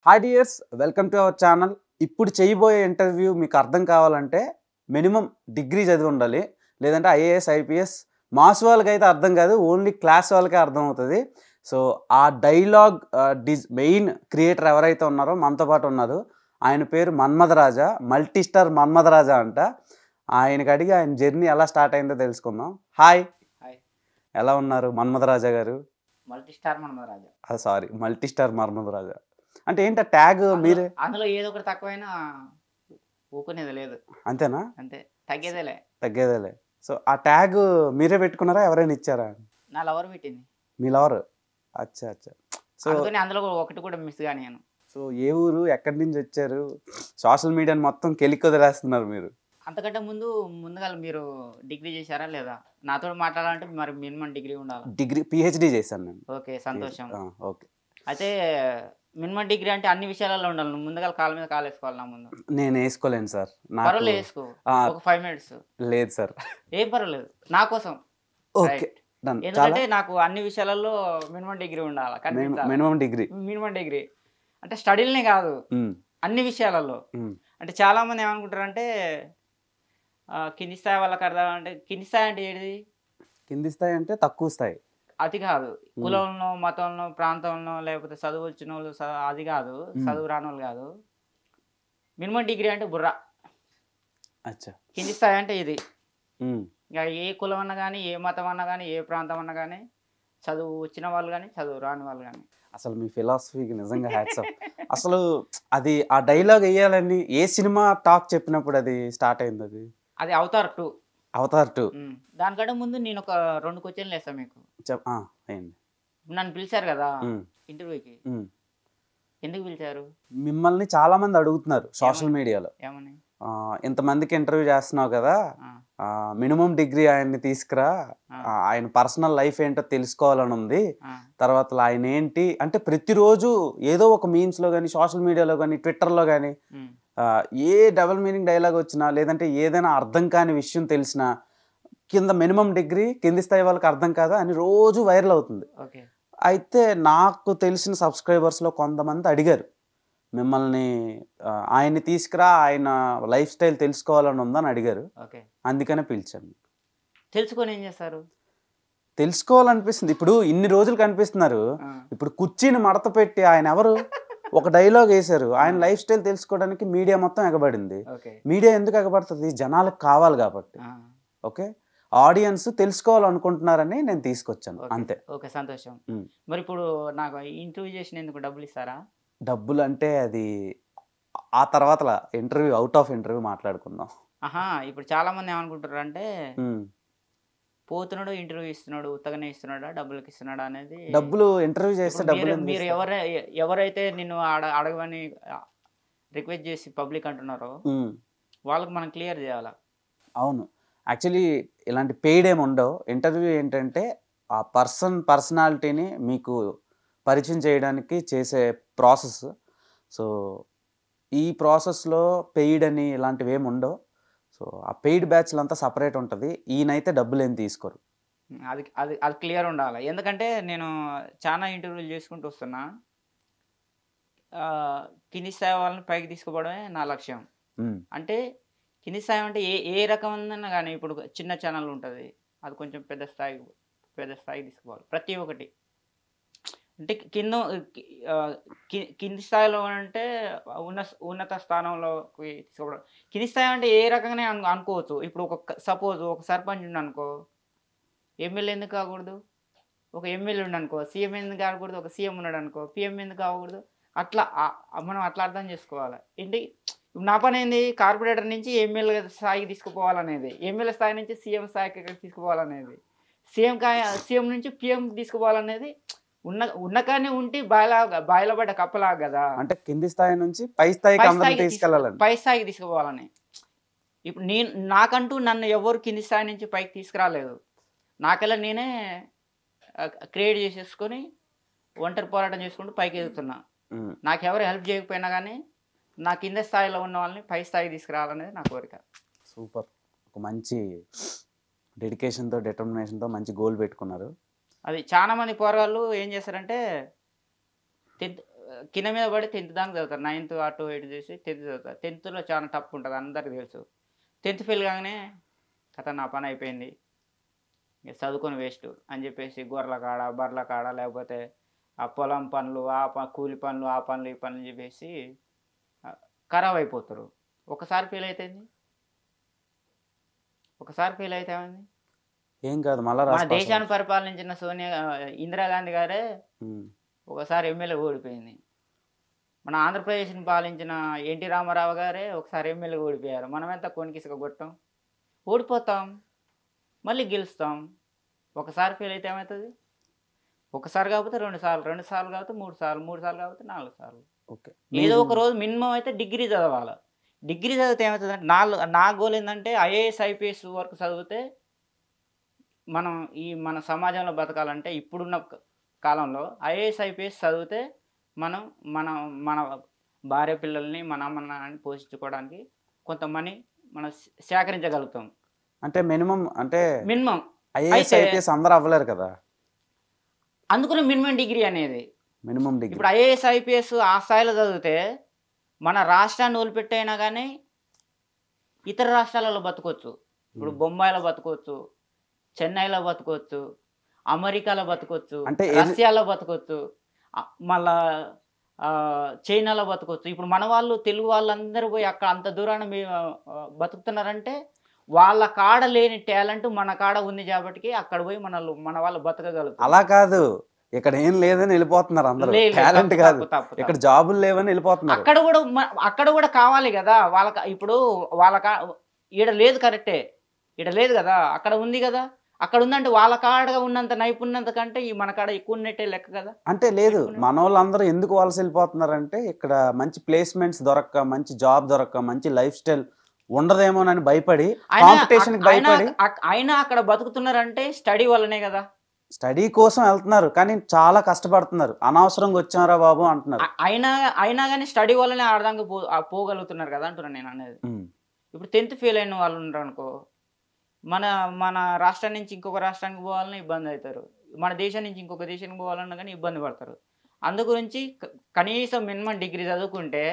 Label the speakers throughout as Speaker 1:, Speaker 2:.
Speaker 1: Hi dears, welcome to our channel. ఇప్పుడు చేయబోయే interview మీకు అర్థం కావాలంటే మినిమం డిగ్రీ చదివి ఉండాలి. లేదంటే ఐఏఎస్, ఐపీఎస్ మాస్ వాళ్ళకి అయితే అర్థం కాదు, ఓన్లీ క్లాస్ వాళ్ళకే అర్థం అవుతుంది. సో ఆ డైలాగ్ మెయిన్ క్రియేటర్ ఎవరైతే ఉన్నారో మనతో పాటు ఉన్నారు. ఆయన పేరు మన్మథరాజా, మల్టీ స్టార్ మన్మథరాజా అంట. ఆయనకి అడిగి ఆయన జర్నీ ఎలా స్టార్ట్ అయిందో తెలుసుకుందాం. హాయ్,
Speaker 2: హాయ్
Speaker 1: ఎలా ఉన్నారు మన్మథరాజా గారు?
Speaker 2: Multi star Manmatharaja.
Speaker 1: Sorry, multi star Manmatharaja అంటే ఏంటి ట్యాగ్? మీరే
Speaker 2: అందులో ఏదో ఒకటి తక్కువైనా ఊకునేది లేదు,
Speaker 1: అంతేనా?
Speaker 2: అంతే, తగ్గేదేలే.
Speaker 1: తగ్గేదేలే. సో ఆ ట్యాగ్ మీరే పెట్టుకున్నారా, ఎవరైనా ఇచ్చారా?
Speaker 2: నా లవర్ పెట్టింది.
Speaker 1: మీ లవర్? అచ్చా అచ్చా. సో
Speaker 2: అందులో ఒకటి కూడా మిస్ కానీ నేను.
Speaker 1: సో ఏ ఊరు, ఎక్కడి నుంచి వచ్చారు? సోషల్ మీడియాని మొత్తం కెలికొదిలేస్తున్నారు మీరు.
Speaker 2: అంతకంటే ముందుగా మీరు డిగ్రీ చేశారా లేదా? నాతో మాట్లాడాలంటే మరి మినిమం డిగ్రీ ఉండాలి.
Speaker 1: డిగ్రీ పిహెచ్డి చేశాను నేను.
Speaker 2: ఓకే, సంతోషం.
Speaker 1: ఓకే.
Speaker 2: అయితే మినిమం డిగ్రీ అంటే అన్ని విషయాలలో ఉండాలి. నువ్వు ముందుగా కాళ్ళ మీద కాలు వేసుకోవాలి. నా ముందు
Speaker 1: నేను వేసుకోలేను సార్.
Speaker 2: పర్వాలేదు, వేసుకో. ఒక 5 minutes.
Speaker 1: లేదు సార్,
Speaker 2: ఏం పర్వాలేదు, నా కోసం.
Speaker 1: Okay done.
Speaker 2: ఎందుకంటే నాకు అన్ని విషయాలలో మినిమం డిగ్రీ ఉండాలి.
Speaker 1: మినిమం డిగ్రీ,
Speaker 2: మినిమం డిగ్రీ అంటే స్టడీలనే కాదు, అన్ని విషయాలలో. అంటే చాలా మంది ఏమనుకుంటారంటే కింది స్థాయి వాళ్ళకి అర్థం. అంటే కింది స్థాయి అంటే ఏంటిది?
Speaker 1: కింది స్థాయి అంటే తక్కువ స్థాయి.
Speaker 2: అది కాదు, కులంలో, మతంలో, ప్రాంతంలో, లేకపోతే చదువు వచ్చిన వాళ్ళు, అది కాదు, చదువు రాని వాళ్ళు కాదు. మినిమం డిగ్రీ అంటే బుర్ర.
Speaker 1: అచ్చా.
Speaker 2: కింది స్థాయి అంటే ఇది. ఇక ఏ కులం అన్నా కానీ, ఏ మతం అన్నా కానీ, ఏ ప్రాంతం అన్నా కానీ, చదువు వచ్చిన వాళ్ళు కానీ, చదువు రాని వాళ్ళు కానీ.
Speaker 1: అసలు మీ ఫిలాసఫీకి నిజంగా హ్యాట్స్ ఆఫ్. అసలు అది ఆ డైలాగ్ వేయాలని ఏ సినిమా టాక్ చెప్పినప్పుడు అది స్టార్ట్ అయింది?
Speaker 2: అది అవతార్ 2.
Speaker 1: అవతార్ 2.
Speaker 2: దానికంటే ముందు నేను ఒక 2 క్వశ్చన్లు వేస్తాను మీకు.
Speaker 1: అయింది.
Speaker 2: నన్ను పిలిచారు కదా ఇంటర్వ్యూకి, ఎందుకు పిలిచారు?
Speaker 1: మిమ్మల్ని చాలా మంది అడుగుతున్నారు సోషల్ మీడియాలో,
Speaker 2: ఏమని?
Speaker 1: ఇంతమందికి ఇంటర్వ్యూ చేస్తున్నావు కదా, మినిమం డిగ్రీ ఆయన్ని తీసుకురా, ఆయన పర్సనల్ లైఫ్ ఏంటో తెలుసుకోవాలని ఉంది, తర్వాత ఆయన ఏంటి అంటే ప్రతిరోజు ఏదో ఒక మీమ్స్ లో కానీ, సోషల్ మీడియాలో కానీ, ట్విట్టర్లో కానీ ఏ డబుల్ మీనింగ్ డైలాగ్ వచ్చినా, లేదంటే ఏదైనా అర్థం కాని విషయం తెలిసినా కింద మినిమం డిగ్రీ, కింది స్థాయి వాళ్ళకి అర్థం కాదా అని రోజు వైరల్ అవుతుంది. అయితే నాకు తెలిసిన సబ్స్క్రైబర్స్లో కొంతమంది అడిగారు మిమ్మల్ని, ఆయన్ని తీసుకురా, ఆయన లైఫ్ స్టైల్ తెలుసుకోవాలని ఉందని అడిగారు. అందుకనే పిలిచాను.
Speaker 2: తెలుసుకొని ఏం చేస్తారు?
Speaker 1: తెలుసుకోవాలనిపిస్తుంది. ఇప్పుడు ఇన్ని రోజులు కనిపిస్తున్నారు, ఇప్పుడు కుర్చీని మడత పెట్టి ఆయన ఎవరు, ఒక డైలాగ్ వేశారు, ఆయన లైఫ్ స్టైల్ తెలుసుకోవడానికి మీడియా మొత్తం ఎగబడింది. మీడియా ఎందుకు ఎగబడుతుంది? జనాలకు కావాలి కాబట్టి. ఓకే, ఆడియన్స్ తెలుసుకోవాలనుకుంటున్నారని నేను తీసుకొచ్చాను, అంతే.
Speaker 2: ఓకే, సంతోషం. మరి ఇప్పుడు నాకు ఇంటర్వ్యూ చేసినందుకు డబ్బులు ఇస్తారా?
Speaker 1: డబ్బులు అంటే అది ఆ తర్వాత ఇంటర్వ్యూ, అవుట్ ఆఫ్ ఇంటర్వ్యూ మాట్లాడుకుందాం.
Speaker 2: ఇప్పుడు చాలా మంది ఏమనుకుంటారు అంటే పోతున్నాడు, ఇంటర్వ్యూ ఇస్తున్నాడు, ఉత్తగానే ఇస్తున్నాడా, డబ్బులకి ఇస్తున్నాడా అనేది.
Speaker 1: డబ్బులు ఇంటర్వ్యూ చేస్తే డబ్బులు.
Speaker 2: మీరు ఎవరైతే నిన్ను అడగమని రిక్వెస్ట్ చేసి పబ్లిక్ అంటున్నారో వాళ్ళకి మనం క్లియర్ చేయాలా?
Speaker 1: అవును, యాక్చువల్లీ ఇలాంటి పెయిడ్ ఏమి ఉండవు. ఇంటర్వ్యూ ఏంటంటే ఆ పర్సనాలిటీని మీకు పరిచయం చేయడానికి చేసే ప్రాసెస్. సో ఈ ప్రాసెస్లో పెయిడ్ అని ఇలాంటివి ఏమి ఉండవు. సో ఆ పెయిడ్ బ్యాచ్లు అంతా సపరేట్ ఉంటుంది. ఈయనైతే డబ్బులు ఏం తీసుకోరు.
Speaker 2: అది అది అది క్లియర్ ఉండాలి. ఎందుకంటే నేను చాలా ఇంటర్వ్యూలు చేసుకుంటూ వస్తున్నా, కింది స్థాయి వాళ్ళని పైకి తీసుకుపోవడమే నా లక్ష్యం. అంటే కింది స్థాయి అంటే ఏ రకమైనా కానీ, ఇప్పుడు చిన్న ఛానల్ ఉంటుంది, అది కొంచెం పెద్ద స్థాయికి తీసుకోవాలి. ప్రతి ఒక్కటి అంటే కింది స్థాయిలో అంటే ఉన్నత స్థానంలో తీసుకోవడం. కింది స్థాయి అంటే ఏ రకంగానే అనుకోవచ్చు. ఇప్పుడు సపోజ్ ఒక సర్పంచ్ ఉండి అనుకో, ఎమ్మెల్యే ఎందుకు కాకూడదు? ఒక ఎమ్మెల్యే ఉండి అనుకో, సీఎం ఎందుకు కాకూడదు? ఒక సీఎం ఉన్నాడు అనుకో, పిఎం ఎందుకు కాకూడదు? అట్లా మనం అట్లా అర్థం చేసుకోవాలి. ఏంటి నా పని ఏంది? కార్పొరేటర్ నుంచి ఎమ్మెల్యే స్థాయికి తీసుకుపోవాలనేది, ఎమ్మెల్యే స్థాయి నుంచి సీఎం స్థాయికి తీసుకుపోవాలనేది, సీఎం నుంచి పిఎం తీసుకుపోవాలనేది. ఉన్నకానే ఉంటే బాయిలో పడ్డ కప్పలా కదా.
Speaker 1: అంటే కింది స్థాయి నుంచి పై స్థాయికి
Speaker 2: పై స్థాయికి తీసుకుపోవాలని. ఇప్పుడు నాకంటూ నన్ను ఎవరు కింది స్థాయి నుంచి పైకి తీసుకురాలేదు. నాకెలా నేనే క్రియేట్ చేసేసుకొని ఒంటరి పోరాటం చేసుకుంటూ పైకి ఎదుగుతున్నా. నాకెవరు హెల్ప్ చేయకపోయినా కానీ నా కింద స్థాయిలో ఉన్న వాళ్ళని పై స్థాయికి తీసుకురావాలనేది నా కోరిక.
Speaker 1: సూపర్, ఒక మంచి డెడికేషన్తో, డిటర్మినేషన్తో మంచి గోల్ పెట్టుకున్నారు.
Speaker 2: అది చాలా మంది పోరగాళ్ళు ఏం చేస్తారంటే కింద మీద పడి 10th దాకా చదువుతారు. 9th అటు ఇటు చేసి 10th చదువుతారు. 10థ్లో చాలా టఫ్ ఉంటుంది, అందరికి తెలుసు. 10th ఫెయిల్ కాగానే కథ నా పని అయిపోయింది, ఇక చదువుకొని వేస్ట్ అని చెప్పేసి గొర్రెల కాడ బర్రెల కాడ లేకపోతే ఆ పొలం పనులు కూలి పనులు ఆ పనులు ఈ పనులు చెప్పేసి ఖరాబ్ అయిపోతారు. ఒకసారి ఫెయిల్ అవుతుంది, ఒకసారి ఫెయిల్ అయితే ఏమైంది?
Speaker 1: ఏం కాదు, మళ్ళీ
Speaker 2: మన దేశాన్ని పరిపాలించిన ఇందిరాగాంధీ గారే ఒకసారి ఎమ్మెల్యే ఓడిపోయింది. మన ఆంధ్రప్రదేశ్ని పాలించిన ఎన్టీ రామారావు గారే ఒకసారి ఎమ్మెల్యే ఓడిపోయారు. మనం ఎంత కొనికిసుక కొట్టాం, ఓడిపోతాం, మళ్ళీ గెలుస్తాం. ఒకసారి ఫెయిల్ అయితే ఏమవుతుంది? ఒకసారి కాకపోతే 2 సార్లు, 2 సార్లు కాకపోతే 3 సార్లు, 3 సార్లు కాకపోతే 4 సార్లు.
Speaker 1: ఓకే,
Speaker 2: ఏదో ఒక రోజు మినిమం అయితే డిగ్రీ చదవాలి. డిగ్రీ చదివితే ఏమవుతుంది అంటే నా గోల్ ఏంటంటే ఐఏఎస్ ఐపీఎస్ వరకు చదివితే మనం మన సమాజంలో బతకాలంటే ఇప్పుడున్న కాలంలో ఐఏఎస్ ఐపీఎస్ చదివితే మనం మన మన భార్య పిల్లల్ని మన అమ్మ నాన్నని పోషించుకోవడానికి కొంత మనీ మనం సేకరించగలుగుతాం.
Speaker 1: అంటే మినిమం ఐఏఎస్
Speaker 2: అయితే
Speaker 1: ఐపీఎస్ అందరూ అవ్వలేరు కదా,
Speaker 2: అందుకనే మినిమం డిగ్రీ అనేది.
Speaker 1: Minimum degree.
Speaker 2: ఇప్పుడు ఐఏఎస్ ఐపీఎస్ ఆ స్థాయిలో చదివితే మన రాష్ట్రాన్ని వదిలిపెట్టైనా కానీ ఇతర రాష్ట్రాలలో బతకొచ్చు. ఇప్పుడు బొంబాయిలో బతకొచ్చు, చెన్నైలో బతకొచ్చు, అమెరికాలో బతకొచ్చు,
Speaker 1: అంటే
Speaker 2: రష్యాలో బతకొచ్చు, మళ్ళా చైనాలో బతకొచ్చు. ఇప్పుడు మన వాళ్ళు తెలుగు వాళ్ళందరూ పోయి అక్కడ అంత దూరాన బతుకుతున్నారంటే వాళ్ళ కాడ లేని టాలెంట్ మన కాడ ఉంది కాబట్టి అక్కడ పోయి మన వాళ్ళు బతకగలుగుతారు.
Speaker 1: అలా కాదు, ఇక్కడ ఏం లేదని వెళ్ళిపోతున్నారు అందరూ. టాలెంట్ కాదు, ఇక్కడ జాబులు లేవని వెళ్ళిపోతున్నారు.
Speaker 2: అక్కడ కూడా కావాలి కదా వాళ్ళకి. ఇప్పుడు ఈడ లేదు, కరెక్టే, ఈడ లేదు కదా, అక్కడ ఉంది కదా. అక్కడ ఉందంటే వాళ్ళ కాడగా ఉన్నంత నైపుణ్యత కంటే మన కాడ ఎక్కువ ఉన్నట్టే లెక్క కదా.
Speaker 1: అంటే లేదు, మన వాళ్ళందరూ ఎందుకు వలస వెళ్ళిపోతున్నారంటే ఇక్కడ మంచి ప్లేస్మెంట్స్ దొరక్క, మంచి జాబ్ దొరక్క, మంచి లైఫ్ స్టైల్ ఉండదేమోనని భయపడి, కాంపిటీషన్ భయపడి
Speaker 2: అయినా అక్కడ బతుకుతున్నారంటే స్టడీ వల్లనే కదా.
Speaker 1: స్టడీ కోసం వెళ్తున్నారు కానీ చాలా కష్టపడుతున్నారు, అనవసరంగా వచ్చారా బాబు అంటున్నారు.
Speaker 2: అయినా కానీ స్టడీ వల్లనే ఆడదానికి పోగలుగుతున్నారు కదా అంటున్నాను నేను అనేది. ఇప్పుడు 10th ఫెయిల్ అయిన వాళ్ళు ఉన్నారు అనుకో, మన రాష్ట్రం నుంచి ఇంకొక రాష్ట్రానికి పోవాలన్నా ఇబ్బంది అవుతారు, మన దేశం నుంచి ఇంకొక దేశానికి పోవాలన్నా కానీ ఇబ్బంది పడతారు. అందు గురించి కనీసం మినిమం డిగ్రీ చదువుకుంటే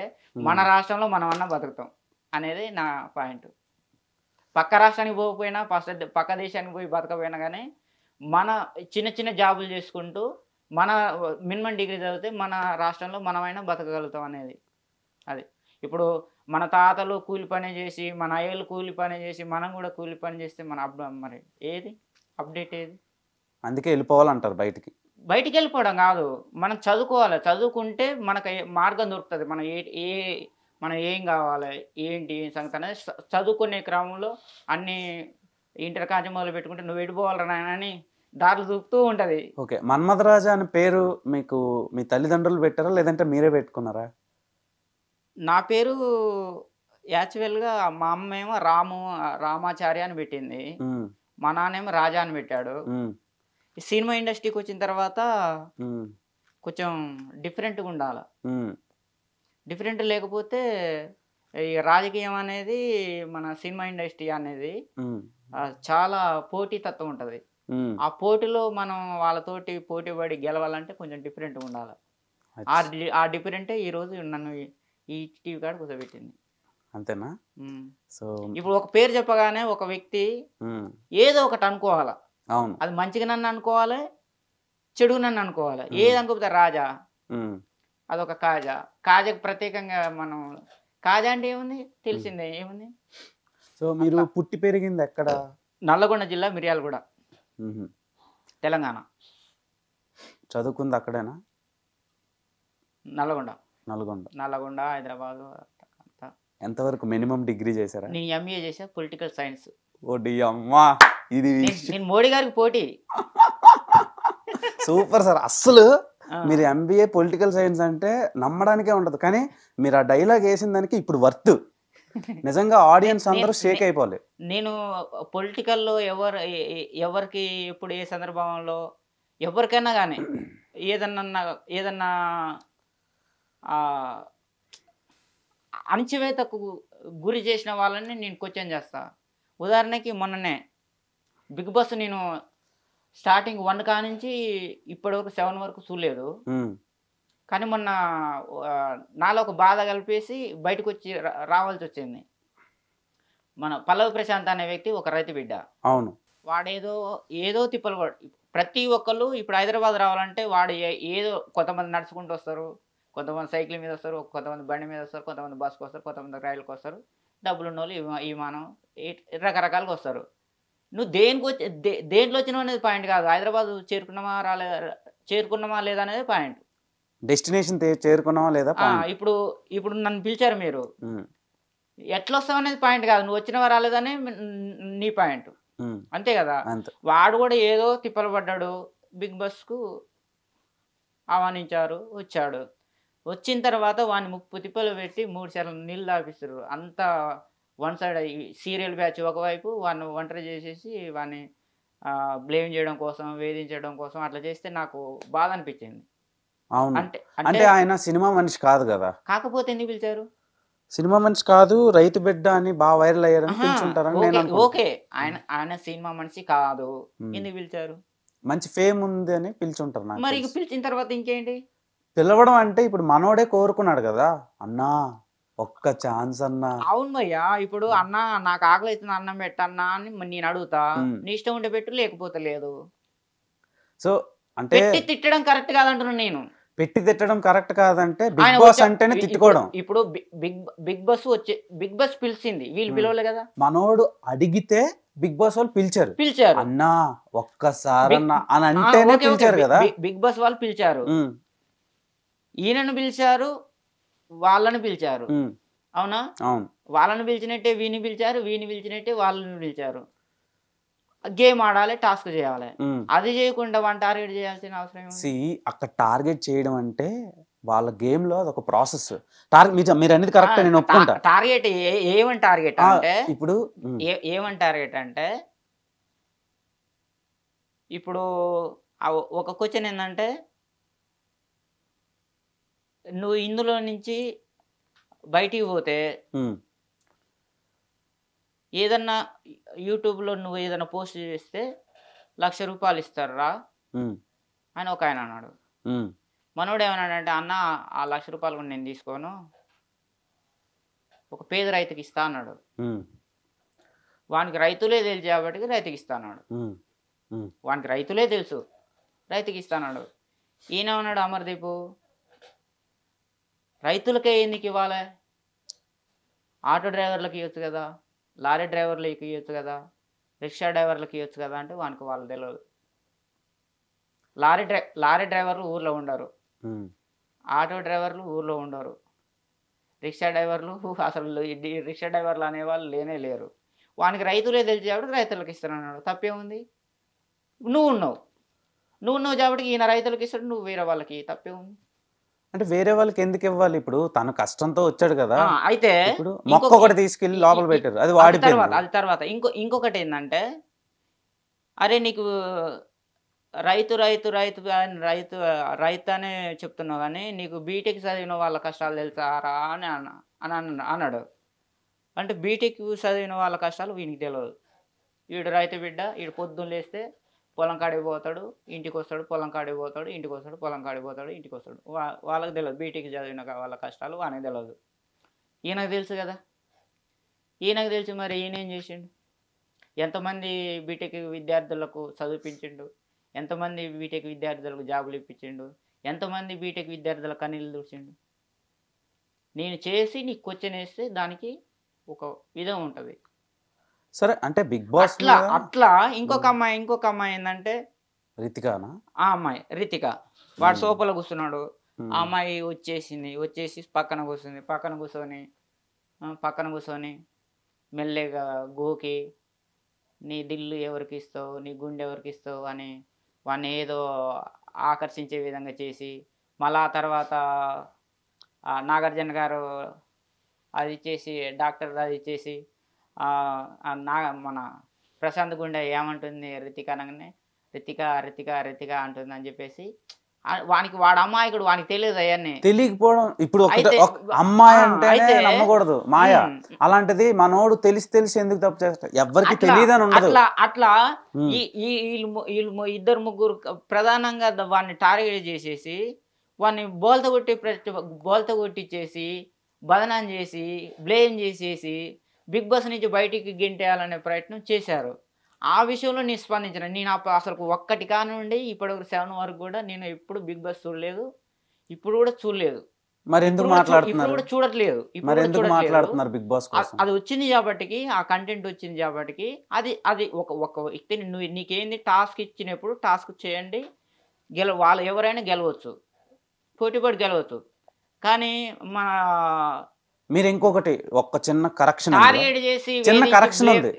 Speaker 2: మన రాష్ట్రంలో మనం అన్నా బతుకుతాం అనేది నా పాయింట్. పక్క రాష్ట్రానికి పోకపోయినా పక్క దేశానికి పోయి బతకపోయినా కానీ మన చిన్న చిన్న జాబులు చేసుకుంటూ మన మినిమం డిగ్రీ చదివితే మన రాష్ట్రంలో మనమైనా బతకగలుగుతాం అనేది. అది ఇప్పుడు మన తాతలు కూలి పని చేసి, మన అయ్యలు కూలి పని చేసి, మనం కూడా కూలి పని చేస్తే మరి ఏది అప్డేట్ ఏది?
Speaker 1: అందుకే వెళ్ళిపోవాలంటారు బయటికి.
Speaker 2: బయటికి వెళ్ళిపోవడం కాదు, మనం చదువుకోవాలి. చదువుకుంటే మనకు మార్గం దొరుకుతుంది. మనం ఏం కావాలి, ఏంటి సంగతి అనేది చదువుకునే క్రమంలో అన్ని ఇంటర్ కాంచి మొదలు పెట్టుకుంటే నువ్వు వెళ్ళిపోవాలరా నాయన అని దారులు దూకుతూ ఉంటుంది.
Speaker 1: ఓకే, మన్మథరాజా అనే పేరు మీకు మీ తల్లిదండ్రులు పెట్టారా లేదంటే మీరే పెట్టుకున్నారా?
Speaker 2: నా పేరు యాక్చువల్గా మా అమ్మ ఏమో రామాచార్య అని పెట్టింది, మా నాన్నేమో రాజా అని పెట్టాడు. ఈ సినిమా ఇండస్ట్రీకి వచ్చిన తర్వాత కొంచెం డిఫరెంట్గా ఉండాలి. డిఫరెంట్ లేకపోతే ఈ రాజకీయం అనేది, మన సినిమా ఇండస్ట్రీ అనేది చాలా పోటీతత్వం ఉంటుంది. ఆ పోటీలో మనం వాళ్ళతోటి పోటీ పడి గెలవాలంటే కొంచెం డిఫరెంట్గా ఉండాలి. ఆ డిఫరెంటే ఈరోజు నన్ను ఈ టీవీ కాడ కూర్చోబెట్టింది.
Speaker 1: అంతేనా? సో
Speaker 2: ఇప్పుడు ఒక పేరు చెప్పగానే ఒక వ్యక్తి ఏదో ఒకటి అనుకోవాలి.
Speaker 1: అవును,
Speaker 2: అది మంచిగా నన్ను అనుకోవాలి, చెడుగా నన్ను అనుకోవాలి. ఏది అనుకోపోతే రాజా, అదొక కాజాకి ప్రత్యేకంగా మనం కాజా అంటే ఏముంది తెలిసిందే, ఏముంది.
Speaker 1: సో మీరు పుట్టి పెరిగింది ఎక్కడ?
Speaker 2: నల్లగొండ జిల్లా, మిర్యాలగూడ, తెలంగాణ.
Speaker 1: చదువుకుంది అక్కడేనా?
Speaker 2: నల్లగొండ, హైదరాబాద్.
Speaker 1: ఎంతవరకు మినిమం డిగ్రీ చేశారా?
Speaker 2: నేను ఎంఏ చేసా, పొలిటికల్ సైన్స్.
Speaker 1: ఓడి అమ్మా, ఇది
Speaker 2: నేను మోడీ గారికి పోటీ.
Speaker 1: Super sir. అస్సలు మీరు ఎంబీఏ పొలిటికల్ సైన్స్ అంటే నమ్మడానికే ఉండదు, కానీ మీరు ఆ డైలాగ్ వేసిన దానికి ఇప్పుడు వర్త్. నిజంగా ఆడియన్స్ అందరూ షేక్ అయిపోవాలి.
Speaker 2: నేను పొలిటికల్లో ఎవరికి ఎప్పుడు ఏ సందర్భంలో ఎవరికైనా కానీ ఏదన్నా అణచివేతకు గురి చేసిన వాళ్ళని నేను క్వశ్చన్ చేస్తా. ఉదాహరణకి మొన్ననే బిగ్ బాస్ నేను స్టార్టింగ్ 1 కానించి ఇప్పటి వరకు 7 వరకు చూడలేదు. కానీ మొన్న నాలో ఒక బాధ కలిపేసి బయటకు వచ్చి రావాల్సి వచ్చింది. మన పల్లవి ప్రశాంత్ అనే వ్యక్తి ఒక రైతు బిడ్డ.
Speaker 1: అవును.
Speaker 2: వాడేదో ఏదో తిప్పలు ప్రతి ఒక్కళ్ళు ఇప్పుడు హైదరాబాద్ రావాలంటే వాడు ఏదో కొంతమంది నడుచుకుంటూ వస్తారు, కొంతమంది సైకిల్ మీద వస్తారు, కొంతమంది బండి మీద వస్తారు, కొంతమంది బస్సుకు వస్తారు, కొంతమంది రైలుకి వస్తారు, డబ్బులు ఉన్న వాళ్ళు విమానం రకరకాలుగా వస్తారు. నువ్వు దేనికి వచ్చి దేంట్లో వచ్చినావు అనేది పాయింట్ కాదు. హైదరాబాద్ చేరుకున్నామా లేదా అనేది పాయింట్.
Speaker 1: డెస్టినేషన్ చేరుకున్నావా లేదా.
Speaker 2: ఇప్పుడు నన్ను పిలిచారు మీరు, ఎట్లా వస్తావు అనేది పాయింట్ కాదు. నువ్వు వచ్చినవా రాలేదనే నీ పాయింట్, అంతే కదా. వాడు కూడా ఏదో తిప్పలు పడ్డాడు, బిగ్ బాస్కు ఆహ్వానించారు, వచ్చాడు. వచ్చిన తర్వాత వాడిని 30 తిప్పలు పెట్టి 3 సార్లు నీళ్ళు తాపిస్తారు. అంతా వన్ సైడ్ సీరియల్ బ్యాచ్ ఒకవైపు వాడిని ఒంటరి చేసేసి వాడిని బ్లేమ్ చేయడం కోసం, వేధించడం కోసం అట్లా చేస్తే నాకు బాధ అనిపించింది.
Speaker 1: అంటే ఆయన సినిమా మనిషి కాదు కదా.
Speaker 2: కాకపోతే ఎందుకు పిలిచారు?
Speaker 1: సినిమా మనిషి కాదు, రైతు బిడ్డ అని బాగా వైరల్ అయ్యారని పిలుచుంటారని.
Speaker 2: ఓకే, ఆయన సినిమా మనిషి కాదు, ఎందుకు పిలిచారు?
Speaker 1: మంచి ఫేమ్ ఉంది అని పిలుచుంటారు.
Speaker 2: మరి పిలిచిన తర్వాత ఇంకేంటి?
Speaker 1: పిలవడం అంటే ఇప్పుడు మనోడే కోరుకున్నాడు కదా, అన్నా ఒక్క ఛాన్స్ అన్నా.
Speaker 2: అవును భయ్యా, ఇప్పుడు అన్నా నాకు ఆకలి అవుతుంది అన్నం పెట్టన్నా అని నేను అడుగుతా, నీ ఇష్టం ఉంటే పెట్టు, లేకపోతే లేదు.
Speaker 1: సో అంటే
Speaker 2: తిట్టడం కరెక్ట్ కాదంటున్నా నేను.
Speaker 1: పెట్టి తిట్టడం కరెక్ట్ కాదంటే బిగ్ బాస్ అంటేనే తిట్టుకోవడం.
Speaker 2: ఇప్పుడు బిగ్ బాస్ పిలిచింది, వీళ్ళు పిలవలే కదా.
Speaker 1: మనోడు అడిగితే బిగ్ బాస్ వాళ్ళు పిలిచారు అన్నా ఒక్కసారన్నా అని అంటేనే పిలిచారు కదా.
Speaker 2: బిగ్ బాస్ వాళ్ళు పిలిచారు, ఈయనను పిలిచారు, వాళ్ళని పిలిచారు. అవునా?
Speaker 1: అవును.
Speaker 2: వాళ్ళని పిలిచినట్టే వీని పిలిచారు, వీని పిలిచినట్టే వాళ్ళని పిలిచారు. గేమ్ ఆడాలి, టాస్క్ చేయాలి. అది చేయకుండా వన్ టార్గెట్ చేయాల్సిన అవసరం.
Speaker 1: అక్కడ టార్గెట్ చేయడం అంటే వాళ్ళ గేమ్ లో అదొక ప్రాసెస్. మీరు అనేది కరెక్ట్, నేను ఒప్పుకుంటా.
Speaker 2: టార్గెట్ ఏమని టార్గెట్ అంటే
Speaker 1: ఇప్పుడు
Speaker 2: ఏమని టార్గెట్ అంటే ఇప్పుడు ఒక క్వశ్చన్ ఏంటంటే, నువ్వు ఇందులో నుంచి బయటికి పోతే ఏదన్నా యూట్యూబ్లో నువ్వు ఏదైనా పోస్ట్ చేస్తే 1,00,000 రూపాయలు ఇస్తారా అని ఒక ఆయన అన్నాడు. మనోడు ఏమన్నాడంటే, అన్న ఆ 1,00,000 రూపాయలు కూడా నేను తీసుకోను, ఒక పేద రైతుకి ఇస్తా అన్నాడు. వానికి రైతులే తెలుసు కాబట్టి రైతుకి ఇస్తా అన్నాడు. వానికి రైతులే తెలుసు, రైతుకి ఇస్తా అన్నాడు. ఈయన అన్నాడు అమర్దీపు, రైతులకే ఎందుకు ఇవ్వాలి, ఆటో డ్రైవర్లకు ఇవ్వచ్చు కదా, లారీ డ్రైవర్లకు ఇవ్వచ్చు కదా, రిక్షా డ్రైవర్లకు ఇవ్వచ్చు కదా అంటే వానికి వాళ్ళు తెలియదు. లారీ డ్రైవర్లు ఊర్లో ఉండరు, ఆటో డ్రైవర్లు ఊర్లో ఉండరు, రిక్షా డ్రైవర్లు అసలు రిక్షా డ్రైవర్లు అనేవాళ్ళు లేనే లేరు. వానికి రైతులే తెలిసి కాబట్టి రైతులకు ఇస్తానన్నాడు. తప్పేముంది? నువ్వు ఉన్నావు కాబట్టి ఈయన రైతులకు ఇస్తాడు, నువ్వు వేరే వాళ్ళకి, తప్పేముంది?
Speaker 1: అంటే వేరే వాళ్ళకి ఎందుకు ఇవ్వాలి? ఇప్పుడు తను కష్టంతో వచ్చాడు కదా.
Speaker 2: అయితే
Speaker 1: ఇప్పుడు మొక్క ఒకటి తీసుకెళ్లి లోపల పెట్టారు, అది వాడి
Speaker 2: తర్వాత ఇంకొకటి ఏంటంటే, అరే నీకు రైతు రైతు రైతు రైతు రైతు అనే చెప్తున్నావు కానీ నీకు బీటెక్ చదివిన వాళ్ళ కష్టాలు తెలుసారా అని అన్నాడు. అంటే బీటెక్ చదివిన వాళ్ళ కష్టాలు వీనికి తెలియదు. వీడు రైతు బిడ్డ, వీడు పొద్దున్న లేస్తే పొలం కాడికి పోతాడు, ఇంటికి వస్తాడు, పొలం కాడికి పోతాడు, ఇంటికి వస్తాడు, పొలం కాడికి పోతాడు, ఇంటికి వస్తాడు. వాళ్ళకి తెలియదు బీటెక్ చదివిన వాళ్ళ కష్టాలు, వానికి తెలియదు. ఈయనకు తెలుసు కదా. ఈయనకు తెలిసి మరి ఈయన ఏం చేసిండు? ఎంతమంది బీటెక్ విద్యార్థులకు చదివించిండు, ఎంతమంది బీటెక్ విద్యార్థులకు జాబులు ఇప్పించిండు, ఎంతమంది బీటెక్ విద్యార్థుల కన్నీళ్ళు దూర్చిండు. నేను చేసి నీకు క్వశ్చన్ వేస్తే దానికి ఒక విధం ఉంటుంది.
Speaker 1: సరే, అంటే బిగ్ బాస్
Speaker 2: అట్లా ఇంకొక అమ్మాయి ఏంటంటే
Speaker 1: రితికానా,
Speaker 2: ఆ అమ్మాయి రితిక, వాడు సోఫాలో కూర్చున్నాడు, ఆ అమ్మాయి వచ్చేసి పక్కన కూర్చొని మెల్లగా గోకి నీ దిల్లు ఎవరికి ఇస్తావు, నీ గుండె ఎవరికి ఇస్తావు అని వాడిని ఏదో ఆకర్షించే విధంగా చేసి, మళ్ళా తర్వాత నాగార్జున గారు అది ఇచ్చేసి, డాక్టర్ అది ఇచ్చేసి, మన ప్రశాంత్ గుండె ఏమంటుంది రితిక అనగానే రితిక అంటుంది అని చెప్పేసి, వాడు అమ్మాయికుడు, వానికి తెలియదు అవన్నీ.
Speaker 1: తెలియకపోవడం ఇప్పుడు అమ్మాయి అంటే నమ్మకూడదు మాయ. అలాంటిది మనోడు తెలిసి ఎందుకు తప్పు చేస్తాడు? ఎవరికి తెలియదు అని ఉండదు.
Speaker 2: అట్లా వీళ్ళు 2-3 ప్రధానంగా వాడిని టార్గెట్ చేసేసి వాడిని బోల్త కొట్టించేసి బదనాం చేసి బ్లేమ్ చేసేసి బిగ్ బాస్ నుంచి బయటికి గెంటేయాలనే ప్రయత్నం చేశారు. ఆ విషయంలో నేను స్పందించిన. నేను అసలు ఒక్కటి కానివ్వండి ఇప్పటి 7 వరకు కూడా నేను ఎప్పుడు బిగ్ బాస్ చూడలేదు, ఇప్పుడు కూడా చూడలేదు.
Speaker 1: మరి ఎందుకు మాట్లాడుతున్నారు?
Speaker 2: ఇప్పుడు కూడా చూడట్లేదు.
Speaker 1: మరి ఎందుకు మాట్లాడుతున్నారు బిగ్ బాస్ కోసం?
Speaker 2: అది వచ్చింది కాబట్టికి, ఆ కంటెంట్ వచ్చింది కాబట్టికి, అది ఒక వ్యక్తిని నీకేంది టాస్క్ ఇచ్చినప్పుడు టాస్క్ చేయండి, వాళ్ళు ఎవరైనా గెలవచ్చు, పోటీపడి గెలవచ్చు. కానీ మన
Speaker 1: మీరు ఇంకొకటి ఒక చిన్న కరెక్షన్
Speaker 2: టార్గెట్ చేసి
Speaker 1: చిన్న కరెక్షన్ ఉంది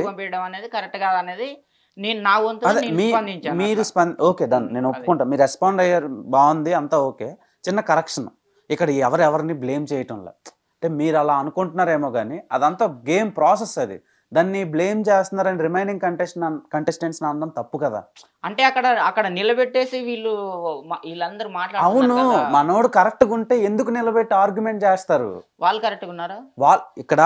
Speaker 2: పంపించడం అనేది కరెక్ట్ కాదు అనేది నేను నా వంతు స్పందించాను.
Speaker 1: మీరు ఓకే డన్, నేను ఒప్పుకుంటా, మీరు రెస్పాండ్ అయ్యారు, బాగుంది, అంతా ఓకే. చిన్న కరెక్షన్, ఇక్కడ ఎవరెవరిని బ్లేమ్ చేయటంలో, అంటే మీరు అలా అనుకుంటున్నారేమో కానీ అదంతా గేమ్ ప్రాసెస్. అది దాన్ని బ్లేమ్ చేస్తున్నారని రిమైనింగ్ కంటెస్టెంట్స్ అనడం తప్పు కదా.
Speaker 2: అంటే అక్కడ నిలబెట్టేసి వీళ్ళందరూ
Speaker 1: అవును, మనోడు కరెక్ట్ గా ఉంటే ఎందుకు నిలబెట్టి ఆర్గ్యుమెంట్ చేస్తారు?
Speaker 2: వాళ్ళు కరెక్ట్ గా ఉన్నారా?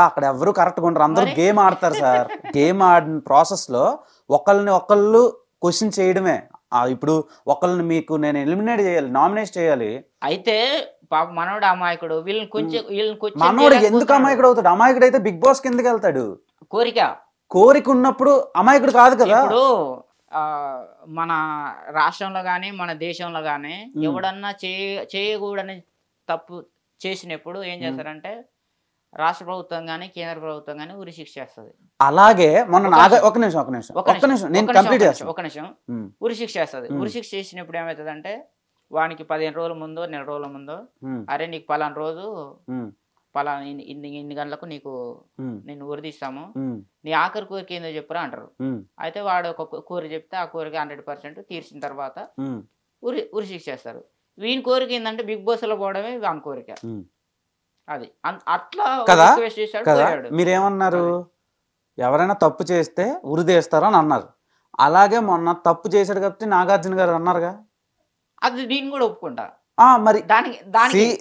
Speaker 1: అక్కడ ఎవరు కరెక్ట్ గా ఉంటారు? అందరూ గేమ్ ఆడతారు సార్. గేమ్ ఆడిన ప్రాసెస్ లో ఒకళ్ళు క్వశ్చన్ చేయడమే. ఇప్పుడు ఒకళ్ళని మీకు నేను ఎలిమినేట్ చేయాలి, నామినేట్ చేయాలి.
Speaker 2: అయితే పాప మనోడు అమాయకుడు,
Speaker 1: మనోడు ఎందుకు అమాయకుడు అవుతాడు? అమాయకుడు అయితే బిగ్ బాస్ కిందకి వెళ్తాడు. కోరిక ఉన్నప్పుడు అమాయకుడు కాదు కదా.
Speaker 2: ఇప్పుడు మన రాష్ట్రంలో గానీ మన దేశంలో గానీ ఎవడన్నా చేయకూడని తప్పు చేసినప్పుడు ఏం చేస్తారంటే రాష్ట్ర ప్రభుత్వం గానీ కేంద్ర ప్రభుత్వం గానీ ఉరి శిక్ష చేస్తుంది.
Speaker 1: అలాగే మొన్న ఒక నిమిషం నేను కంప్లీట్ చేస్తాను.
Speaker 2: ఒక నిమిషం ఉరి శిక్ష చేస్తుంది. ఉరి శిక్ష చేసినప్పుడు ఏమవుతుందంటే వానికి 15 రోజుల ముందో నెల రోజుల ముందో, అరే నీకు పలానా రోజు పలానా ఇన్ని గంటలకు నేను ఉరిదిస్తాము, నీ ఆఖరి కోరిక ఏందో చెప్పురా అంటారు. అయితే వాడు ఒక కోరిక చెప్తే ఆ కోరిక 100% తీర్చిన తర్వాత ఉరి శిక్ష చేస్తారు. వీని కోరిక ఏంటంటే బిగ్ బాస్ లో పోవడమే వాని కోరిక. అది అట్లా
Speaker 1: మీరేమన్నారు? ఎవరైనా తప్పు చేస్తే ఉరిదేస్తారు అని అన్నారు. అలాగే మొన్న తప్పు చేశాడు కాబట్టి నాగార్జున గారు అన్నారుగా.
Speaker 2: అది దీన్ని కూడా ఒప్పుకుంటా.
Speaker 1: మరి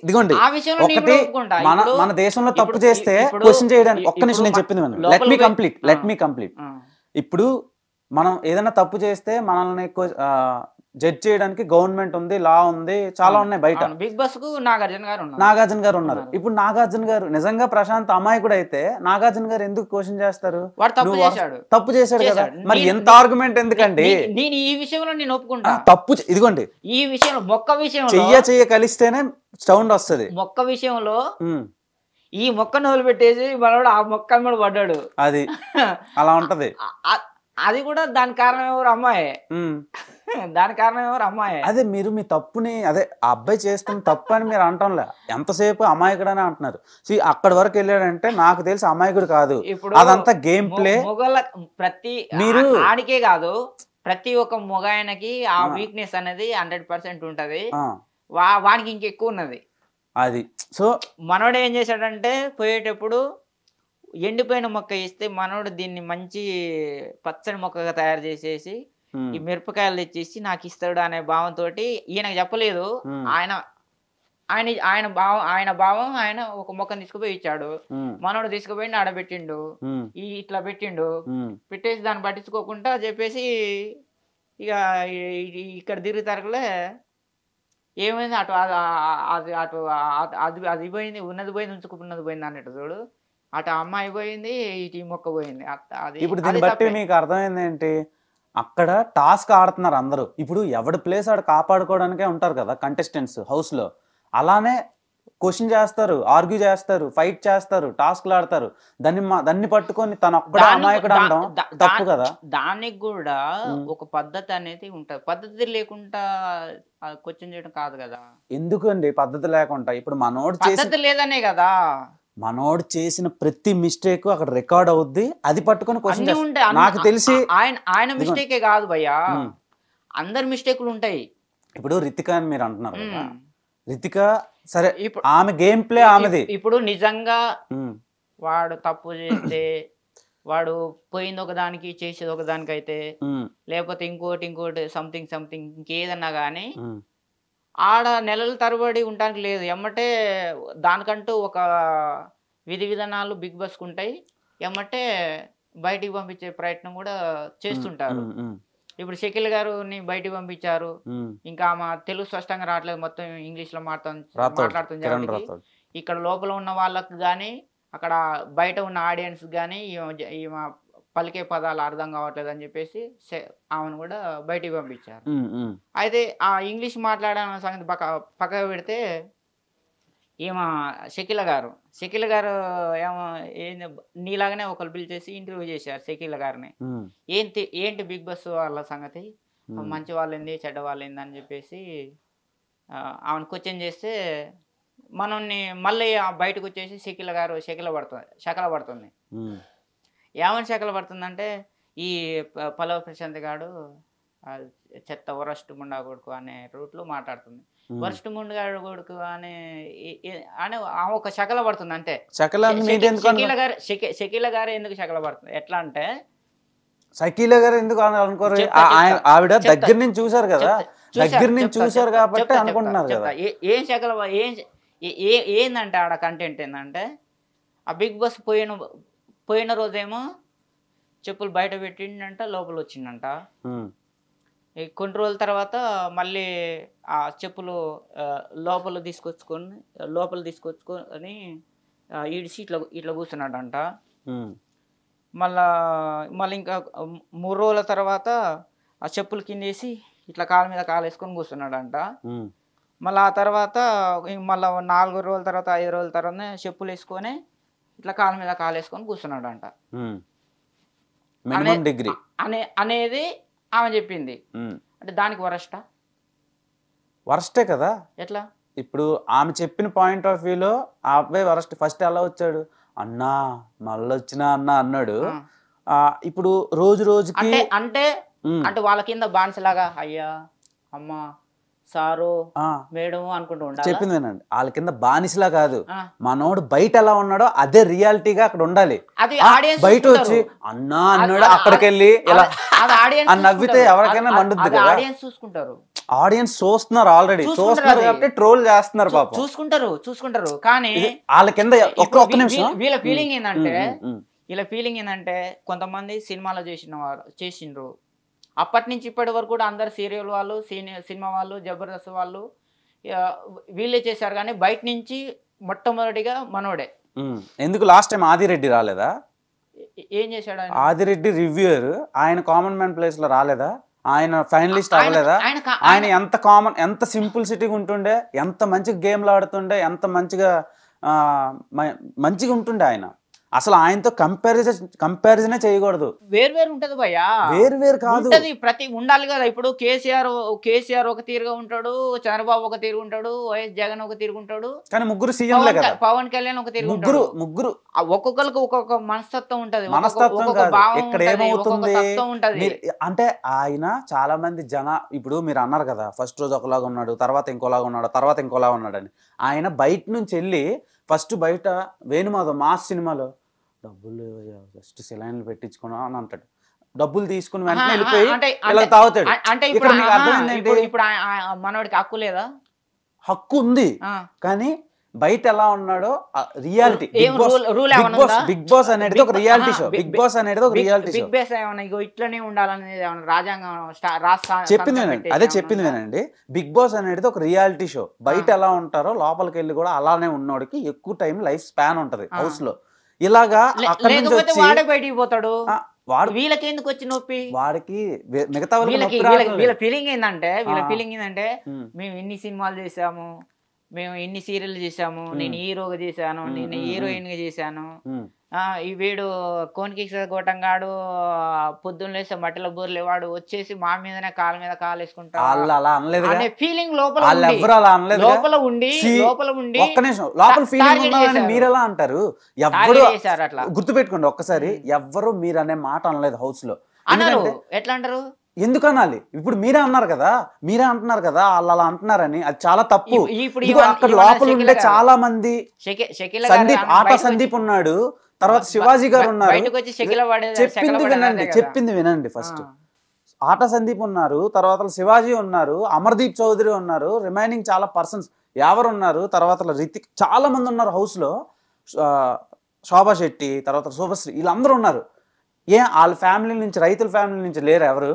Speaker 2: ఇదిగోండి,
Speaker 1: మన దేశంలో తప్పు చేస్తే క్వశ్చన్ చేయడానికి ఒక్క నిమిషం నేను చెప్పింది మనం లెట్ మీ కంప్లీట్. ఇప్పుడు మనం ఏదైనా తప్పు చేస్తే మనల్ని జడ్జ్ చేయడానికి గవర్నమెంట్ ఉంది, లా ఉంది, చాలా ఉన్నాయి బయట.
Speaker 2: బిగ్ బాస్ కు
Speaker 1: నాగార్జున గారు ఉన్నారు. ఇప్పుడు నాగార్జున గారు నిజంగా ప్రశాంత్ అమాయకుడు అయితే నాగార్జున గారు ఎందుకు క్వశ్చన్ చేస్తారు? తప్పు చేశాడు కదా, మరి ఎంత ఆర్గ్యుమెంట్ ఎందుకండి?
Speaker 2: నేను ఈ విషయంలో నేను ఒప్పుకుంటా.
Speaker 1: తప్పు ఇదిగోండి,
Speaker 2: ఈ విషయంలో మొక్క విషయంలో
Speaker 1: చెయ్య కలిస్తేనే సౌండ్ వస్తుంది.
Speaker 2: మొక్క విషయంలో ఈ మొక్కను వదిలిపెట్టేసి మనోడు ఆ మొక్క మీద పడ్డాడు.
Speaker 1: అది అలా ఉంటది.
Speaker 2: అది కూడా దాని కారణం ఎవరు? అమ్మాయి. దాని కారణం ఎవరు? అమ్మాయి.
Speaker 1: అదే మీరు మీ తప్పుని ఆ అబ్బాయి చేస్తున్న తప్పు అని మీరు అంటంలే, ఎంతసేపు అమాయకుడని అంటున్నారు. అక్కడి వరకు వెళ్ళాడంటే నాకు తెలిసి అమాయకుడు కాదు. ఇప్పుడు అదంతా గేమ్ ప్లే.
Speaker 2: మీరు ఆడికే కాదు, ప్రతి ఒక్క మొగాయనకి ఆ వీక్నెస్ అనేది 100% ఉంటది. వానికి ఇంకెక్కువ ఉన్నది.
Speaker 1: అది సో
Speaker 2: మనోడు ఏం చేశాడంటే పోయేటప్పుడు ఎండిపోయిన మొక్క ఇస్తే మనోడు దీన్ని మంచి పచ్చని మొక్కగా తయారు చేసేసి ఈ మిరపకాయలు తెచ్చేసి నాకు ఇస్తాడు అనే భావంతో ఈయనకు చెప్పలేదు. ఆయన భావం ఆయన ఒక మొక్కను తీసుకుపోయి ఇచ్చాడు. మనోడు తీసుకుపోయి ఆడబెట్టిండు, ఇట్లా పెట్టిండు, పెట్టేసి దాన్ని పట్టించుకోకుండా చెప్పేసి ఇక ఇక్కడ తిరుగుతారులే ఏమైంది అటు అటు అది పోయింది, ఉన్నది పోయింది, ఉంచుకున్నది పోయింది అన్నట్టు చూడు. అటు అమ్మాయి పోయింది, ఇటు ఈ మొక్క పోయింది.
Speaker 1: ఇప్పుడు దీన్ని బట్టి మీకు అర్థమైంది ఏంటి? అక్కడ టాస్క్ ఆడుతున్నారు అందరూ. ఇప్పుడు ఎవడి ప్లేస్ ఆడు కాపాడుకోవడానికే ఉంటారు కదా కంటెస్టెంట్స్ హౌస్ లో. అలానే క్వశ్చన్ చేస్తారు, ఆర్గ్యూ చేస్తారు, ఫైట్ చేస్తారు, టాస్క్లు ఆడతారు. దాన్ని పట్టుకొని తన ఒక్కడే అమాయకుడు అనడం తప్పు కదా.
Speaker 2: దానికి కూడా ఒక పద్ధతి అనేది ఉంటది. పద్ధతి లేకుండా క్వశ్చన్ చేయడం కాదు కదా.
Speaker 1: ఎందుకండి పద్ధతి లేకుండా? ఇప్పుడు
Speaker 2: పద్ధతి లేదనే కదా.
Speaker 1: మనోడు చేసిన ప్రతి మిస్టేక్ అక్కడ రికార్డ్ అవుద్ది, అది పట్టుకొని క్వశ్చన్. నాకు తెలిసి
Speaker 2: ఆయన మిస్టేకే కాదు భయ్యా, అందరి మిస్టేక్లు ఉంటాయి.
Speaker 1: ఇప్పుడు రితిక అని మీరు అంటున్నారు కదా, రితిక సరే ఆమె గేమ్ ప్లే ఆమెది.
Speaker 2: ఇప్పుడు నిజంగా వాడు తప్పు చేస్తే వాడు పోయింది ఒకదానికి చేసేది ఒకదానికి అయితే, లేకపోతే ఇంకోటి సంథింగ్ ఇంకేదన్నా గానీ ఆడ నెలల తరబడి ఉండడానికి లేదు. ఎమ్మటే దానికంటూ ఒక విధి విధానాలు బిగ్ బాస్కు ఉంటాయి. ఎమ్మటే బయటికి పంపించే ప్రయత్నం కూడా చేస్తుంటారు. ఇప్పుడు షకీల్ గారుని బయటికి పంపించారు.
Speaker 1: ఉమ్.
Speaker 2: ఇంకా ఆమె తెలుగు స్పష్టంగా రావట్లేదు, మొత్తం ఇంగ్లీష్లో
Speaker 1: రాథోడ్
Speaker 2: మాట్లాడుతుంది
Speaker 1: కిరణ్
Speaker 2: కాబట్టి
Speaker 1: రాథోడ్.
Speaker 2: ఇక్కడ లోపల ఉన్న వాళ్ళకి కానీ అక్కడ బయట ఉన్న ఆడియన్స్ కానీ ఈమె పలికే పదాలు అర్థం కావట్లేదు అని చెప్పేసి ఆమెను కూడా బయటికి పంపించారు.
Speaker 1: ఉమ్, ఉమ్,
Speaker 2: అయితే ఆ ఇంగ్లీష్ మాట్లాడడం సంగతి పక్కకు పెడితే ఈమె షకీల గారు ఏమో ఏంది నీలాగానే ఒకరు పిలిచేసి ఇంటర్వ్యూ చేశారు షకీల గారిని.
Speaker 1: ఉమ్,
Speaker 2: ఏంటి బిగ్ బాస్ వాళ్ళ సంగతి,
Speaker 1: ఉమ్,
Speaker 2: మంచి వాళ్ళేంది చెడ్డ వాళ్ళేంది అని చెప్పేసి ఆమెను క్వశ్చన్ చేస్తే మనల్ని మళ్ళీ బయటకు వచ్చేసి శకల పడుతుంది.
Speaker 1: ఉమ్,
Speaker 2: ఏమని శకల పడుతుందంటే ఈ పల్లవ ప్రశాంత్ గాడు చెత్త వరస్ట్ ముండా కొడుకు అనే రూట్లో మాట్లాడుతుంది.
Speaker 1: ఉమ్.
Speaker 2: వరస్ట్ ముండుగాడు కొడుకు అనే అని ఆమె ఒక శకల పడుతుంది అంతే.
Speaker 1: శకలాన్ని మీరు ఎందుకు
Speaker 2: షకీల గారు ఎందుకు శకల పడుతుంది ఎట్లా అంటే,
Speaker 1: షకీల గారు ఎందుకు అనుకోరు?
Speaker 2: చెప్తా.
Speaker 1: ఆవిడ
Speaker 2: చెప్తా.
Speaker 1: దగ్గర నుంచి చూసారు కదా, దగ్గర నుంచి చూసారు కాబట్టి అనుకుంటున్నారు కదా.
Speaker 2: ఏం శకల ఏందంటే ఆడ కంటెంట్ ఏంటంటే, ఆ బిగ్ బాస్ పోయిన రోజేమో చెప్పులు బయట పెట్టిండంట, లోపల వచ్చిండంట.
Speaker 1: ఉమ్,
Speaker 2: కొన్ని రోజుల తర్వాత మళ్ళీ ఆ చెప్పులు లోపల తీసుకొచ్చుకొని ఈడిసి ఇట్లా కూర్చున్నాడంట.
Speaker 1: ఉమ్,
Speaker 2: మళ్ళీ ఇంకా 3 రోజుల తర్వాత ఆ చెప్పులు కిందేసి ఇట్లా కాలు మీద కాలు వేసుకొని కూర్చున్నాడంట.
Speaker 1: ఉమ్,
Speaker 2: మళ్ళీ ఆ తర్వాత మళ్ళీ 4 రోజుల తర్వాత 5 రోజుల తర్వాత చెప్పులు వేసుకొని ఇట్లా కాలు మీద కాలు వేసుకొని కూర్చున్నాడంట.
Speaker 1: ఉమ్. మినిమం డిగ్రీ
Speaker 2: అనేది ఆమె చెప్పింది. అంటే దానికి
Speaker 1: వరస్టే కదా.
Speaker 2: ఎట్లా
Speaker 1: ఇప్పుడు ఆమె చెప్పిన పాయింట్ ఆఫ్ వ్యూలో ఆ అబ్బాయి వరస్ట్. ఫస్ట్ ఎలా వచ్చాడు, అన్నా మళ్ళీ వచ్చినా అన్నా అన్నాడు. ఇప్పుడు రోజుకి
Speaker 2: అంటే వాళ్ళ కింద బాన్సలాగా అయ్యా అమ్మా సారు మేడం అనుకుంటూ ఉండాలి.
Speaker 1: చెప్పింది వినండి, వాళ్ళ కింద బానిసలా కాదు, మనోడు బయట ఎలా ఉన్నాడో అదే రియాలిటీగా అక్కడ ఉండాలి. బయట వచ్చి అన్నా అన్నాడు అక్కడికి వెళ్ళి ఇలా నవ్వితే ఎవరికైనా మండుద్ది కదా.
Speaker 2: చూసుకుంటారు,
Speaker 1: ఆడియన్స్ చూస్తున్నారు, ఆల్రెడీ చూస్తున్నారు కాబట్టి ట్రోల్ చేస్తున్నారు పాపం.
Speaker 2: చూసుకుంటారు కానీ
Speaker 1: వాళ్ళ కింద ఒక్క నిమిషం
Speaker 2: వీళ్ళ ఫీలింగ్ ఏంటంటే కొంతమంది సినిమాలో చేసిండ్రు, అప్పటి నుంచి ఇప్పటి వరకు కూడా అందరు సీరియల్ వాళ్ళు, సినిమా వాళ్ళు, జబర్దస్త్ వాళ్ళు వీళ్ళే చేశారు. కానీ బయట నుంచి మొట్టమొదటిగా మనోడే.
Speaker 1: ఎందుకు లాస్ట్ టైం ఆదిరెడ్డి రాలేదా?
Speaker 2: ఏం చేశాడు
Speaker 1: ఆదిరెడ్డి? రివ్యూయర్ ఆయన కామన్ మ్యాన్ ప్లేస్ లో రాలేదా? ఆయన ఫైనలిస్ట్ అవ్వలేదా? ఆయన ఎంత సింపుల్సిటీగా ఉంటుండే, ఎంత మంచిగా గేమ్లు ఆడుతుండే, ఎంత మంచిగా ఉంటుండే. ఆయన అసలు ఆయనతో కంపారిజనే చేయకూడదు.
Speaker 2: వేరు ఉంటది భయ్యా,
Speaker 1: వేరు కాదు,
Speaker 2: ప్రతి ఉండాలి కదా. ఇప్పుడు కేసీఆర్ ఒక తీరుగా ఉంటాడు, చంద్రబాబు ఒక తీరు ఉంటాడు, వైఎస్ జగన్ ఒక తీరు ఉంటాడు,
Speaker 1: కానీ ముగ్గురు సీఎంలే కదా.
Speaker 2: పవన్ కళ్యాణ్ ఒక తీరు,
Speaker 1: ముగ్గురు
Speaker 2: ఒక్కొక్కరికి ఒక్కొక్క మనస్తత్వం ఉంటది.
Speaker 1: మనస్తత్వం ఇక్కడ ఏమవుతుంది అంటే, ఆయన చాలా మంది ఇప్పుడు మీరు అన్నారు కదా, ఫస్ట్ రోజు ఒకలాగా ఉన్నాడు, తర్వాత ఇంకోలాగా ఉన్నాడు, తర్వాత ఇంకోలాగా ఉన్నాడు అని. ఆయన బయట నుంచి వెళ్ళి ఫస్ట్ బయట వేణుమాధవ్ మాస్ సినిమాలో డబ్బులు జస్ట్ సెలైన్లు పెట్టించుకున్నా అని అంటాడు. డబ్బులు తీసుకుని వెంటనే వెళ్ళిపోయి ఇలా తాగుతాడు.
Speaker 2: అంటే ఇప్పుడు మనోడికి హక్కు లేదా?
Speaker 1: హక్కు ఉంది, కానీ బయట ఎలా ఉన్నాడో రియాలిటీ. బిగ్ బాస్ అనేది ఒక రియాలిటీ షో.
Speaker 2: ఇట్లనే ఉండాలనేది రాజ్యాంగం
Speaker 1: చెప్పింది వినండి, అదే చెప్పింది వినండి. బిగ్ బాస్ అనేది ఒక రియాలిటీ షో. బయట ఎలా ఉంటారో లోపలికి వెళ్ళి కూడా అలానే ఉన్నోడికి ఎక్కువ టైం లైఫ్ స్పాన్ ఉంటది హౌస్ లో. ఇలాగా
Speaker 2: బయటికి పోతాడు. వీళ్ళకి ఎందుకు వచ్చి నొప్పి?
Speaker 1: వాడికి మిగతా
Speaker 2: వీళ్ళ ఫీలింగ్ ఏంటంటే మేము ఇన్ని సినిమాలు చేసాము, మేము ఇన్ని సీరియల్ చేసాము, నేను హీరోగా చేశాను, నేను హీరోయిన్ గా చేశాను, ఈ వీడు కోనికి గోటంగాడు పొద్దున్న లేస్తే మట్టిలో బోర్లేవాడు వచ్చేసి మా మీదనే కాళ్ళ మీద కాలు వేసుకుంటాడు ఫీలింగ్ లోపల ఉండి
Speaker 1: మీరెలా అంటారు? ఎవ్వరు గుర్తుపెట్టుకోండి ఒక్కసారి, ఎవ్వరు మీరు అనే మాట అనలేదు హౌస్ లో.
Speaker 2: అన్నారు. ఎట్లా అంటారు?
Speaker 1: ఎందుకు అనాలి? ఇప్పుడు మీరే అంటున్నారు కదా వాళ్ళు అలా అంటున్నారని. అది చాలా తప్పు. అక్కడ లోపల ఉండే చాలా మంది, సందీప్ ఉన్నాడు, తర్వాత శివాజీ గారు ఉన్నారు. చెప్పింది వినండి ఫస్ట్. ఆట సందీప్ ఉన్నారు, తర్వాత శివాజీ ఉన్నారు, అమర్దీప్ చౌదరి ఉన్నారు, రిమైనింగ్ చాలా పర్సన్స్ ఎవరు ఉన్నారు, తర్వాత రితిక్, చాలా మంది ఉన్నారు హౌస్ లో. శోభా శెట్టి, తర్వాత శుభశ్రీ, వీళ్ళందరూ ఉన్నారు. వాళ్ళ ఫ్యామిలీ నుంచి, రైతుల ఫ్యామిలీ నుంచి లేరు ఎవరు?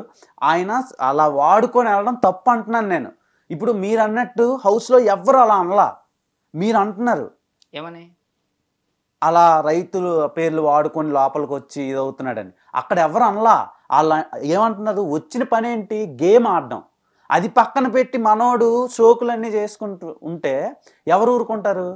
Speaker 1: ఆయన అలా వాడుకొని వెళ్ళడం తప్పు అంటున్నాను నేను. ఇప్పుడు మీరు అన్నట్టు హౌస్లో ఎవరు అలా అనలా, మీరు అంటున్నారు
Speaker 2: ఏమని
Speaker 1: అలా రైతులు పేర్లు వాడుకొని లోపలికి వచ్చి ఇది అవుతున్నాడని. అక్కడ ఎవరు అనలా. వాళ్ళ ఏమంటున్నారు, వచ్చిన పని ఏంటి, గేమ్ ఆడడం. అది పక్కన పెట్టి మనోడు షోకులన్నీ చేసుకుంటూ ఉంటే ఎవరు ఊరుకుంటారు?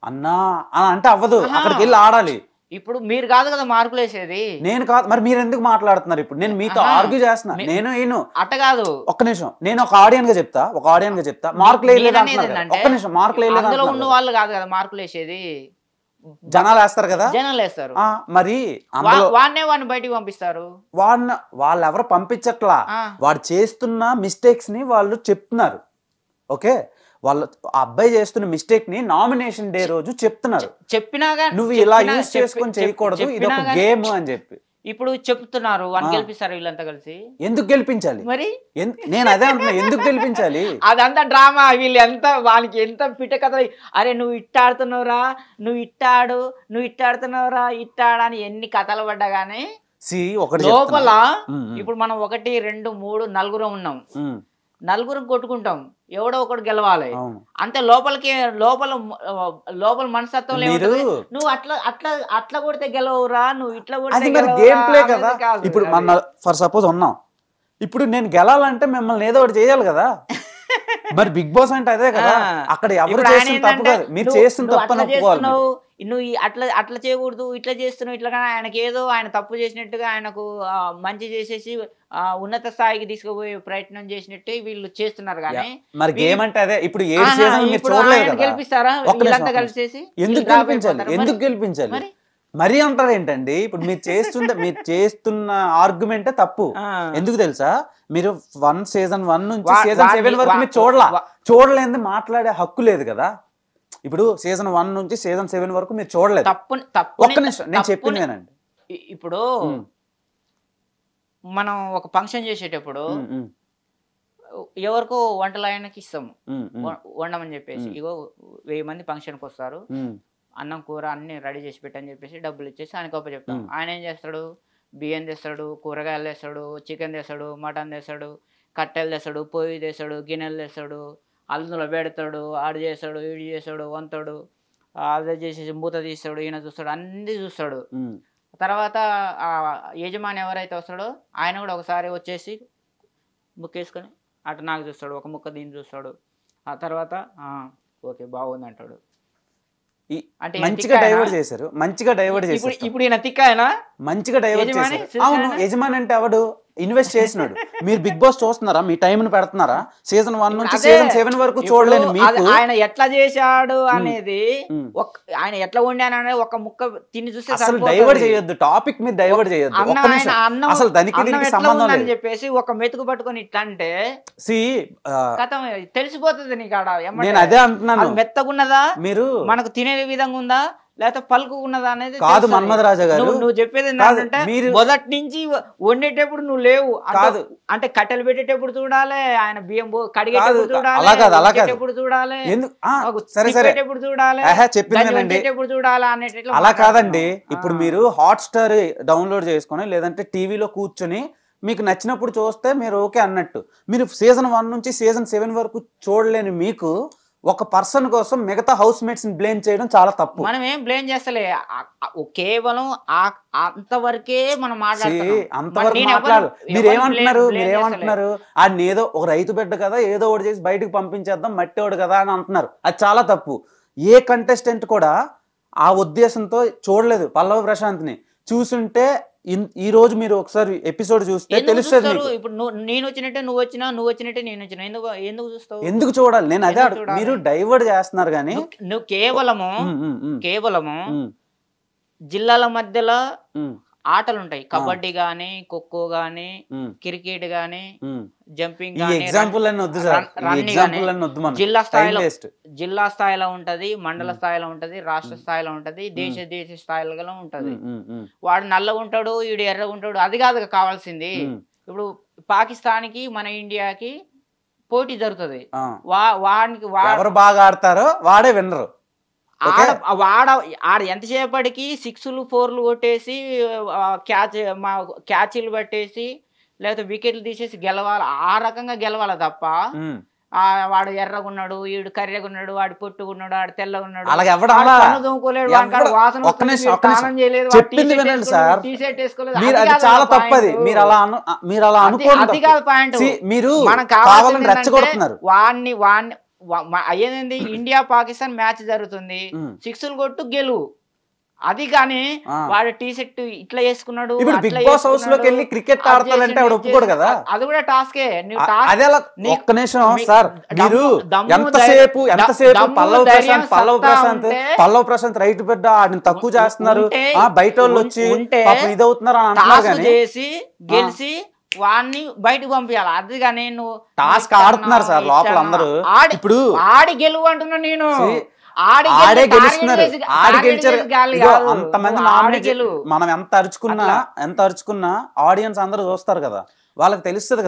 Speaker 1: అన్నా అని అంటే అవ్వదు, అక్కడికి వెళ్ళి ఆడాలి.
Speaker 2: ఇప్పుడు మీరు కాదు కదా మార్కులు వేసేది,
Speaker 1: నేను కాదు. మరి మీరు ఎందుకు మాట్లాడుతున్నారు? ఇప్పుడు నేను మీతో ఆర్గ్యూ చేస్తున్నా. నేను
Speaker 2: అట్ట కాదు,
Speaker 1: ఒక్క నిమిషం, నేను ఒక ఆడియన్ గా చెప్తా. మార్కులు వేయలేదు అంటున్నారు. ఒక్క నిమిషం, మార్కులు వేయలేదు
Speaker 2: అందులో ఉన్న వాళ్ళు కాదు కదా మార్కులు వేసేది,
Speaker 1: జనాలు వేస్తారు కదా,
Speaker 2: జనాలు వేస్తారు.
Speaker 1: మరి
Speaker 2: వాడిని బయటికి పంపిస్తారు.
Speaker 1: వాళ్ళు ఎవరు పంపించట్లా, వాడు చేస్తున్న మిస్టేక్స్ ని వాళ్ళు చెప్తున్నారు. ఓకే, వాళ్ళు ఆ అబ్బాయి చేస్తున్న మిస్టేక్ ని నామినేషన్ డే రోజు చెప్తున్నారు.
Speaker 2: చెప్పినాగా
Speaker 1: నువ్వు ఇలా యూజ్ చేసుకొని చేయకూడదు, ఇది ఒక గేమ్ అని చెప్పి
Speaker 2: ఇప్పుడు చెప్తున్నారు. వాడిని గెలిపిస్తారు వీళ్ళంతా కలిసి.
Speaker 1: ఎందుకు గెలిపించాలి?
Speaker 2: మరి
Speaker 1: నేను అదే అంటున్నా, ఎందుకు గెలిపించాలి?
Speaker 2: అదంతా డ్రామా. వీళ్ళు ఎంత వానికి ఎంత పిట్ట కథ. అరే నువ్వు ఇట్టాడుతున్నావురా, నువ్వు ఇట్టాడుతున్నావురా ఇట్టాడని ఎన్ని కథలు పడ్డా గానీ లోపల ఇప్పుడు మనం 1 2 3 నలుగురు ఉన్నాం, నలుగురు కొట్టుకుంటాం, ఎవడో ఒకటి గెలవాలి అంతే. లోపల మనస్తత్వం లేదు. నువ్వు అట్లా కొడితే గెలవురా, నువ్వు ఇట్లా కొడితే
Speaker 1: గేమ్ ప్లే కదా. ఇప్పుడు మన ఫర్ సపోజ్ ఉన్నాం, ఇప్పుడు నేను గెలాలంటే మిమ్మల్ని ఏదో ఒకటి చేయాలి కదా. మరి బిగ్ బాస్ అంటే అదే కదా. అక్కడ ఎవరు చేసిన తప్పు కాదు, మీరు చేసిన తప్పు ఒప్పుకోవాలి.
Speaker 2: నువ్వు అట్లా చేయకూడదు, ఇట్లా చేస్తున్నావు, ఇట్లా కానీ ఆయనకి ఏదో ఆయన తప్పు చేసినట్టుగా ఆయనకు మంచి చేసేసి ఉన్నత స్థాయికి తీసుకుపోయే ప్రయత్నం చేసినట్టే వీళ్ళు చేస్తున్నారు. కానీ
Speaker 1: మరి గేమ్ అంటే అదే. ఇప్పుడు 7 సీజన్ మీరు చూడలేదు కదా,
Speaker 2: గెలిపిస్తారా వీళ్ళంతా కలిసేసి?
Speaker 1: ఎందుకు గెలిపించాలి మరీ అంటారు ఏంటండి? ఇప్పుడు మీరు చేస్తున్న ఆర్గ్యుమెంటే తప్పు. ఎందుకు తెలుసా? మీరు సీజన్ 1 నుంచి సీజన్ 7 వరకు మీరు చూడలేదు, మాట్లాడే హక్కు లేదు కదా. ఇప్పుడు సీజన్ 1 నుంచి సీజన్ 7 వరకు మీరు చూడలేదు. ఒక్క నిమిషం, నేను చెప్పింది వినండి.
Speaker 2: ఇప్పుడు మనం ఒక ఫంక్షన్ చేసేటప్పుడు ఎవరికో వంటలు ఆయనకి ఇస్తాము వండమని చెప్పేసి, ఇగో 1000 మంది ఫంక్షన్కి వస్తారు, అన్నం కూర అన్ని రెడీ చేసి పెట్టని చెప్పేసి డబ్బులు ఇచ్చేసి ఆయన గొప్ప చెప్తాం. ఆయన ఏం చేస్తాడు, బియ్యం తెస్తాడు, కూరగాయలు తెస్తాడు, చికెన్ తెస్తాడు, మటన్ తెస్తాడు, కట్టెలు తెస్తాడు, పొయ్యి తెస్తాడు, గిన్నెలు తెస్తాడు, అందులో పెడతాడు, ఆడు చేస్తాడు, ఈడు చేస్తాడు, వంతాడు, అదే చేసేసి మూత తీస్తాడు, ఈయన చూస్తాడు, అన్నీ చూస్తాడు. తర్వాత ఆ యజమాని ఎవరైతే వస్తాడో ఆయన కూడా ఒకసారి వచ్చేసి ముక్కేసుకొని అటు నాకు చూస్తాడు, ఒక ముక్క దీన్ని చూస్తాడు. ఆ తర్వాత ఓకే బాగుంది అంటాడు.
Speaker 1: అంటే మంచిగా డైవర్ట్ చేశారు,
Speaker 2: ఇప్పుడు ఈయన తిక్కాయనా?
Speaker 1: మంచిగా డైవర్ట్ చేశారు. అవును, యజమాని అంటే ఎవడు? ఇన్వెస్ట్ చేసినాడు. మీరు బిగ్ బాస్ చూస్తున్నారా? మీ టైం పెడుతున్నారా? సీజన్ 1 నుంచి సీజన్ 7 వరకు చూడలేను.
Speaker 2: ఆయన ఎట్లా చేశాడు అనేది, ఆయన ఎట్లా వండాను అనేది ఒక ముక్క తిని చూస్తే
Speaker 1: అసలు డైవర్ట్ చేయొద్దు, టాపిక్ మీద డైవర్ట్ చేయొద్దు. అసలు దానికి సంబంధం
Speaker 2: అని చెప్పేసి ఒక మెతుకు పట్టుకొని ఇట్లా అంటే తెలిసిపోతుంది నీకు.
Speaker 1: నేను అదే అంటున్నాను,
Speaker 2: మెత్తగున్నదా, మీరు మనకు తినే విధంగా ఉందా, లేకపోతే పలుకు ఉన్నదా అనేది
Speaker 1: కాదు. మన్మథరాజా గారు,
Speaker 2: నువ్వు చెప్పేది ఏంటంటే మొదటి నుంచి వండేటప్పుడు నువ్వు లేవు కాదు, అంటే కట్టెలు పెట్టేటప్పుడు చూడాలి, ఆయన బియ్యం కడిగేటప్పుడు చూడాలి, చూడాలి, చెప్పేటప్పుడు చూడాలి అనేటట్లు.
Speaker 1: అలా కాదండి. ఇప్పుడు మీరు హాట్స్టార్ డౌన్లోడ్ చేసుకొని లేదంటే టీవీలో కూర్చొని మీకు నచ్చినప్పుడు చూస్తే మీరు ఓకే అన్నట్టు. మీరు సీజన్ 1 నుంచి సీజన్ 7 వరకు చూడలేని మీకు ఒక పర్సన్ కోసం మిగతా హౌస్ మేట్స్ ని బ్లేమ్ చేయడం చాలా తప్పు.
Speaker 2: మనం ఏం బ్లేమ్ చేస్తలే, కేవలం అంతవరకే మనం మాట్లాడు.
Speaker 1: మీరేమంటున్నారు? ఆయన ఏదో ఒక రైతు బిడ్డ కదా, ఏదో ఒకటి చేసి బయటకు పంపించేద్దాం, మట్టేవాడు కదా అని అంటున్నారు. అది చాలా తప్పు. ఏ కంటెస్టెంట్ కూడా ఆ ఉద్దేశంతో చూడలేదు. పల్లవి ప్రశాంత్ని చూసుంటే ఈ రోజు మీరు ఒకసారి ఎపిసోడ్ చూస్తే తెలుస్తుంది.
Speaker 2: ఇప్పుడు నేను వచ్చినట్టే నువ్వు వచ్చినా, నువ్వు వచ్చినట్టే నేను వచ్చినా, ఎందుకు చూస్తావు?
Speaker 1: ఎందుకు చూడాలి? నేను అదే మీరు డైవర్ట్ చేస్తున్నారు. కానీ
Speaker 2: నువ్వు కేవలము జిల్లాల మధ్యలో ఆటలు ఉంటాయి, కబడ్డీ గానీ, ఖోఖో గానీ, క్రికెట్ గానీ, జంపింగ్ జిల్లా స్థాయిలో ఉంటది, మండల స్థాయిలో ఉంటది, రాష్ట్ర స్థాయిలో ఉంటది, దేశ స్థాయిలో ఉంటది. వాడు నల్లగా ఉంటాడు, వీడు ఎర్రగా ఉంటాడు, అది కాదు కావాల్సింది. ఇప్పుడు పాకిస్తాన్ కి మన ఇండియాకి పోటీ జరుగుతుంది,
Speaker 1: ఎవరు బాగా ఆడతారో వాడే విన్నరు.
Speaker 2: ఆడ ఎంతసేపటికి 6లు 4లు కొట్టేసి క్యాచ్లు పట్టేసి లేకపోతే వికెట్లు తీసేసి గెలవాలి, ఆ రకంగా గెలవాలి తప్ప వాడు ఎర్రగున్నాడు, వీడు కర్రెగున్నాడు, వాడు పొట్టుకున్నాడు, వాడు తెల్లగున్నాడు,
Speaker 1: చెప్పింది వినండి సార్, అది చాలా తప్పది. మీరు అలా అనుకోండి, మీరు కావాలని రెచ్చగొడుతున్నారు.
Speaker 2: వాడిని అయ్యేది ఇండియా పాకిస్తాన్ మ్యాచ్ జరుగుతుంది, 6లు కొట్టు గెలువు, అది కానీ వాడు టీ షర్ట్ ఇట్లా వేసుకున్నాడు.
Speaker 1: బిగ్ బాస్ హౌస్ లోకి వెళ్ళి క్రికెట్ ఆడతాడంటే ఆవిడ ఒప్పుకోడు కదా,
Speaker 2: అది కూడా టాస్కే.
Speaker 1: ఒక్క నిమిషం సార్, మీరు ఎంతసేపు పల్లవ్ ప్రశాంత్ రైట్ బిడ్డ ఆడిని తక్కువ చేస్తున్నారు, బయట వాళ్ళు వచ్చి ఇది అవుతున్నారు అని అంటున్నారు,
Speaker 2: చేసి గెలిచి వాడిని బయటకు పంపించాలి. అది కానీ నువ్వు
Speaker 1: టాస్క్ ఆడుతున్నారు సార్ లోపల అందరూ. ఇప్పుడు
Speaker 2: ఆడి గెలువు అంటున్నా నేను,
Speaker 1: ఆడే గెలుస్తున్నారు, ఆడి గెలిచారు. అంతమంది మనం ఎంత అరుచుకున్నా ఆడియన్స్ అందరూ చూస్తారు కదా, వాళ్ళకి తెలుస్తుంది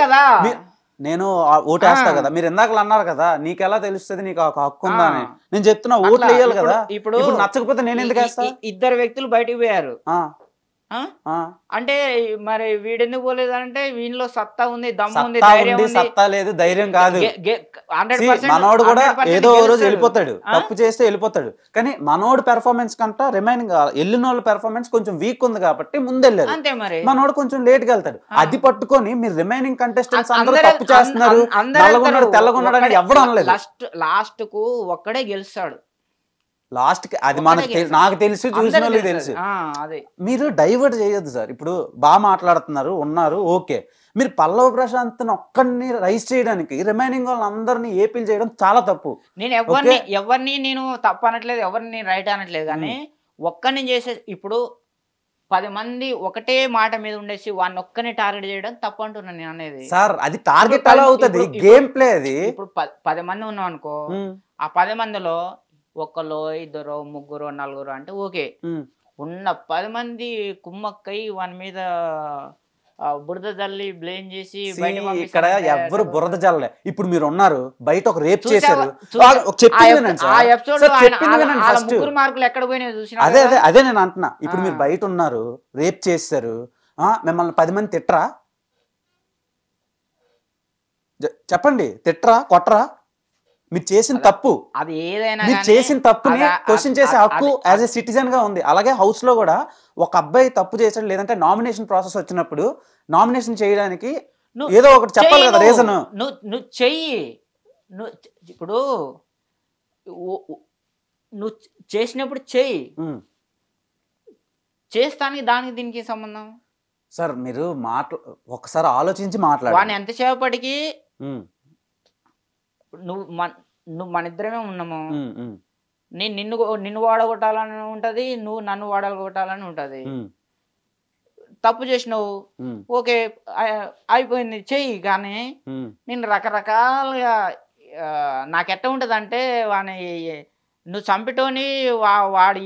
Speaker 1: కదా. నేను ఓటేస్తా కదా, మీరు ఇందాక అన్నారు కదా నీకెలా తెలుస్తుంది నీకు ఒక హక్కు ఉందా అని. నేను చెప్తున్నా ఓట్లు వేయాలి కదా, ఇప్పుడు నచ్చకపోతే నేను ఎందుకు వేస్తా?
Speaker 2: ఇద్దరు వ్యక్తులు బయటకు పోయారు అంటే మరి వీడెందుకు పోలేదంటే వీళ్ళలో సత్తా ఉంది, దమ్ము ఉంది, ధైర్యం ఉంది.
Speaker 1: సత్తా లేదు, ధైర్యం కాదు. మనోడు కూడా ఏదో రోజు వెళ్ళిపోతాడు, తప్పు చేస్తే వెళ్ళిపోతాడు. కానీ మనోడు పెర్ఫార్మెన్స్ కంటే రిమైనింగ్ వెళ్ళిన వాళ్ళ పెర్ఫార్మెన్స్ కొంచెం వీక్ ఉంది కాబట్టి ముందెళ్ళారు.
Speaker 2: అంతే మరి
Speaker 1: మనోడు కొంచెం లేట్ గా వెళ్తాడు. అది పట్టుకొని మీరు రిమైనింగ్ కంటెస్టెంట్స్ అందరూ తప్పు చేస్తున్నారు, నల్లగొన్నాడు తెల్లగొన్నాడు అని ఎవరు అనలేదు.
Speaker 2: లాస్ట్ కు ఒక్కడే గెలుస్తాడు
Speaker 1: లాస్ట్ కి. అది నాకు తెలుసు, చూసిన వాళ్ళకి తెలుసు. మీరు డైవర్ట్ చేయొద్దు సార్. ఇప్పుడు బాగా మాట్లాడుతున్నారు ఉన్నారు, ఓకే. మీరు పల్లవ్ ప్రశాంత్ ఒక్కడిని రైస్ చేయడానికి రిమైనింగ్ వాళ్ళందరినీ ఏపీలు చేయడం చాలా తప్పు.
Speaker 2: నేను ఎవరిని నేను తప్పు అనట్లేదు, ఎవరిని రైట్ అనట్లేదు, కానీ ఒక్కరిని చేసే ఇప్పుడు 10 మంది ఒకటే మాట మీద ఉండేసి వాడిని ఒక్కని టార్గెట్ చేయడం తప్పు అంటున్నాను నేను అనేది.
Speaker 1: సార్ అది టార్గెట్ అలా అవుతుంది, గేమ్ ప్లే అది.
Speaker 2: ఇప్పుడు 10 మంది ఉన్నాం అనుకో, ఆ 10 మందిలో ఒకరు ఇద్దరు ముగ్గురు నలుగురు అంటే ఓకే, ఉన్న 10 మంది కుమ్మక్కై వాని మీద బురద జల్లి బ్లేమ్ చేసి
Speaker 1: ఇక్కడ ఎవరు బురద జల్లలే. ఇప్పుడు మీరు ఉన్నారు బయట ఒక రేప్ చేశారు,
Speaker 2: మార్కులు ఎక్కడ పోయినాయి చూసిన.
Speaker 1: అదే నేను అంటున్నా. ఇప్పుడు మీరు బయట ఉన్నారు, రేప్ చేశారు, మిమ్మల్ని 10 మంది తిట్టరా? చెప్పండి, తిట్టరా కొట్టరా? మీరు చేసిన తప్పు,
Speaker 2: అది ఏదైనా
Speaker 1: మీరు చేసిన తప్పుని క్వశ్చన్ చేసే హక్కు యాజ్ ఎ సిటిజన్ గా ఉంది. అలాగే హౌస్ లో కూడా ఒక అబ్బాయి తప్పు చేసాడు, లేదంటే నామినేషన్ ప్రాసెస్ వచ్చినప్పుడు నామినేషన్ చేయడానికి ఏదో ఒకటి చెప్పాలి కదా రీజన్.
Speaker 2: నువ్వు చెయ్యి, ఇప్పుడు నువ్వు చేసినప్పుడు చెయ్యి, చేస్తానికి దానికి దీనికి సంబంధం.
Speaker 1: సార్ మీరు ఒకసారి ఆలోచించి మాట్లాడు.
Speaker 2: వాడిని ఎంతసేపటికి నువ్వు మన ఇద్దరమే ఉన్నాము, నేను నిన్ను వాడగొట్టాలని ఉంటది, నువ్వు నన్ను వాడగొట్టాలని ఉంటది. తప్పు చేసినావు, ఓకే అయిపోయింది, చెయ్యి. కానీ నేను రకరకాలుగా నాకెట్ట ఉంటది అంటే వాని నువ్వు చంపిటోని వాడి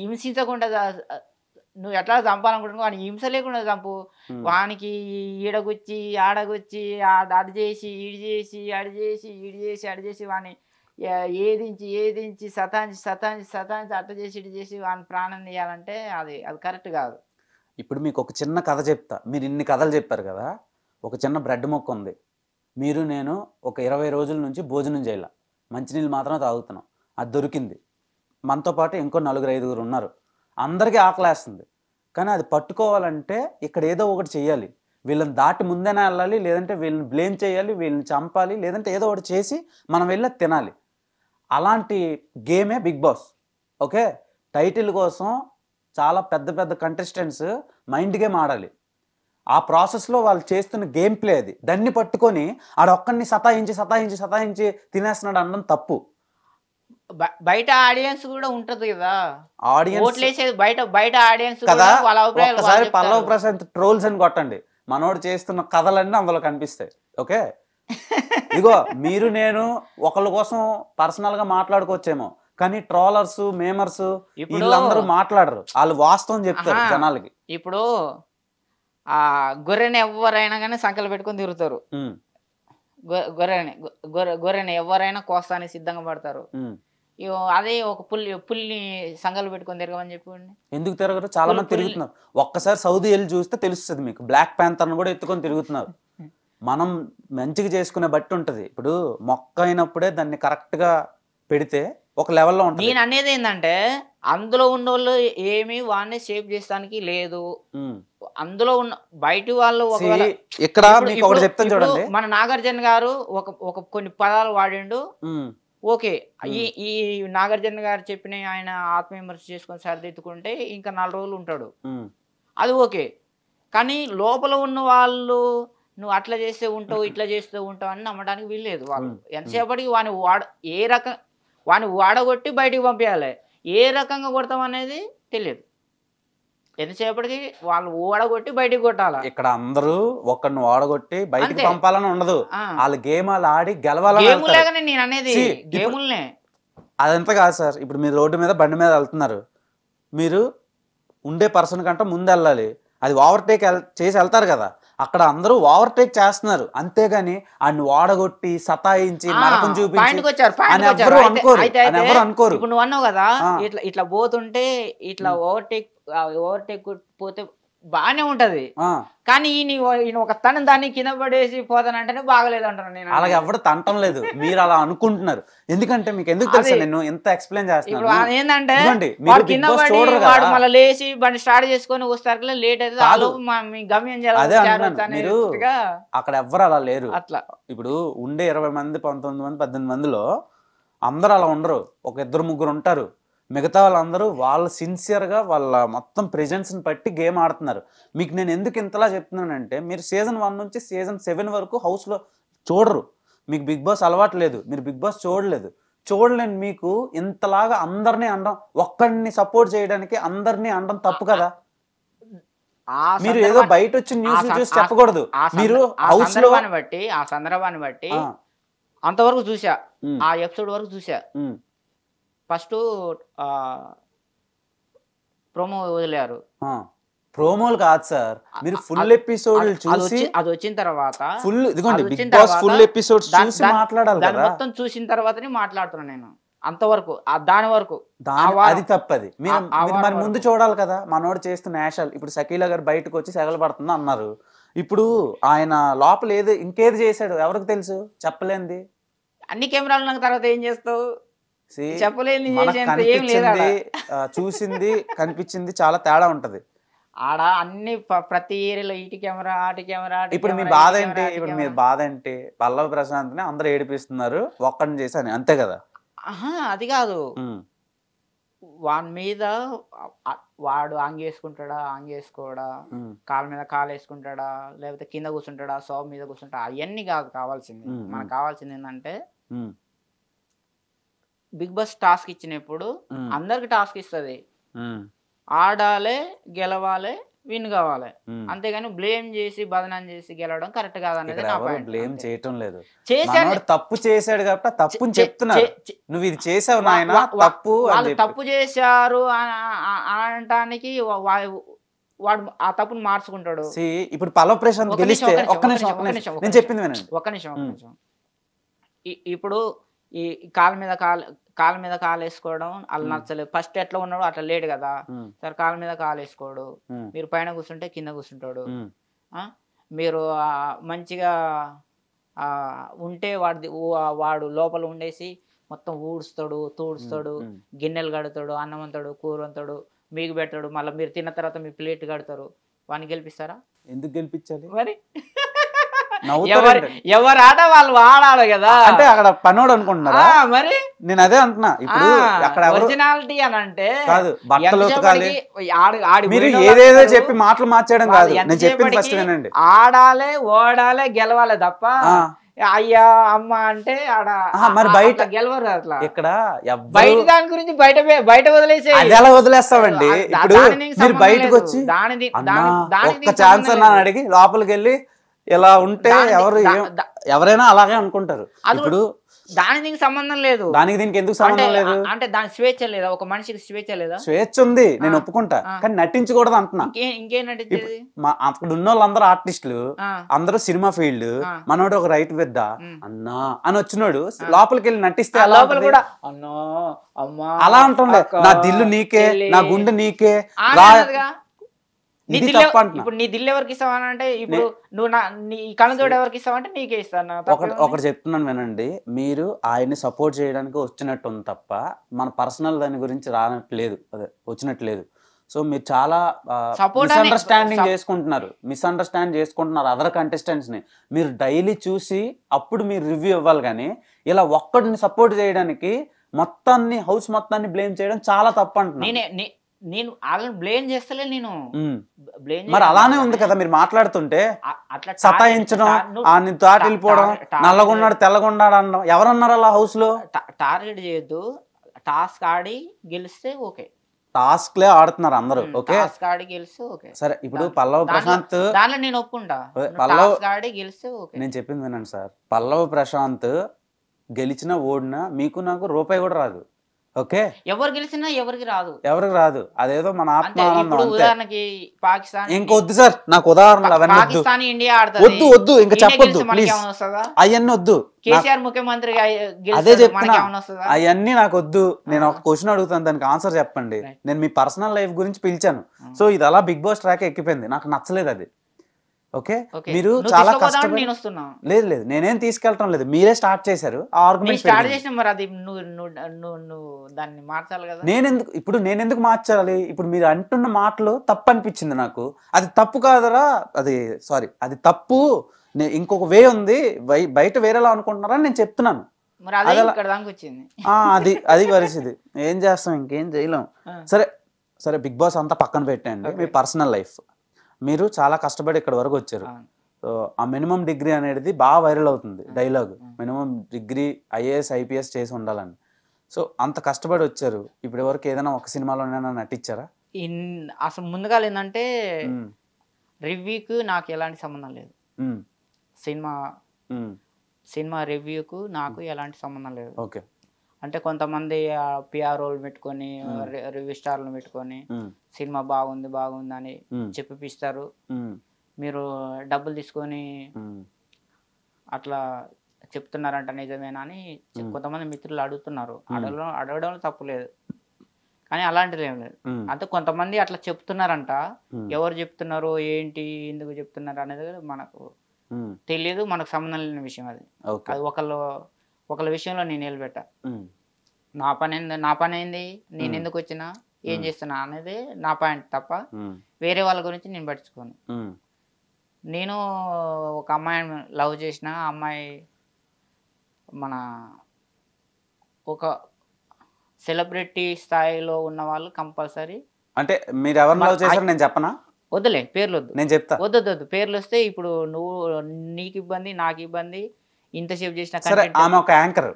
Speaker 2: హింసించకుండా నువ్వు ఎట్లా చంపాలనుకుంటున్నావు, వాడిని హింస లేకుండా చంపు. వానికి ఈడగుచ్చి ఆడగుచ్చి అడి చేసి ఈడు చేసి అడి చేసి ఈడు చేసి అడి చేసి వాడిని ఏదించి సతాంచి అట్ట చేసి ఇటు చేసి వాడిని ప్రాణం తీయాలంటే అది కరెక్ట్ కాదు.
Speaker 1: ఇప్పుడు మీకు ఒక చిన్న కథ చెప్తా. మీరు ఇన్ని కథలు చెప్పారు కదా, ఒక చిన్న బ్రెడ్ మొక్క ఉంది. మీరు నేను ఒక 20 రోజుల నుంచి భోజనం చేయాల, మంచినీళ్ళు మాత్రం తాగుతున్నాం, అది దొరికింది. మనతో పాటు ఇంకో 4-5 ఉన్నారు, అందరికీ ఆకలేస్తుంది. కానీ అది పట్టుకోవాలంటే ఇక్కడ ఏదో ఒకటి చెయ్యాలి. వీళ్ళని దాటి ముందేనా వెళ్ళాలి, లేదంటే వీళ్ళని బ్లేమ్ చేయాలి, వీళ్ళని చంపాలి, లేదంటే ఏదో ఒకటి చేసి మనం వెళ్ళి తినాలి. అలాంటి గేమే బిగ్ బాస్. ఓకే, టైటిల్ కోసం చాలా పెద్ద కంటెస్టెంట్స్ మైండ్ గేమ్ ఆడాలి. ఆ ప్రాసెస్లో వాళ్ళు చేస్తున్న గేమ్ ప్లే అది. దాన్ని పట్టుకొని ఆడొక్కడిని సతాయించి తినేస్తున్నాడు అనడం తప్పు.
Speaker 2: బయట ఆడియన్స్ కూడా ఉంటది కదా,
Speaker 1: ఆడియన్స్
Speaker 2: బయట ఆడియన్స్
Speaker 1: కదా. ఒకసారి పల్లవ్ ప్రశాంత్ ట్రోల్స్ అని కొట్టండి, మనోడు చేస్తున్న కథలన్నీ అందులో కనిపిస్తాయి. ఓకే, ఇగో మీరు నేను ఒకళ్ళ కోసం పర్సనల్ గా మాట్లాడుకోవచ్చేమో, కానీ ట్రోలర్స్ మేమర్స్ వీళ్ళందరూ మాట్లాడరు, వాళ్ళు వాస్తవం చెప్తారు జనాలకి.
Speaker 2: ఇప్పుడు ఆ గొర్రెని ఎవరైనా కానీ సంకలు పెట్టుకొని తిరుగుతారు, గొర్రెని ఎవరైనా కోస్తానికి సిద్ధంగా పడతారు. అదే ఒక పుల్లిని సంఘాలు పెట్టుకొని తిరగమని చెప్పండి.
Speaker 1: ఎందుకు తిరగరు? చాలా మంది తిరుగుతున్నారు. ఒక్కసారి సౌదీ వెళ్ళి చూస్తే తెలుస్తుంది మీకు. బ్లాక్ ప్యాంథర్ను కూడా ఎత్తుకొని తిరుగుతున్నారు. మనం మంచిగా చేసుకునే బట్టి ఉంటది. ఇప్పుడు మొక్క అయినప్పుడే దాన్ని కరెక్ట్ గా పెడితే ఒక లెవెల్లో ఉంటుంది.
Speaker 2: నేను అనేది ఏంటంటే అందులో ఉన్న వాళ్ళు ఏమి వాడిని సేవ్ చేస్తానికి లేదు. అందులో ఉన్న బయట వాళ్ళు
Speaker 1: ఇక్కడ మీకు ఒకటి చెప్తాను చూడండి.
Speaker 2: మన నాగార్జున గారు ఒక కొన్ని పదాలు వాడిండు. ఓకే, ఈ నాగార్జున గారు చెప్పిన ఆయన ఆత్మవిమర్శ చేసుకొని సరిదిద్దుకుంటే ఇంకా 4 రోజులు ఉంటాడు, అది ఓకే. కానీ లోపల ఉన్న వాళ్ళు నువ్వు అట్లా చేస్తే ఉంటావు ఇట్లా చేస్తూ ఉంటావు అని నమ్మడానికి వీల్లేదు. వాళ్ళు ఎంతసేపటికి వాడిని వాడగొట్టి బయటికి పంపించాలి. ఏ రకంగా కొడతాం అనేది తెలియదు. ఎంతసేపటికి వాళ్ళు ఓడగొట్టి బయటికి కొట్టాలి.
Speaker 1: ఇక్కడ అందరూ ఒకరిని ఓడగొట్టి బయటికి పంపాలని ఉండదు. వాళ్ళు గేమ్ ఆడి గెలవాలని.
Speaker 2: నేను అనేది గేములనే.
Speaker 1: అదంతా కాదు సార్. ఇప్పుడు మీరు రోడ్డు మీద బండి మీద వెళ్తున్నారు, మీరు ఉండే పర్సన్ కంటే ముందు వెళ్ళాలి. అది ఓవర్టేక్ చేసి వెళ్తారు కదా, అక్కడ అందరూ ఓవర్టేక్ చేస్తున్నారు. అంతేగాని అన్ని ఓడగొట్టి సతాయించి నరకం చూపించి ఎవరు అనుకోరు.
Speaker 2: ఇప్పుడు నువ్వు అన్నావు కదా, ఇట్లా పోతుంటే ఇట్లా ఓవర్టేక్ పోతే బానే ఉంటది. కానీ ఈయన ఒక తన దాన్ని కింద పడేసి పోతానంటేనే బాగలేదు అంటాను నేను.
Speaker 1: అలాగే ఎవరు తంటం లేదు, మీరు అలా అనుకుంటున్నారు. ఎందుకంటే మీకు ఎందుకు తెలుసు నేను ఎంత ఎక్స్ప్లెయిన్ చేస్తాను
Speaker 2: ఏంటంటే కింద పడి వాడు మళ్ళీ లేచి బండి స్టార్ట్ చేసుకొని వస్తారు, లేట్ అయితే గమ్యం చేయాలి.
Speaker 1: అక్కడ ఎవ్వరు అలా లేరు. అట్లా ఇప్పుడు ఉండే 20 మంది 19 మంది 18 మందిలో అందరు అలా ఉండరు. ఒక 2-3 ఉంటారు. మిగతా వాళ్ళందరూ వాళ్ళు సిన్సియర్గా వాళ్ళ మొత్తం ప్రెజెన్స్ని బట్టి గేమ్ ఆడుతున్నారు. మీకు నేను ఎందుకు ఇంతలా చెప్తున్నానంటే, మీరు సీజన్ 1 నుంచి సీజన్ 7 వరకు హౌస్లో చూడరు. మీకు బిగ్ బాస్ అలవాటు లేదు, మీరు బిగ్ బాస్ చూడలేని మీకు ఇంతలాగా అందరినీ అనడం, ఒక్కడిని సపోర్ట్ చేయడానికి అందరినీ అనడం తప్పు కదా. మీరు ఏదో బయట వచ్చి న్యూస్ చూసి చెప్పకూడదు. మీరు హౌస్ లో
Speaker 2: బట్టి ఆ సందర్భాన్ని బట్టి అంతవరకు చూసా, ఆ ఎపిసోడ్ వరకు చూసా. First promo వదిలేరు.
Speaker 1: ప్రోమోలు కాదు సార్, మీరు ఫుల్ ఎపిసోడ్ చూసి
Speaker 2: అది వచ్చిన తర్వాత
Speaker 1: ఫుల్ ఎపిసోడ్స్ చూసి మాట్లాడాలి కదా.
Speaker 2: మొత్తం చూసిన తర్వాతనే మాట్లాడుతున్నాను నేను. అంతవరకు దాని వరకు
Speaker 1: అది తప్పది. మీరు మరి ముందు చూడాలి కదా. మనోడు చేస్తున్న యాషాలు. ఇప్పుడు షకీలా గారు బయటకు వచ్చి సెగలు పడుతుంది అన్నారు. ఇప్పుడు ఆయన లోపల ఇంకేది చేశాడు ఎవరికి తెలుసు? చెప్పలేంది.
Speaker 2: అన్ని కెమెరాలు తర్వాత ఏం చేస్తావు?
Speaker 1: చూసింది కనిపించింది చాలా తేడా ఉంటది
Speaker 2: ఆడ. అన్ని ప్రతి ఏరియాలో ఇటు కెమెరా అటు కెమెరా.
Speaker 1: ఇప్పుడు మీ బాధ ఏంటి? ఇప్పుడు మీ బాధ ఏంటి? పల్లవి ప్రశాంత్ ని అందరూ ఏడిపిస్తున్నారు, ఒక్కడిని చేశాను అంతే కదా.
Speaker 2: అది కాదు, వాని మీద వాడు ఆంగేసుకోడా, కాళ్ళ మీద కాలు వేసుకుంటాడా, లేకపోతే కింద కూర్చుంటాడా, సోఫా మీద కూర్చుంటాడా, అవన్నీ కాదు కావాల్సింది. మనకు కావాల్సింది ఏంటంటే, బిగ్ బాస్ టాస్క్ ఇచ్చినప్పుడు అందరికి టాస్క్ ఇస్తుంది, ఆడాలి, గెలవాలి, విన్ కావాలి. అంతేగాని బ్లేమ్ చేసి బదనాం చేసి గెలవడం కరెక్ట్ కాదనేది నా పాయింట్.
Speaker 1: బ్లేమ్ చేయటం లేదు, చేశాడు తప్పు చేశాడు కాబట్టి తప్పు చెప్తున్నారు. నువ్వు ఇది చేసావు నాయన తప్పు,
Speaker 2: వాళ్ళు తప్పు చేశారు అనటానికి వాడు ఆ తప్పును మార్చుకుంటాడు.
Speaker 1: ఇప్పుడు పల్లవి ప్రశాంత్ గెలిస్తే ఒక్క నిమిషం నేను చెప్పింది వినండి.
Speaker 2: ఒక్క నిమిషం. ఇప్పుడు ఈ కాళ్ళ మీద కాలు వేసుకోవడం అలా నచ్చలేదు. ఫస్ట్ ఎట్లా ఉన్నాడు అట్లా లేడు కదా. సరే కాళ్ళ మీద కాలు వేసుకోడు, మీరు పైన కూర్చుంటే కింద కూర్చుంటాడు. మీరు మంచిగా ఉంటే వాడు లోపల ఉండేసి మొత్తం ఊడుస్తాడు, తూడుస్తాడు, గిన్నెలు కడతాడు, అన్నం అంతాడు, కూర అంతాడు, మీకు పెట్టాడు. మళ్ళీ మీరు తిన్న తర్వాత మీ ప్లేట్ కడతారు. వాడిని గెలిపిస్తారా?
Speaker 1: ఎందుకు గెలిపించాలి
Speaker 2: మరి? ఎవరు ఆట వాళ్ళు ఆడాలి కదా.
Speaker 1: అంటే అక్కడ పనోడు అనుకుంటున్నారా?
Speaker 2: మరి
Speaker 1: నేను అదే అంటున్నా. ఇప్పుడు అక్కడ
Speaker 2: ఒరిజినాలిటీ అని అంటే
Speaker 1: కాదు, బట్టలు ఉతకాలి, మీరు ఏదేదో చెప్పి మాటలు మార్చేయడం కాదు. నేను చెప్పింది ఫస్ట్ వినండి.
Speaker 2: ఆడాలి, ఓడాలి, గెలవాలి తప్ప అయ్యా అమ్మ అంటే ఆడ
Speaker 1: మరి బయట
Speaker 2: గెలవరు. అట్లా
Speaker 1: ఇక్కడ
Speaker 2: బయట దాని గురించి బయట వదిలేసే
Speaker 1: ఎలా వదిలేస్తామండి? ఇప్పుడు మీరు బయటకు వచ్చి ఒక్క ఛాన్స్ అని అడిగి లోపలికి వెళ్ళి ఇలా ఉంటే ఎవరైనా అలాగే అనుకుంటారు. ఇప్పుడు
Speaker 2: దానికి దీనికి సంబంధం లేదు.
Speaker 1: దానికి దీనికి ఎందుకు సంబంధం లేదు?
Speaker 2: అంటే దాని స్వేచ్ఛ లేదా? ఒక మనిషికి స్వేచ్ఛ లేదా?
Speaker 1: స్వేచ్ఛ ఉంది, నేను ఒప్పుకుంటా, కానీ నటించకూడదు అంటున్నా.
Speaker 2: ఇంకేం నటించేది?
Speaker 1: అక్కడ ఉన్న వాళ్ళందరూ ఆర్టిస్టులు, అందరూ సినిమా ఫీల్డ్, మనోడు ఒక రైతు పెద్ద అన్నా అని వచ్చినాడు లోపలికి వెళ్ళి నటిస్తే
Speaker 2: లోపల కూడా అన్నా అమ్మా
Speaker 1: అలా అంటుండే, నా దిల్లు నీకే, నా గుండె నీకే,
Speaker 2: ఇప్పుడు నీ దిల్లు ఎవరికి ఇస్తావని అంటే ఇప్పుడు నువ్వు నీ కళ్ళజోడు ఎవరికి ఇస్తావంటే నీకే ఇస్తాను.
Speaker 1: ఒకటి చెప్తున్నాను వినండి, మీరు ఆయన్ని సపోర్ట్ చేయడానికి వచ్చినట్టు ఉంది తప్ప మన పర్సనల్ దాని గురించి రానట్లేదు, అదే వచ్చినట్లేదు. సో మీరు చాలా మిస్అండర్స్టాండ్ చేసుకుంటున్నారు అదర్ కంటెస్టెంట్స్ ని. మీరు డైలీ చూసి అప్పుడు మీరు రివ్యూ ఇవ్వాలి, కానీ ఇలా ఒక్కడిని సపోర్ట్ చేయడానికి మొత్తాన్ని హౌస్ మొత్తాన్ని బ్లేమ్ చేయడం చాలా తప్పు అంటున్నాను.
Speaker 2: నేను వాళ్ళని బ్లేమ్ చేస్తలే, నేను
Speaker 1: మరి అలానే ఉంది కదా మీరు మాట్లాడుతుంటే. సతాయించడం, ఆయన దాటి వెళ్ళిపోవడం, నల్లగున్నాడు తెల్లగున్నాడు అనడం, ఎవరన్నారు అలా హౌస్ లో?
Speaker 2: టార్గెట్ చేయొద్దు, టాస్క్ ఆడి గెలిస్తే ఓకే.
Speaker 1: టాస్క్ లే ఆడుతున్నారు అందరూ, ఓకే,
Speaker 2: టాస్క్ ఆడి గెలిస్తే ఓకే.
Speaker 1: సరే ఇప్పుడు పల్లవ్ ప్రశాంత్
Speaker 2: దాంట్లో నేను ఒప్పుకుంటా, టాస్క్ ఆడి గెలిస్తే ఓకే.
Speaker 1: నేను చెప్పింది వినండి సార్, పల్లవ్ ప్రశాంత్ గెలిచినా ఓడినా మీకు నాకు రూపాయి కూడా రాదు, ఓకే.
Speaker 2: ఎవరు గెలిచినా ఎవరికి రాదు,
Speaker 1: అదేదో మన ఆత్మానందం.
Speaker 2: ఉదాహరణకి పాకిస్తాన్,
Speaker 1: ఇంకొద్దు సార్ నాకు ఉదాహరణలు అవన్నీ
Speaker 2: పాకిస్తాన్ ఇండియా ఆడుతుంది,
Speaker 1: వద్దు ఇంకా చెప్పొద్దు ప్లీజ్, అవన్నీ వద్దు.
Speaker 2: కేసీఆర్ ముఖ్యమంత్రి
Speaker 1: అదే చెప్తున్నా, అవన్నీ నాకు వద్దు. నేను ఒక క్వశ్చన్ అడుగుతాను, దానికి ఆన్సర్ చెప్పండి. నేను మీ పర్సనల్ లైఫ్ గురించి పిలిచాను, సో ఇది అలా బిగ్ బాస్ ట్రాక్ ఎక్కిపోయింది, నాకు నచ్చలేదు అది, ఓకే. మీరు చాలా కష్టపడి, లేదు నేనేం తీసుకెళ్ళటం లేదు, మీరే స్టార్ట్ చేశారు ఆ ఆర్గ్యుమెంట్. నేను ఎందుకు మార్చాలి? ఇప్పుడు మీరు అంటున్న మాటలు తప్పు అనిపించింది నాకు, అది తప్పు కాదరా, అది తప్పు, ఇంకొక వే ఉంది, బయట వేరేలా అనుకుంటున్నారని నేను చెప్తున్నాను. అది పరిస్థితి, ఏం చేస్తాం, ఇంకేం చేయలేం. సరే బిగ్ బాస్ అంతా పక్కన పెట్టండి, మీ పర్సనల్ లైఫ్. మీరు చాలా కష్టపడి ఇక్కడ వరకు వచ్చారు. సో ఆ మినిమం డిగ్రీ అనేది బాగా వైరల్ అవుతుంది dialogue, minimum degree IAS IPS చేసి ఉండాలని. సో అంత కష్టపడి వచ్చారు, ఇప్పటి వరకు ఏదైనా ఒక సినిమాలోనైనా నటించారా?
Speaker 2: అసలు ముందుగా ఏంటంటే రివ్యూకి నాకు ఎలాంటి సంబంధం లేదు, సినిమా రివ్యూకు నాకు ఎలాంటి సంబంధం లేదు,
Speaker 1: ఓకే.
Speaker 2: అంటే కొంతమంది పిఆర్ఓలు పెట్టుకొని రివ్యూ స్టార్లు పెట్టుకొని సినిమా బాగుంది అని చెప్పిస్తారు. మీరు డబ్బులు తీసుకొని అట్లా చెప్తున్నారంట, నిజమేనా అని కొంతమంది మిత్రులు అడుగుతున్నారు. అడగడంలో తప్పు లేదు, కానీ అలాంటిది ఏం లేదు. అంటే కొంతమంది అట్లా చెప్తున్నారంట, ఎవరు చెప్తున్నారు ఏంటి ఎందుకు చెప్తున్నారు అనేది మనకు తెలియదు, మనకు సంబంధం లేని విషయం అది. అది ఒకళ్ళ విషయంలో నేను నిలబెట్టా, నా పని ఏంది, నేను ఎందుకు వచ్చినా, ఏం చేస్తున్నా అనేది నా పాయింట్ తప్ప వేరే వాళ్ళ గురించి నేను పట్టించుకోను. నేను ఒక అమ్మాయిని లవ్ చేసిన, అమ్మాయి మన ఒక సెలబ్రిటీ స్థాయిలో ఉన్న వాళ్ళు కంపల్సరీ.
Speaker 1: అంటే మీరు ఎవరు లవ్ చేశారో నేను చెప్పనా?
Speaker 2: వద్దులే, పేర్లు వద్దు,
Speaker 1: నేను చెప్తా.
Speaker 2: వద్దు పేర్లు వస్తే ఇప్పుడు నీకు ఇబ్బంది, నాకు ఇబ్బంది. ఇంతసేపు చేసిన
Speaker 1: ఆమె ఒక యాంకర్,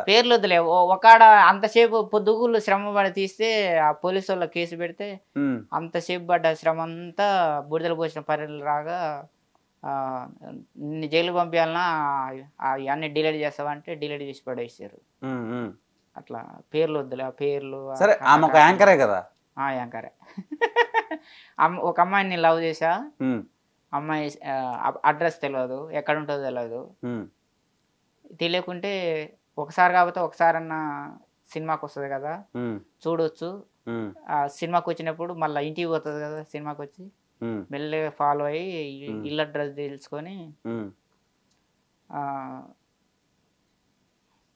Speaker 2: పేర్లు వద్దులే. ఒకాడ అంతసేపు పొద్దుగులు శ్రమ పడి తీస్తే ఆ పోలీసు వాళ్ళ కేసు పెడితే అంతసేపు పడ్డ శ్రమ అంతా బుడిదలు పోసిన పర్యలు రాగా జైలు పంపించాలన్నా అన్ని డిలీట్ చేస్తావంటే డిలీట్ చేసి పడేసారు. అట్లా పేర్లు వద్దులే, ఆ పేర్లు.
Speaker 1: ఆమె ఒక యాంకరే కదా?
Speaker 2: యాంకరే. ఒక అమ్మాయిని నేను లవ్ చేసా, అమ్మాయి అడ్రస్ తెలియదు, ఎక్కడ ఉంటుందో తెలియదు. తెలియకుంటే ఒకసారి కాకపోతే ఒకసారన్నా సినిమాకి వస్తుంది కదా, చూడొచ్చు. ఆ సినిమాకి వచ్చినప్పుడు మళ్ళీ ఇంటికి పోతుంది కదా, సినిమాకి వచ్చి మెల్లగా ఫాలో అయ్యి ఇళ్ళ అడ్రస్ తెలుసుకొని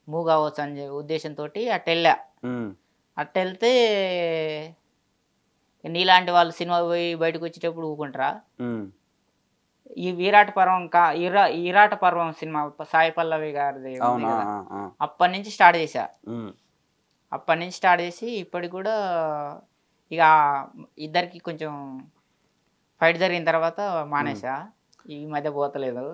Speaker 2: మూవ్ కావచ్చు అని ఉద్దేశంతో అట్టెళ్ళా. అట్టెళ్తే నీలాంటి వాళ్ళు సినిమా పోయి బయటకు వచ్చేటప్పుడు ఊకుంటారా? ఈ విరాట పర్వం సినిమా సాయి పల్లవి గారిది అప్పటి నుంచి స్టార్ట్ చేశా. అప్పటి నుంచి స్టార్ట్ చేసి ఇప్పటికి కూడా ఇక ఇద్దరికి కొంచెం ఫైట్ జరిగిన తర్వాత మానేసా, ఈ మధ్య పోతలేదు.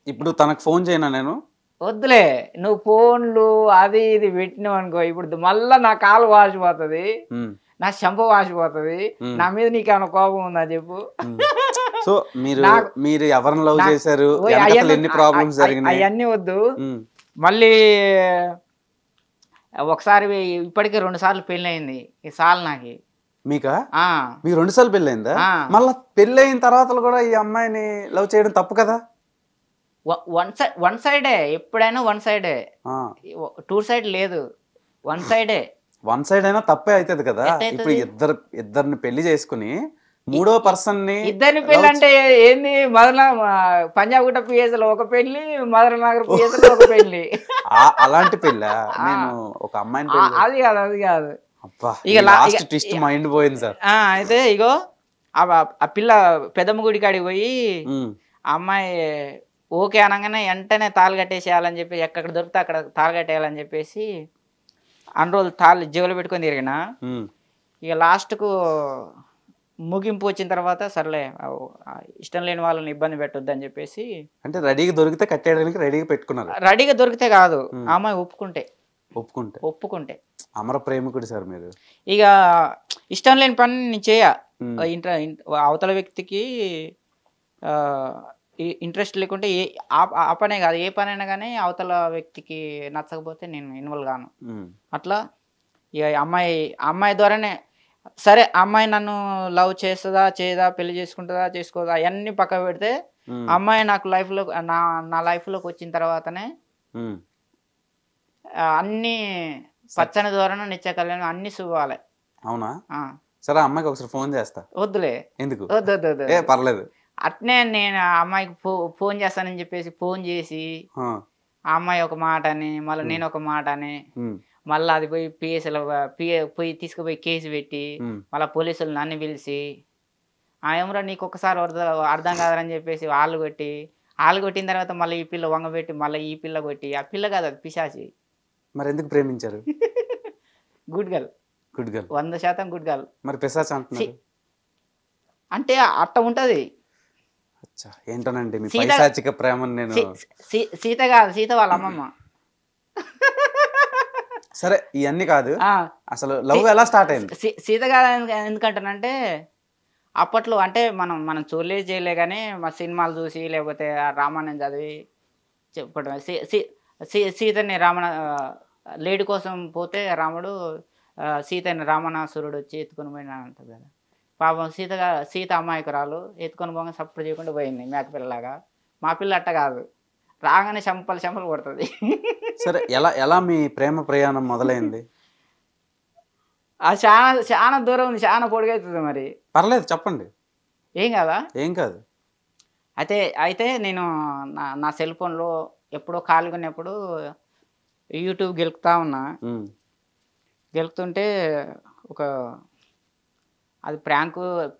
Speaker 1: ఇప్పుడు తనకు ఫోన్ చేయనా నేను?
Speaker 2: వద్దులే, నువ్వు ఫోన్లు అది ఇది పెట్టినావు అనుకో, ఇప్పుడు మళ్ళా నా కాలు వాసిపోతుంది, నా చెంప వాసిపోతుంది, నా మీద నీకేమైనా కోపం ఉందా చెప్పు.
Speaker 1: సో మీరు
Speaker 2: నాకు-
Speaker 1: మీరు ఎవరిని లవ్
Speaker 2: నాకు-
Speaker 1: చేశారు,
Speaker 2: ఓయ్
Speaker 1: వెనకాతల
Speaker 2: అయ్యన్న-
Speaker 1: ఎన్ని ప్రాబ్లమ్స్ జరిగినాయి?
Speaker 2: అవన్నీ వద్దు.
Speaker 1: ఉమ్,
Speaker 2: మళ్ళీ ఒకసారి ఇప్పటికే 2 సార్లు పెళ్ళి అయింది. ఈ సార్లు నాకు
Speaker 1: మీకా?
Speaker 2: ఆ,
Speaker 1: మీకు 2 సార్లు పెళ్ళయిందా?
Speaker 2: ఆ.
Speaker 1: మళ్ళా పెళ్ళయిన తర్వాత కూడా ఈ అమ్మాయిని లవ్ చేయడం తప్పు కదా?
Speaker 2: వన్ సైడే, ఎప్పుడైనా వన్ సైడే,
Speaker 1: ఆ,
Speaker 2: 2 సైడ్ లేదు, 1 సైడే.
Speaker 1: వన్ సైడ్ అయినా తప్పే అవుతుంది కదా.
Speaker 2: ఎట్లయితది?
Speaker 1: ఇప్పుడు ఇద్దరిని పెళ్లి చేసుకుని మూడో పర్సన్ ని
Speaker 2: ఇద్దరిని పెళ్ళి అంటే ఏంది? పంజాబ్ గుట్ట పిఎస్ లో ఒక పెళ్లి, మదర్ నగర్ పిఎస్ లో ఒక పెళ్లి.
Speaker 1: అలాంటి పెళ్ళా? నేను ఒక అమ్మాయిని పెళ్లి.
Speaker 2: అది కాదు, అది కాదు.
Speaker 1: అబ్బా,
Speaker 2: ఇక
Speaker 1: లాస్ట్ ట్విస్ట్ మైండ్ పోయింది సార్.
Speaker 2: అయితే ఇగో ఆ పిల్ల పెద్దమ్మ గుడి కాడికి పోయి
Speaker 1: ఉమ్,
Speaker 2: ఆ అమ్మాయి ఓకే అనగానే వెంటనే తాళి కట్టేసేయాలని చెప్పి, ఎక్కడ దొరికితే అక్కడ తాళి కట్టేయాలని చెప్పేసి అన్ని రోజులు తాళి జేబులో పెట్టుకొని తిరిగిన.
Speaker 1: ఉమ్,
Speaker 2: ఇక లాస్ట్కు ముగింపు వచ్చిన తర్వాత సర్లే, ఇష్టం లేని వాళ్ళని ఇబ్బంది పెట్టొద్దు అని చెప్పేసి,
Speaker 1: అంటే రెడీగా దొరికితే కట్టేయడానికి రెడీగా పెట్టుకున్నారు.
Speaker 2: రెడీగా దొరికితే కాదు, ఆ అమ్మాయి ఒప్పుకుంటే
Speaker 1: ఒప్పుకుంటే అమర ప్రేమికుడు సార్ మీరు.
Speaker 2: ఇక ఇష్టం లేని పని నేను చేయ.
Speaker 1: ఉమ్,
Speaker 2: అవతల వ్యక్తికి ఇంట్రెస్ట్ లేకుంటే ఆ పనే కాదు, ఏ పనైనా కానీ అవతల వ్యక్తికి నచ్చకపోతే నేను ఇన్వాల్వ్ కాను.
Speaker 1: ఉమ్,
Speaker 2: అట్లా ఇక అమ్మాయి ద్వారానే సరే, అమ్మాయి నన్ను లవ్ చేస్తుందా చేయదా, పెళ్లి చేసుకుంటుందా చేసుకోదా, అవన్నీ పక్క పెడితే
Speaker 1: ఉమ్,
Speaker 2: అమ్మాయి నాకు లైఫ్లో నా లైఫ్లోకి వచ్చిన తర్వాతనే
Speaker 1: ఉమ్.
Speaker 2: అన్ని పచ్చని ద్వారా నిత్య కళ్యాణం అన్ని శుభాలే.
Speaker 1: అవునా?
Speaker 2: ఆ,
Speaker 1: సరే, ఆ అమ్మాయికి ఒకసారి ఫోన్ చేస్తా.
Speaker 2: వద్దులే,
Speaker 1: ఎందుకు?
Speaker 2: వద్దు వద్దు వద్దు.
Speaker 1: ఏ పర్లేదు.
Speaker 2: అట్నే నేను ఆ అమ్మాయికి ఫోన్ చేస్తానని చెప్పేసి ఫోన్ చేసి
Speaker 1: ఆ,
Speaker 2: ఆ అమ్మాయి ఒక మాట అని, మళ్ళీ నేను ఒక మాట అని,
Speaker 1: ఉమ్,
Speaker 2: మళ్ళీ అది పోయి పిఎస్లో పోయి తీసుకుపోయి కేసు పెట్టి,
Speaker 1: ఉమ్.
Speaker 2: మళ్ళీ పోలీసులు నన్ను పిలిచి ఏమరా నీకు ఒక్కసారి అర్థం కాదని చెప్పేసి వాళ్ళు కొట్టిన తర్వాత మళ్ళీ ఈ పిల్ల వంగబెట్టి మళ్ళీ ఈ పిల్ల కొట్టి, ఆ పిల్ల కాదు అది పిశాచి.
Speaker 1: మరి ఎందుకు ప్రేమించారు?
Speaker 2: Good girl,
Speaker 1: good girl.
Speaker 2: 100% good girl.
Speaker 1: మరి పిశాచ్ అంటున్నారు.
Speaker 2: అంటే అట్ట ఉంటది.
Speaker 1: అచ్చా, ఏంటోనండి మీ
Speaker 2: సీత-
Speaker 1: పైశాచిక ప్రేమను నేను.
Speaker 2: సీత కాదు, సీత వాళ్ళ అమ్మమ్మ.
Speaker 1: సరే, ఇవన్నీ కాదు,
Speaker 2: ఆ,
Speaker 1: అసలు లవ్ ఎలా స్టార్ట్ అయింది?
Speaker 2: సీత కాదు ఎందుకంటానంటే, అప్పట్లో అంటే మనం చూడలేదు చేయలే కానీ మా సినిమాలు చూసి లేకపోతే ఆ రామాయణం చదివి చెప్పడం, సీతని లేడీ కోసం పోతే రాముడు సీతని రామణాసురుడు వచ్చి ఎత్తుకొని పోయినా అంటారు కదా. పాపం సీత అమాయకురాలు ఎత్తుకొని పోగా సపోర్ట్ చేయకుండా పోయింది మేకపిల్లలాగా. మా పిల్ల అట్ట కాదు, రాగానే చెంపలు కొడుతుంది.
Speaker 1: సరే, ఎలా మీ ప్రేమ ప్రయాణం మొదలైంది?
Speaker 2: అది చాలా చాలా దూరం ఉంది, చాలా పొడుగవుతుంది. మరి
Speaker 1: పర్లేదు, చెప్పండి.
Speaker 2: ఏం కదా.
Speaker 1: ఏం కాదు.
Speaker 2: అయితే నేను నా సెల్ ఫోన్లో ఎప్పుడో ఖాళీగా ఉన్నప్పుడు యూట్యూబ్ గెలుకుతా ఉన్నా.
Speaker 1: ఉమ్,
Speaker 2: గెలుకుతుంటే ఒక అది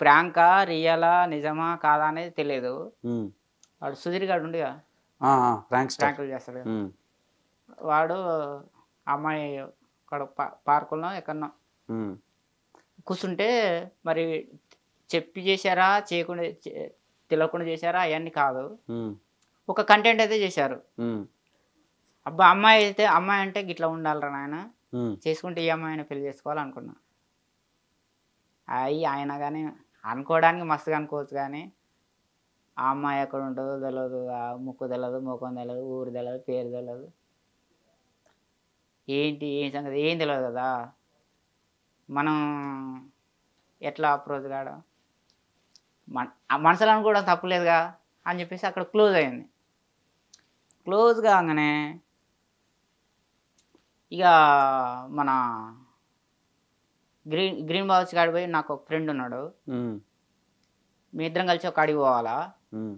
Speaker 2: ప్రాంకా రియలా నిజమా కాదా అనేది తెలియదు.
Speaker 1: ఉమ్.
Speaker 2: వాడు సుధీర్ గాడు ఉండిగా,
Speaker 1: ప్రాంక్ స్టార్.
Speaker 2: ప్రాంకులు చేస్తాడు కదా.
Speaker 1: ఉమ్,
Speaker 2: వాడు అమ్మాయి అక్కడ పార్కుల్లో ఎక్కడో
Speaker 1: ఉమ్,
Speaker 2: కూర్చుంటే మరి చెప్పి చేశారా చేయకుండా తెలియకుండా చేశారా అవన్నీ కాదు,
Speaker 1: ఉమ్,
Speaker 2: ఒక కంటెంట్ అయితే చేశారు.
Speaker 1: ఉమ్,
Speaker 2: అబ్బా అమ్మాయి అంటే గిట్లా ఉండాలిరా నాయన,
Speaker 1: ఉమ్,
Speaker 2: చేసుకుంటే ఈ అమ్మాయిని పెళ్లి చేసుకోవాలనుకున్నా. ఆయన కానీ అనుకోవడానికి మస్తుగా అనుకోవచ్చు కానీ ఆ అమ్మాయి ఎక్కడ ఉంటుందో తెలియదు, ఆ ముక్కు తెలియదు, ముఖం తెలియదు, ఊరు తెలియదు, పేరు తెలియదు, ఏం సంగతి ఏం తెలియదు కదా. మనం ఎట్లా అప్రోచ్ కాడ మనసులో అనుకోవడం తప్పులేదుగా అని చెప్పేసి అక్కడ క్లోజ్ అయింది. క్లోజ్ కాగానే ఇక మన గ్రీన్ బాక్స్ కాడి పోయి నాకు ఒక ఫ్రెండ్ ఉన్నాడు,
Speaker 1: ఉమ్,
Speaker 2: మీ ఇద్దరం కలిసి ఒక అడిగి పోవాలా.
Speaker 1: ఉమ్.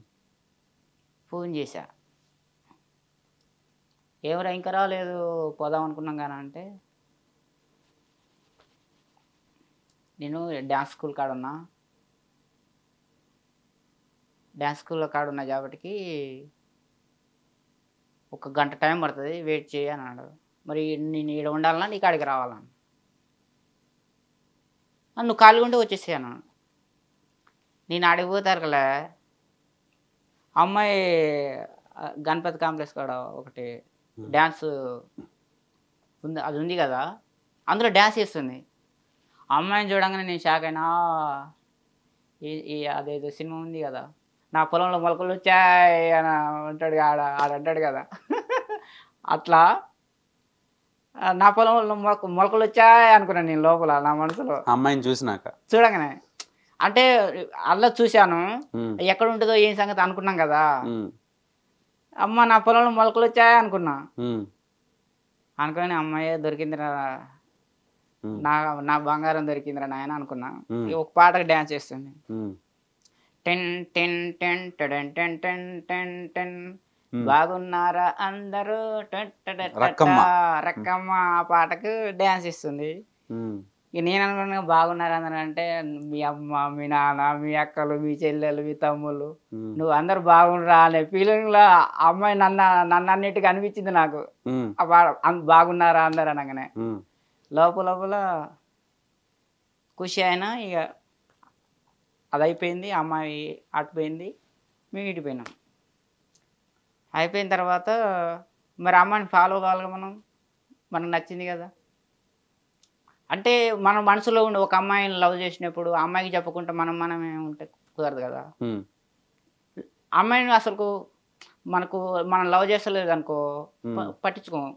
Speaker 2: ఫోన్ చేశా, ఎవరు ఇంకా రాలేదు పోదాం అనుకున్నాం కానీ అంటే, నేను డ్యాన్స్ స్కూల్ కాడున్నా, డ్యాన్స్ స్కూల్లో కాడున్నా కాబట్టి ఒక గంట టైం పడుతుంది వెయిట్ చేయి అని అన్నాడు. మరి నేను ఇక్కడ ఉండాలన్నా నీకు కాడికి రావాలన్నా, నువ్వు ఖాళీగా ఉంటే వచ్చేసాను. నేను అడిగిపోతారు కదా అమ్మాయి గణపతి కాంప్లెక్స్ కాడ ఒకటి డ్యాన్స్ ఉంది, అది ఉంది కదా, అందులో డ్యాన్స్ చేస్తుంది. అమ్మాయిని చూడంగానే నేను షాక్ అయినా, అదేదో సినిమా ఉంది కదా, నా పొలంలో మొలకలు వచ్చాయి అని అంటాడు ఆడంటాడు కదా. అట్లా నా పొలంలో మొలకలు వచ్చాయి అనుకున్నాను నేను లోపల నా మనసులో
Speaker 1: అమ్మాయిని చూసినాక.
Speaker 2: చూడగానే. అంటే అలా చూశాను, ఎక్కడ ఉంటుందో ఏం సంగతి అనుకున్నాం కదా. అమ్మ నా పొలంలో మొలకలు వచ్చాయి అనుకున్నా. అనుకుని అమ్మాయి దొరికిందిరా, నా బంగారం దొరికిందిరా నాయన అనుకున్నా. ఒక పాటకు డ్యాన్స్ చేస్తుంది, ten ten ten ten ten ten ten ten బాగున్నారా అందరూ రక్కమ్మ ఆ పాటకు డ్యాన్స్ ఇస్తుంది. ఇక నేను అనుకున్నా బాగున్నారు అందరూ అంటే మీ అమ్మ, మీ నాన్న, మీ అక్కలు, మీ చెల్లెలు, మీ తమ్ముళ్ళు, నువ్వు అందరు బాగుండరా అనే ఫీలింగ్ లో అమ్మాయి నన్ను అన్నిటికీ అనిపించింది నాకు. బాగున్నారా అందరు అనగానే లోపల ఖుషి అయినా. ఇక అది అయిపోయింది, అమ్మాయి అటుపోయింది, మేము ఇటుపోయినాం. అయిపోయిన తర్వాత మరి అమ్మాయిని ఫాలో కావాలిగా మనకు నచ్చింది కదా. అంటే మన మనసులో ఉండి ఒక అమ్మాయిని లవ్ చేసినప్పుడు అమ్మాయికి చెప్పకుండా మనమే ఉంటే కుదరదు కదా. అమ్మాయిని అసలు మనం లవ్ చేస్తలేదు అనుకో పట్టించుకోం.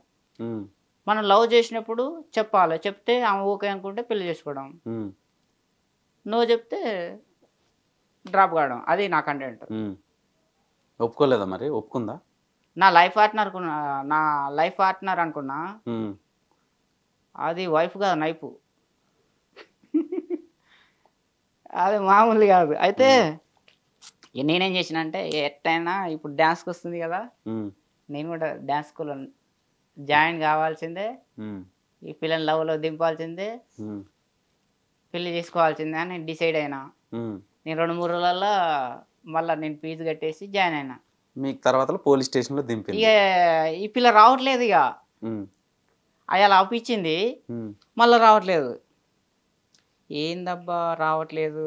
Speaker 2: మనం లవ్ చేసినప్పుడు చెప్పాలి, చెప్తే ఆమె ఓకే అనుకుంటే పెళ్లి చేసుకోవడం, నువ్వు చెప్తే డ్రాప్ కావడం. అది నా కంటెంట్.
Speaker 1: ఒప్పుకోలేదా మరి? ఒప్పుకుందా?
Speaker 2: నా లైఫ్ పార్ట్నర్ అనుకున్నా, అది వైఫ్ కాదు నైపు. అది మామూలు కాదు. అయితే నేనేం చేసిన అంటే ఎట్లయినా ఇప్పుడు డ్యాన్స్కి వస్తుంది కదా, నేను కూడా డ్యాన్స్ స్కూల్లో జాయిన్ కావాల్సిందే, ఈ పిల్లల్ని లవ్లో దింపాల్సిందే, పెళ్లి చేసుకోవాల్సిందే అని డిసైడ్ అయినా. నేను 2-3 రోజులలో మళ్ళీ నేను ఫీజు కట్టేసి జాయిన్ అయినా.
Speaker 1: మీకు తర్వాత పోలీస్ స్టేషన్లో దింపి
Speaker 2: ఇక ఈ పిల్ల రావట్లేదు, ఇక అలా అప్పించింది మళ్ళీ రావట్లేదు. ఏందబ్బా రావట్లేదు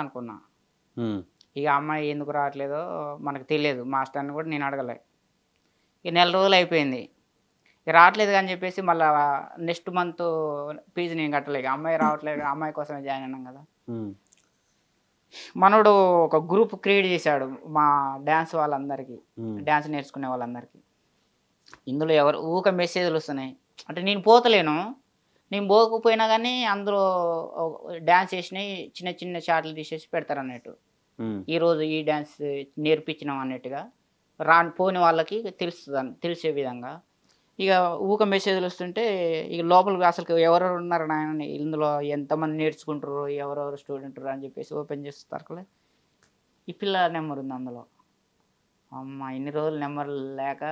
Speaker 2: అనుకున్నా. ఇక అమ్మాయి ఎందుకు రావట్లేదో మనకు తెలియదు, మాస్టర్ని కూడా నేను అడగలే. ఇక 1 నెల రోజులు అయిపోయింది, ఇక రావట్లేదు అని చెప్పేసి మళ్ళీ నెక్స్ట్ మంత్ ఫీజు నేను కట్టలేదు. అమ్మాయి రావట్లేదు, అమ్మాయి కోసమే జాయిన్ అయినాం కదా. మనోడు ఒక గ్రూప్ క్రియేట్ చేశాడు మా డ్యాన్స్ వాళ్ళందరికీ, డ్యాన్స్ నేర్చుకునే వాళ్ళందరికీ. ఇందులో ఎవరు ఊక మెసేజ్లు వస్తున్నాయి. అంటే నేను పోతలేను, నేను పోకపోయినా కానీ అందులో డ్యాన్స్ చేసినవి చిన్న చిన్న షార్ట్లు తీసేసి పెడతారు అన్నట్టు. ఈరోజు ఈ డ్యాన్స్ నేర్పించినాం అన్నట్టుగా పోని వాళ్ళకి తెలిసే విధంగా. ఇక ఊక మెసేజ్లు వస్తుంటే ఇక లోపలికి అసలు ఎవరెవరు ఉన్నారు నాయన ఇందులో, ఎంతమంది నేర్చుకుంటారు, ఎవరెవరు స్టూడెంట్ అని చెప్పేసి ఓపెన్ చేస్తారు. ఈ పిల్ల నెంబర్ ఉంది అందులో. అమ్మ ఇన్ని రోజులు నెంబర్ లేక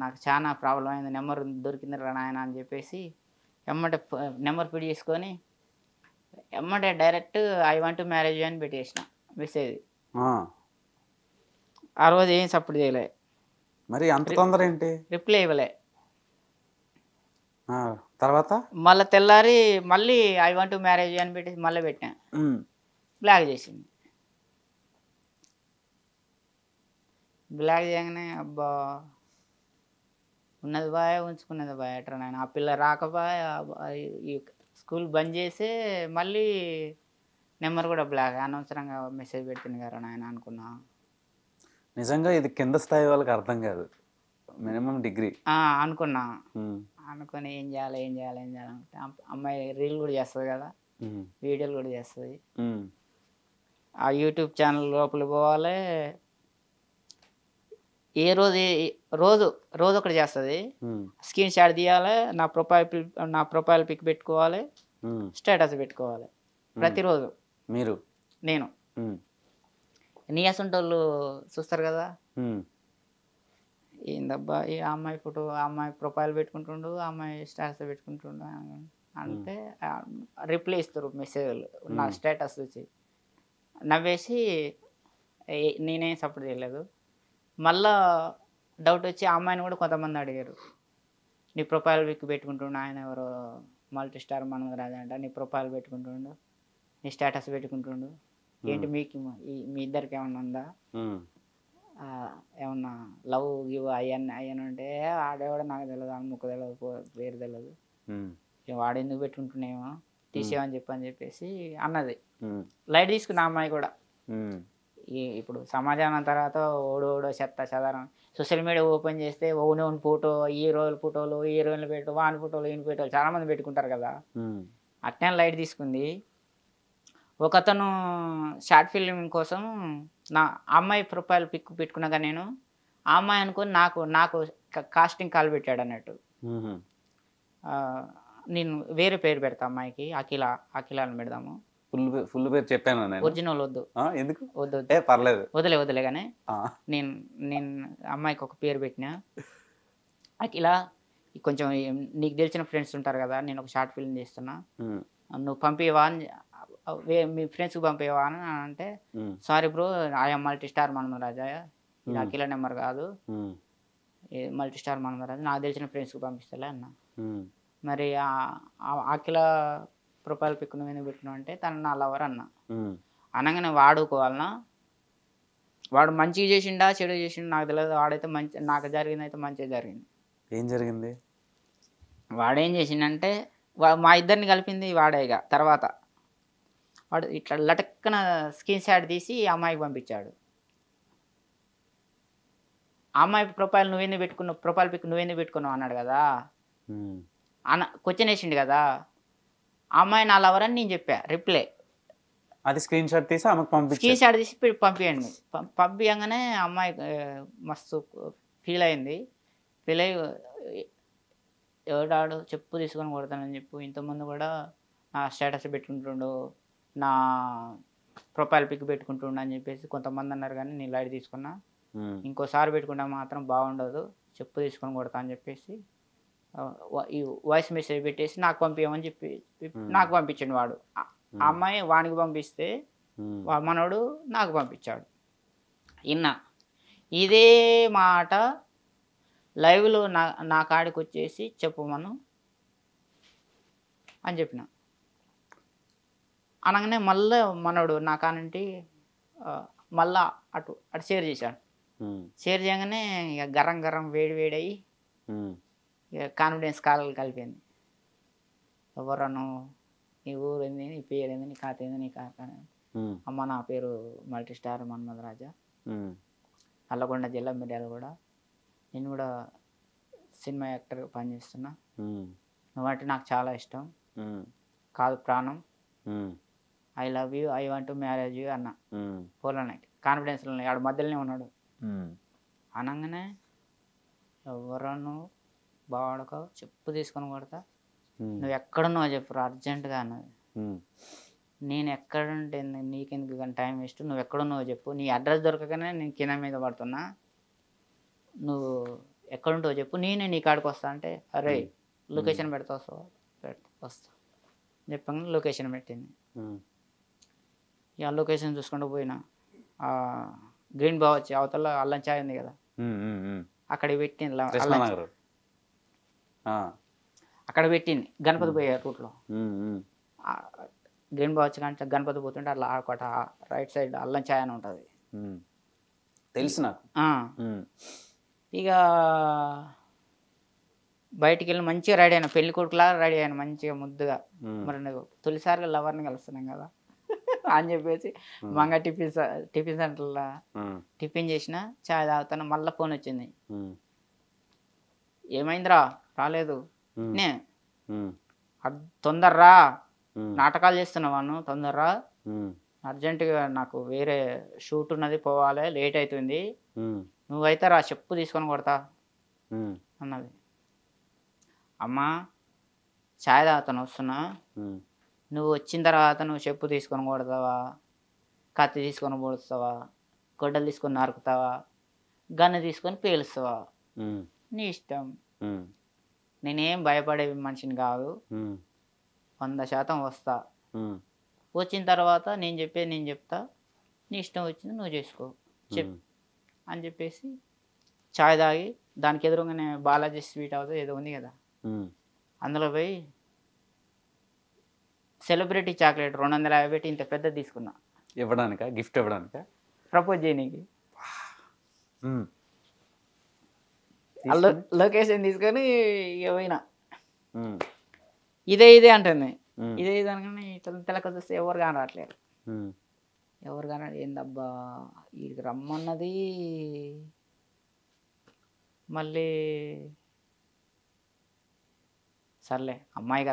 Speaker 2: నాకు చాలా ప్రాబ్లం అయింది, నెంబర్ దొరికింది రా నాయన అని చెప్పేసి ఎమ్మటే నెంబర్ ఫిట్ చేసుకొని ఎమ్మటే direct I want to marriage అని పెట్టేసిన మెసేజ్. ఆ రోజు ఏం సపోర్ట్ చేయలే,
Speaker 1: మరి అంత తొందర ఏంటి,
Speaker 2: రిప్లై ఇవ్వలే.
Speaker 1: తర్వాత
Speaker 2: మళ్ళీ తెల్లారి మళ్ళీ ఐ వాంట్ టు మ్యారేజ్ అని పెట్టేసి మళ్ళీ పెట్టా, బ్లాక్ చేసింది. బ్లాక్ చేయగానే అబ్బా ఉన్నది బాయ్ ఉంచుకున్నది బాయ్ అట్రా నాయన. ఆ పిల్ల రాకపోయా, ఈ స్కూల్ బంద్ చేసి మళ్ళీ నెంబర్ కూడా బ్లాక్, అనవసరంగా మెసేజ్ పెట్టింది కదా నాయన అనుకున్నా.
Speaker 1: నిజంగా ఇది కింద స్థాయి వాళ్ళకి అర్థం కాదు, మినిమం డిగ్రీ
Speaker 2: అనుకున్నా. అనుకుని ఏం చేయాలి అంటే అమ్మాయి రీల్ కూడా చేస్తుంది కదా, వీడియోలు కూడా చేస్తుంది. ఆ యూట్యూబ్ ఛానల్ లోపలికి పోవాలి, ఏ రోజు ఒకటి చేస్తుంది. స్క్రీన్ షాట్ తీయాలి, నా ప్రొఫైల్ పిక్ పెట్టుకోవాలి, స్టేటస్ పెట్టుకోవాలి ప్రతిరోజు. నేను నీ అసంటోళ్ళు చూస్తారు కదా, ఏందబ్బా ఈ అమ్మాయి ఫోటో, అమ్మాయి ప్రొఫైల్ పెట్టుకుంటుండు, అమ్మాయి స్టేటస్ పెట్టుకుంటుండు అంటే రిప్లై ఇస్తారు మెసేజ్లు నా స్టేటస్ చూసి. నవ్వేసి నేనేం సపోర్ట్ చేయలేదు. మళ్ళా డౌట్ వచ్చి ఆ అమ్మాయిని కూడా కొంతమంది అడిగారు, నీ ప్రొఫైల్ పిక్ పెట్టుకుంటుండు ఆయన ఎవరో మల్టీ స్టార్ మనోజ్ అంట, నీ ప్రొఫైల్ పెట్టుకుంటుండు, నీ స్టేటస్ పెట్టుకుంటుండు, ఏంటి మీకు మీ ఇద్దరికి ఏమన్నా ఉందా, ఏమన్నా లవ్ గివ్ అయ్యని అంటే ఆడేవాడు నాకు తెలియదు, ముక్కు తెలియదు, పేరు తెలియదు, వాడు ఎందుకు పెట్టుకుంటున్నామో తీసేయమని చెప్పేసి అన్నది.
Speaker 1: ఉమ్,
Speaker 2: లైట్ తీసుకున్న ఆ అమ్మాయి కూడా.
Speaker 1: ఉమ్,
Speaker 2: ఇప్పుడు సమాజానం తర్వాత ఓడో చెత్త చెదారం సోషల్ మీడియా ఓపెన్ చేస్తే ఓన్ ఫోటో, హీరోల ఫోటోలు, హీరోయిన్లు పెట్టు, వాని ఫోటోలు, ఈయన ఫోటోలు చాలామంది పెట్టుకుంటారు కదా.
Speaker 1: ఉమ్,
Speaker 2: అట్నే లైట్ తీసుకుంది. ఒకతను షార్ట్ ఫిల్మ్ కోసం నా అమ్మాయి ప్రొఫైల్ పిక్ పెట్టుకున్నాక నేను ఆ అమ్మాయి అనుకొని నాకు నాకు కాస్టింగ్ కాల్ పెట్టాడు అన్నట్టు.
Speaker 1: ఉమ్.
Speaker 2: ఆ, నేను వేరే పేరు పెడతా అమ్మాయికి, అఖిల అఖిల అని పెడదాము.
Speaker 1: ఫుల్ పేరు చెప్పాను నేను.
Speaker 2: ఒరిజినల్ వద్దు,
Speaker 1: ఎందుకు?
Speaker 2: వద్దు
Speaker 1: ఏ పర్లేదు.
Speaker 2: వదిలే కానీ నేను నేను అమ్మాయికి ఒక పేరు పెట్టినా అఖిల. కొంచెం నీకు తెలిసిన ఫ్రెండ్స్ ఉంటారు కదా, నేను ఒక షార్ట్ ఫిల్మ్ చేస్తున్నా, నువ్వు పంపివా అని మీ ఫ్రెండ్స్కి పంపివా అని అంటే, sorry bro I'm multi star Manmaraja, ఇది అఖిల నెంబర్ కాదు, మల్టీ స్టార్ మన్మరాజా, నాకు తెలిసిన ఫ్రెండ్స్కి పంపిస్తలే అన్న. మరి అఖిల ప్రొఫైల్ పిక్ నువ్వు ఎందుకు పెట్టుకున్నావు అంటే, తను నా లవర్ అన్న. అనగానే వాడుకోవాలన్నా, వాడు మంచిగా చేసిండా చెడు చేసిండా నాకు తెలియదు. వాడైతే మంచి, నాకు జరిగింది అయితే మంచిగా జరిగింది.
Speaker 1: ఏం జరిగింది?
Speaker 2: వాడేం చేసిండంటే మా ఇద్దరిని కలిపింది వాడే. ఇక తర్వాత వాడు ఇట్లా లటక్కన స్క్రీన్ షాట్ తీసి అమ్మాయికి పంపించాడు. అమ్మాయి ప్రొఫైల్ నువ్వేందుకు పెట్టుకున్నావు, ప్రొఫైల్ పిక్ నువ్వేందుకు పెట్టుకున్నావు అన్నాడు కదా క్వశ్చన్ వేసిండు కదా. అమ్మాయి నా లవర్ అని నేను చెప్పా రిప్లై.
Speaker 1: అది స్క్రీన్ షాట్ తీసి ఆమెకు పంపించాడు.
Speaker 2: స్క్రీన్ షాట్ తీసి పంపించండి. పంపించగానే అమ్మాయి మస్తు ఫీల్ అయింది. ఫీల్ అయ్యి ఎవడాడు చెప్పు తీసుకొని కొడతానని చెప్పు, ఇంతకుముందు కూడా నా స్టేటస్ పెట్టుకుంటుండు, నా ప్రొఫైల్ పిక్ పెట్టుకుంటుండు అని చెప్పేసి కొంతమంది అన్నారు. కానీ నేను లైట్ తీసుకున్నా, ఇంకోసారి పెట్టుకుంటే మాత్రం బాగుండదు, చెప్పు తీసుకొని కొడతా అని చెప్పేసి ఈ వాయిస్ మెసేజ్ పెట్టేసి నాకు పంపించమని చెప్పి నాకు పంపించాడు వాడు. ఆ అమ్మాయి వానికి పంపిస్తే మనోడు నాకు పంపించాడు. ఇన్నా ఇదే మాట లైవ్లో నా కాడికి వచ్చేసి చెప్పమను అని చెప్పిన. అనగానే మళ్ళీ మనోడు నా కానంటి మళ్ళా అటు అటు షేర్ చేశాడు. షేర్ చేయగానే ఇక గరం గరం వేడి వేడయి ఇక కాన్ఫిడెన్స్ కాలు కలిపింది. ఎవరను, నీ ఊరు ఏంది, నీ పేరు ఏంది, నీ ఖాతా ఏంది, నీ ఖాతా. అమ్మ నా పేరు మల్టీ స్టార్ మన్మధరాజా, నల్లగొండ జిల్లా మిర్యాల కూడా, నేను కూడా సినిమా యాక్టర్గా పనిచేస్తున్నా, నువ్వంటే నాకు చాలా ఇష్టం, కాదు ప్రాణం, I love you, I want to marriage you అన్న. పోలనే కాన్ఫిడెన్స్లో ఆడు మధ్యలోనే ఉన్నాడు. అనగానే ఎవరను బావాడక చెప్పు తీసుకొని కొడతా, నువ్వు ఎక్కడున్నావు చెప్పు అర్జెంటుగా అన్నది. నేను ఎక్కడుంటే నీకెందుకు కానీ టైం వేస్ట్, నువ్వు ఎక్కడున్నావో చెప్పు, నీ అడ్రస్ దొరకగానే నేను కింద మీద పడుతున్నా, నువ్వు ఎక్కడుంటావో చెప్పు, నేనే నీ కాడికి వస్తా అంటే, అరే లొకేషన్ పెడతా వస్తా చెప్పగానే లొకేషన్ పెట్టింది. ఇక లొకేషన్ చూసుకుంటూ పోయినా, గ్రీన్ బావ్ వచ్చి అవతల అల్లం చాయ్ ఉంది కదా, అక్కడికి పెట్టింది. అక్కడ పెట్టింది గణపతి పోయే రూట్లో. గ్రీన్ బావ్ వచ్చి కానీ గణపతి పోతుంటే అట్లా ఆడకోట రైట్ సైడ్ అల్లం చాయ్ అని ఉంటుంది,
Speaker 1: తెలుసు నాకు.
Speaker 2: ఇక బయటికి వెళ్ళి మంచిగా రెడీ అయినా, పెళ్లి కొడుకులా రెడీ అయినా మంచిగా ముద్దుగా. మరి నువ్వు తొలిసారిగా లవర్ని కలుస్తున్నాం కదా అని చెప్పేసి మంగ టిఫిన్ సెంటర్లో టిఫిన్ చేసిన, చాయ్ తాగుతాను. మళ్ళీ ఫోన్ వచ్చింది, ఏమైందిరా రాలేదు, నే తొందర్రా నాటకాలు చేస్తున్నావాను, తొందర్రా అర్జెంటుగా నాకు వేరే షూట్ ఉన్నది పోవాలి, లేట్ అవుతుంది, నువ్వైతే రా చెప్పు తీసుకొని కొడతా అన్నది. అమ్మా చాయ్ తాగుతాను వస్తున్నా, నువ్వు వచ్చిన తర్వాత నువ్వు చెప్పు తీసుకొని కొడతావా, కత్తి తీసుకొని పొడుస్తావా, గొడ్డలు తీసుకొని నరుకుతావా, గన్ను తీసుకొని పేలుస్తావా, నీ ఇష్టం. నేనేం భయపడే మనిషిని కాదు, 100% వస్తా. వచ్చిన తర్వాత నేను చెప్పేది నేను చెప్తా, నీ ఇష్టం వచ్చింది నువ్వు చేసుకో చెప్పు అని చెప్పేసి చాయ్ తాగి దానికి ఎదురుగానే బాలాజీ స్వీట్ హౌస్ ఏదో ఉంది కదా, అందులో పోయి సెలబ్రిటీ చాక్లెట్ 250 పెట్టి ఇంత పెద్ద తీసుకున్నా.
Speaker 1: ఇవ్వడానికా, గిఫ్ట్ ఇవ్వడానికా,
Speaker 2: ప్రపోజ్ చేయనీకి. లొకేషన్ తీసుకొని ఇక పోయినా, ఇదే అంటుంది. ఇదే విధంగానే తెలక చూస్తే ఎవరు కానట్లేరు.
Speaker 1: ఉమ్.
Speaker 2: ఎవరు కానీ ఏందబ్బా వీడికి రమ్మన్నది మళ్ళీ సర్లే అమ్మాయి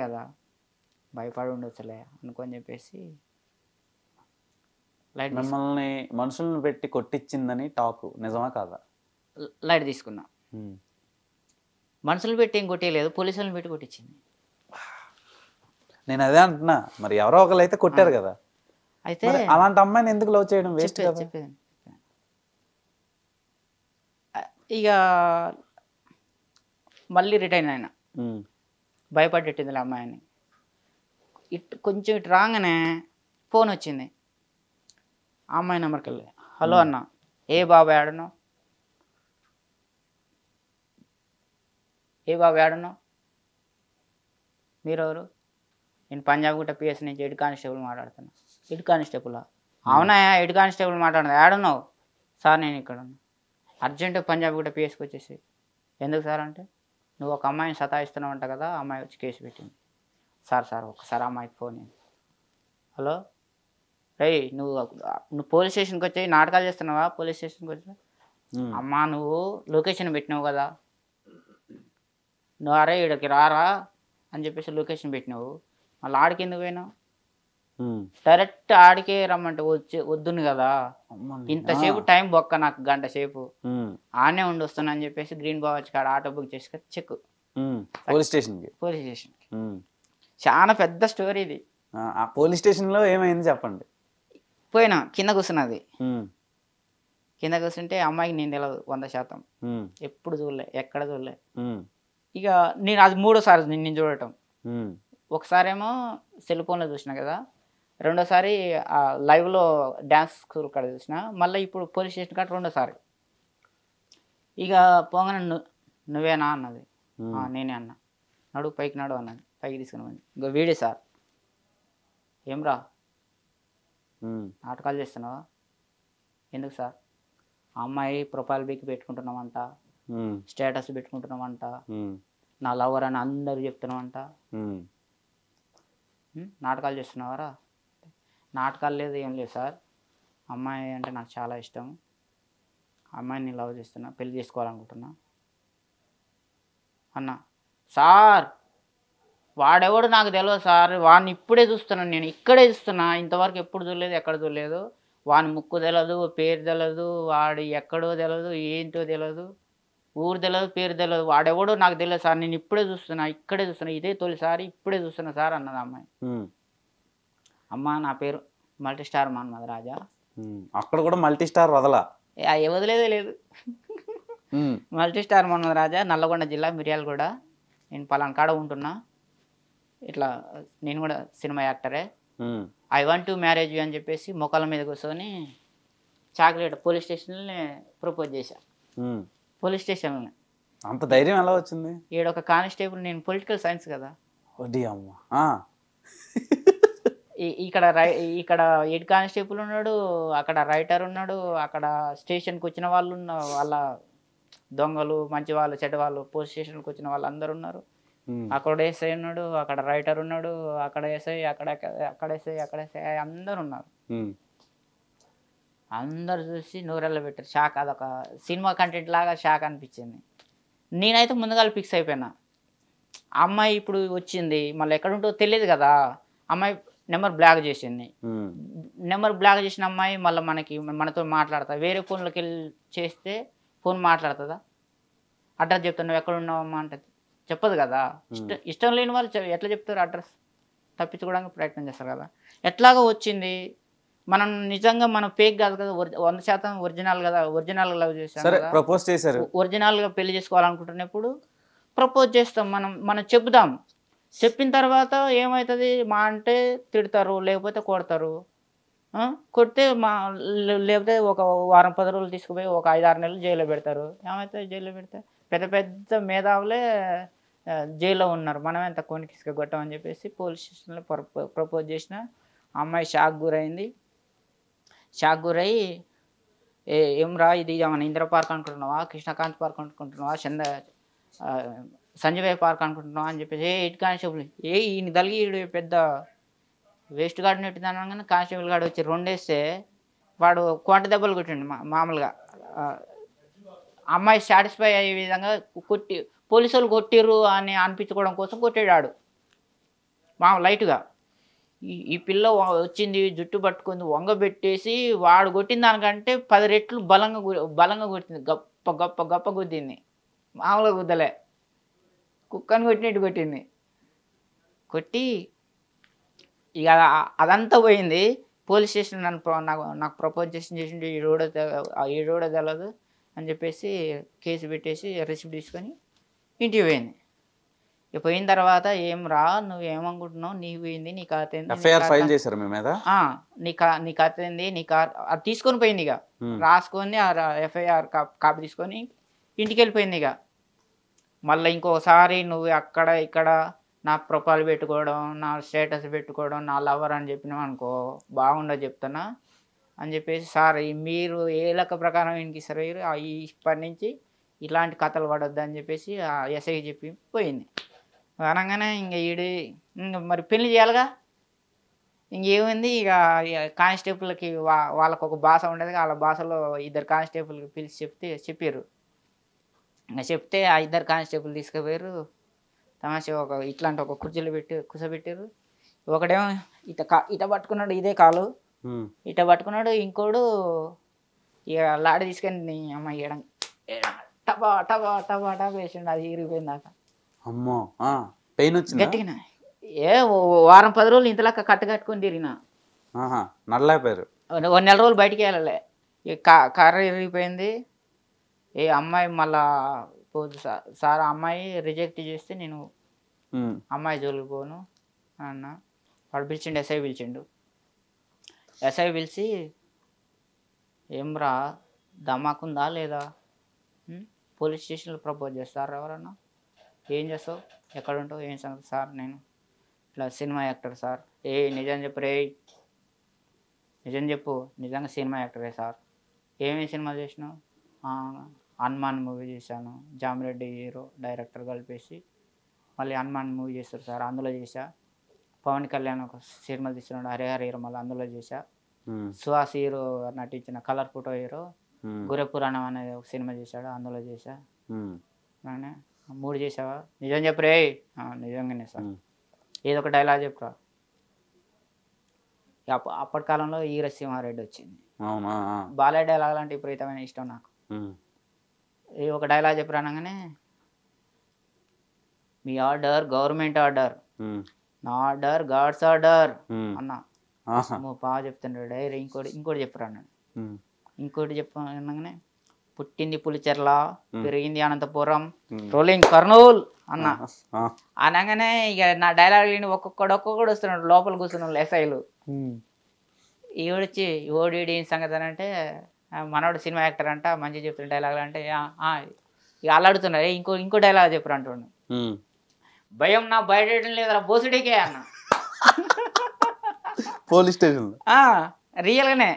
Speaker 2: కదా భయపడి ఉండొచ్చులే అనుకొని చెప్పేసి
Speaker 1: మిమ్మల్ని మనుషులను పెట్టి కొట్టించిందని టాక్, నిజమా కాదా?
Speaker 2: లైట్ తీసుకున్నా. మనుషులు పెట్టి ఏం కొట్టేయలేదు, పోలీసులను పెట్టి కొట్టించింది.
Speaker 1: నేను అదే అంటున్నా, మరి ఎవరో ఒకరు అయితే కొట్టారు కదా.
Speaker 2: అయితే
Speaker 1: అలాంటి అమ్మాయిని ఎందుకు లవ్ చేయడం వేస్ట్ కదా.
Speaker 2: చెప్పేది ఇక మళ్ళీ రిటైన్ అయినా, భయపడ్డట్టింది అమ్మాయిని. కొంచెం ఇటు రాగానే ఫోన్ వచ్చింది. ఆ అమ్మాయి నెంబర్కి వెళ్ళి, హలో అన్న, ఏ బాబాయ్ ఆడున్నావు, మీరెవరు? నేను పంజాబ్ గుట్ట పిఎస్ నుంచి హెడ్ కానిస్టేబుల్ మాట్లాడుతున్నా. హెడ్ కానిస్టేబులా? అవునా, హెడ్ కానిస్టేబుల్ మాట్లాడుతున్నా. ఏడున్నావు? సార్ నేను ఇక్కడ ఉన్నా, అర్జెంటుగా పంజాబ్ గుట్ట పిఎస్కి వచ్చేసి. ఎందుకు సార్ అంటే, నువ్వు ఒక అమ్మాయిని సతాయిస్తున్నావు అంట కదా, అమ్మాయి వచ్చి కేసు పెట్టింది. సార్ ఒకసారి అమ్మాయికి ఫోన్ చేయండి. హలో రేయ్, నువ్వు పోలీస్ స్టేషన్కి వచ్చి నాటకాలు చేస్తున్నావా? పోలీస్ స్టేషన్కి వచ్చి అమ్మా నువ్వు లొకేషన్ పెట్టినావు కదా, నువ్వు అరే ఇక్కడికి రారా అని చెప్పేసి లొకేషన్ పెట్టినావు, మళ్ళీ ఆడికి ఎందుకు పోయినావు? డైరెక్ట్ ఆడికే రమ్మంటే వద్దును కదా, ఇంతసేపు టైం బొక్క నాకు, గంట సేపు ఆనే ఉండి వస్తున్నా అని చెప్పేసి గ్రీన్ బావాచ్ కాడ ఆటో బుక్ చేసి చెక్
Speaker 1: పోలీస్ స్టేషన్కి.
Speaker 2: చాలా పెద్ద స్టోరీ ఇది.
Speaker 1: పోలీస్ స్టేషన్లో ఏమైంది చెప్పండి.
Speaker 2: పోయినా కింద కూర్చున్నది, కింద కూర్చుంటే అమ్మాయికి నేను తెలియదు 100%, ఎప్పుడు చూడలే, ఎక్కడ చూడలే. ఇక నేను అది 3వ సారి నేను చూడటం. ఒకసారేమో సెల్ ఫోన్లో చూసిన కదా, రెండోసారి లైవ్లో డ్యాన్స్ స్కూల్ కాడ చూసిన, మళ్ళీ ఇప్పుడు పోలీస్ స్టేషన్ కాడ 2వ సారి. ఇక పోగానే నువ్వేనా అన్నది. నేనే అన్న. నడు పైకి నడు అన్నది. పైకి తీసుకుని ఇంకో వీడే సార్. ఏమ్రా నాటకాలు చేస్తున్నావా? ఎందుకు సార్? ఆ అమ్మాయి ప్రొఫైల్ పిక్ పెట్టుకుంటున్నామంట, స్టేటస్ పెట్టుకుంటున్నామంట, నా లవర్ అని అందరూ చెప్తున్నామంట, నాటకాలు చేస్తున్నావారా? నాటకాలు లేదు, ఏం లేదు సార్, అమ్మాయి అంటే నాకు చాలా ఇష్టం, అమ్మాయిని లవ్ చేస్తున్నా, పెళ్లి చేసుకోవాలనుకుంటున్నా అన్న. సార్ వాడెవడు నాకు తెలియదు సార్, వాడిని ఇప్పుడే చూస్తున్నాను, నేను ఇక్కడే చూస్తున్నా, ఇంతవరకు ఎప్పుడు చూడలేదు, ఎక్కడ చూడలేదు, వాని ముక్కు తెలియదు, పేరు తెలియదు, వాడు ఎక్కడో తెలియదు, ఏంటో తెలియదు, ఊరు తెలియదు, పేరు తెలియదు, వాడెవడో నాకు తెలియదు సార్, నేను ఇప్పుడే చూస్తున్నా, ఇక్కడే చూస్తున్నా, ఇదే తొలిసారి ఇప్పుడే చూస్తున్నా సార్ అన్నది అమ్మాయి. అమ్మ నా పేరు మల్టీ స్టార్ మన్మథ రాజా.
Speaker 1: అక్కడ కూడా మల్టీ స్టార్ వదలా,
Speaker 2: వదిలేదే లేదు. మల్టీ స్టార్ మన్మథ రాజా, నల్లగొండ జిల్లా మిర్యాలగూడ, నేను పలానా కాడ ఉంటున్నా, ఇట్లా నేను కూడా సినిమా యాక్టరే, I want to marriage you అని చెప్పేసి మొక్కల మీద కూర్చొని చాక్లెట్ పోలీస్ స్టేషన్లోనే ప్రపోజ్ చేశా. పోలీస్ స్టేషన్లోనే.
Speaker 1: అంత ధైర్యం ఎలా వచ్చింది?
Speaker 2: ఈడొక కానిస్టేబుల్, నేను పొలిటికల్ సైన్స్ కదా, ఇక్కడ హెడ్ కానిస్టేబుల్ ఉన్నాడు, అక్కడ రైటర్ ఉన్నాడు, అక్కడ స్టేషన్కి వచ్చిన వాళ్ళు వాళ్ళ దొంగలు, మంచి వాళ్ళు, చెడ్డ వాళ్ళు, పోలీస్ స్టేషన్కి వచ్చిన వాళ్ళు అందరు ఉన్నారు. అక్కడ ఎస్ఐ ఉన్నాడు, అక్కడ రైటర్ ఉన్నాడు, అక్కడ ఎస్ఐ, అక్కడ ఎస్ఐ అందరు ఉన్నారు. అందరు చూసి నూరెళ్ళ పెట్టారు. షాక్, అదొక సినిమా కంటెంట్ లాగా షాక్ అనిపించింది. నేనైతే ముందుగా ఫిక్స్ అయిపోయినా, అమ్మాయి ఇప్పుడు వచ్చింది, మళ్ళీ ఎక్కడ ఉంటుందో తెలియదు కదా, అమ్మాయి నెంబర్ బ్లాక్ చేసింది. నెంబర్ బ్లాక్ చేసిన అమ్మాయి మళ్ళీ మనతో మాట్లాడతా, వేరే ఫోన్లోకి వెళ్ళి చేస్తే ఫోన్ మాట్లాడుతుందా? అడ్రస్ చెప్తాను, ఎక్కడ ఉన్నావమ్మా అంటే చెప్పదు కదా. ఇష్టం లేని వాళ్ళు ఎట్లా చెప్తారు అడ్రస్? తప్పించుకోవడానికి ప్రయత్నం చేస్తారు కదా. ఎట్లాగో వచ్చింది, మనం నిజంగా మనం ఫేక్ కాదు కదా, 100% ఒరిజినల్ కదా, ఒరిజినల్ లవ్ చేసాం, ఒరిజినల్గా పెళ్లి చేసుకోవాలనుకుంటున్నప్పుడు ప్రపోజ్ చేస్తాం. మనం చెప్దాం, చెప్పిన తర్వాత ఏమవుతుంది, మా అంటే తిడతారు, లేకపోతే కొడతారు. కొడితే లేకపోతే ఒక వారం 10 రోజులు తీసుకుపోయి ఒక 5-6 నెలలు జైల్లో పెడతారు. ఏమవుతుంది జైల్లో పెడితే? పెద్ద పెద్ద మేధావులే జైల్లో ఉన్నారు, మనమే ఎంత కొనికిసుక కొట్టామని చెప్పేసి పోలీస్ స్టేషన్లో ప్రపోజ్ చేసిన. అమ్మాయి షాక్ గురైంది. షాక్ గురై, ఏం రా ఇది, మన ఇందిరా పార్క్ అనుకుంటున్నావా, కృష్ణకాంత్ పార్క్ అనుకుంటున్నావా, సంజయ్ పార్క్ అనుకుంటున్నాం అని చెప్పేసి హెడ్ కానిస్టేబుల్ ఈయన తలిగి ఈడు పెద్ద వేస్ట్ గార్డ్ నెట్టింది అనగానే కానిస్టేబుల్ గాడు వచ్చి 2 వేస్తే వాడు కోంట దెబ్బలు కొట్టిండు మామూలుగా అమ్మాయి సాటిస్ఫై అయ్యే విధంగా కొట్టి పోలీసు వాళ్ళు కొట్టిర్రు అని అనిపించుకోవడం కోసం కొట్టాడు మామూలు లైట్గా. ఈ పిల్ల వచ్చింది జుట్టు పట్టుకుంది వంగబెట్టేసి వాడు కొట్టిన దానికంటే 10 రెట్లు బలంగా కొట్టింది. గప్ప గప్ప గప్ప గుద్దింది, మామూలుగా గుద్దలే, కుక్కని కొట్టినట్టు కొట్టింది. కొట్టి ఇక అదంతా పోయింది. పోలీస్ స్టేషన్ నాకు ప్రపోజ్ చేసిండు ఈడోడ తెలదు అని చెప్పేసి కేసు పెట్టేసి రిసిప్ట్ తీసుకొని ఇంటికి పోయింది. ఇక పోయిన తర్వాత ఏం రా నువ్వేమనుకుంటున్నావు, నీకు పోయింది, నీ ఖాతా ఏంది, నీ ఖాతా ఏంది, నీ అది తీసుకొని పోయింది. ఇక రాసుకొని ఎఫ్ఐఆర్ కాపీ తీసుకొని ఇంటికి వెళ్ళిపోయింది. ఇక మళ్ళీ ఇంకోసారి నువ్వు అక్కడ ఇక్కడ నా ప్రొఫైల్ పెట్టుకోవడం, నా స్టేటస్ పెట్టుకోవడం, నా లవర్ అని చెప్పినావు అనుకో బాగుండదు చెప్తున్నా అని చెప్పేసి సార్ మీరు ఏ లెక్క ప్రకారం ఇంటికి ఇస్తారు ఇప్పటి నుంచి ఇలాంటి కథలు పడొద్దు అని చెప్పేసి ఎస్ఐకి చెప్పి పోయింది. అనగానే ఇంక మరి పెళ్లి చేయాలిగా, ఇంకేమైంది ఇక కానిస్టేబుల్కి వాళ్ళకు ఒక భాష ఉండేది. వాళ్ళ భాషలో 2 కానిస్టేబుల్కి పిలిచి చెప్పారు. ఇంకా చెప్తే ఆ 2 కానిస్టేబుల్ తీసుకుపోయారు. తమాషా ఇట్లాంటి ఒక కుర్చీలో కూర్చోబెట్టారు. ఒకడేమో ఇట పట్టుకున్నాడు, ఇదే కాలు ఇట పట్టుకున్నాడు. ఇంకోడు ఇక లాడి తీసుకొని అమ్మాయి టబా టబా టబా టబా వేసిండు, అది ఇరిగిపోయింది దాకా.
Speaker 1: అమ్మో పెయిన్ వచ్చింది
Speaker 2: గట్టిగా. వారం 10 రోజులు ఇంతలాగా కట్టుకొని తిరిగిన
Speaker 1: నడలేకపోయారు.
Speaker 2: 1 నెల రోజులు బయటికి వెళ్ళలే. కర్ర ఇరిగిపోయింది. అమ్మాయి మళ్ళా పోదు సార్, అమ్మాయి రిజెక్ట్ చేస్తే నేను అమ్మాయి జోలికి పోను అన్న. వాడు పిలిచిండు, ఎస్ఐ పిలిచిండు. ఎస్ఐ పిలిచి ఏమ్రా దమాకుందా లేదా, పోలీస్ స్టేషన్లో ప్రపోజ్ చేస్తారు ఎవరన్నా, ఏం చేస్తావు, ఎక్కడ ఉంటావు, ఏం సంగతి సార్, నేను ఇట్లా సినిమా యాక్టర్ సార్. నిజం చెప్పు రే, నిజం చెప్పు, నిజంగా సినిమా యాక్టరే సార్. ఏమేమి సినిమా చేసినావు? హనుమాన్ మూవీ చేశాను, జామిరెడ్డి హీరో డైరెక్టర్ కలిపేసి మళ్ళీ హనుమాన్ మూవీ చేస్తారు సార్, అందులో చేశా. పవన్ కళ్యాణ్ ఒక సినిమా తీస్తున్నాడు, హరిహర హీరో, మళ్ళీ అందులో చేశా. సుహాస్ హీరో నటించిన కలర్ ఫోటో హీరో గుర్రె పురాణం అనేది ఒక సినిమా చేశాడు, అందులో చేశా. 3 చేసావా? నిజం చెప్పురే. నిజంగానే సార్. ఏదో ఒక డైలాగ్ చెప్పురా. అప్పటి కాలంలో ఈరసింహారెడ్డి వచ్చింది, బాలయ్య డైలాగ్ అంటే విపరీతమైన ఇష్టం నాకు. ఒక డైలాగ్ చెప్పు అనగానే మీ ఆర్డర్ గవర్నమెంట్ ఆర్డర్, నా ఆర్డర్ గాడ్స్ ఆర్డర్ అన్నా. బాగా చెప్తున్నాడు. డైరీ ఇంకోటి చెప్పురా అన్నాడు. ఇంకోటి చెప్పు అనగానే పుట్టింది పులిచెర్ల, పెరిగింది అనంతపురం, రోలింగ్ కర్నూల్ అన్నా. అనగానే ఇక నా డైలాగ్ ఒక్కొక్కడు వస్తున్నాడు, లోపల కూర్చున్నాడు ఎస్ఐలు. ఈవిడొచ్చి ఓడి సంగతి అని అంటే మనోడు సినిమా యాక్టర్ అంట, మంచిగా చెప్తున్న డైలాగులు అంటే ఇక అల్లాడుతున్నారు. ఇంకో డైలాగ్ చెప్పరు అంటుండు. భయం నా బయట లేదా బోసుడికే అన్న.
Speaker 1: పోలీస్ స్టేషన్
Speaker 2: రియల్గానే.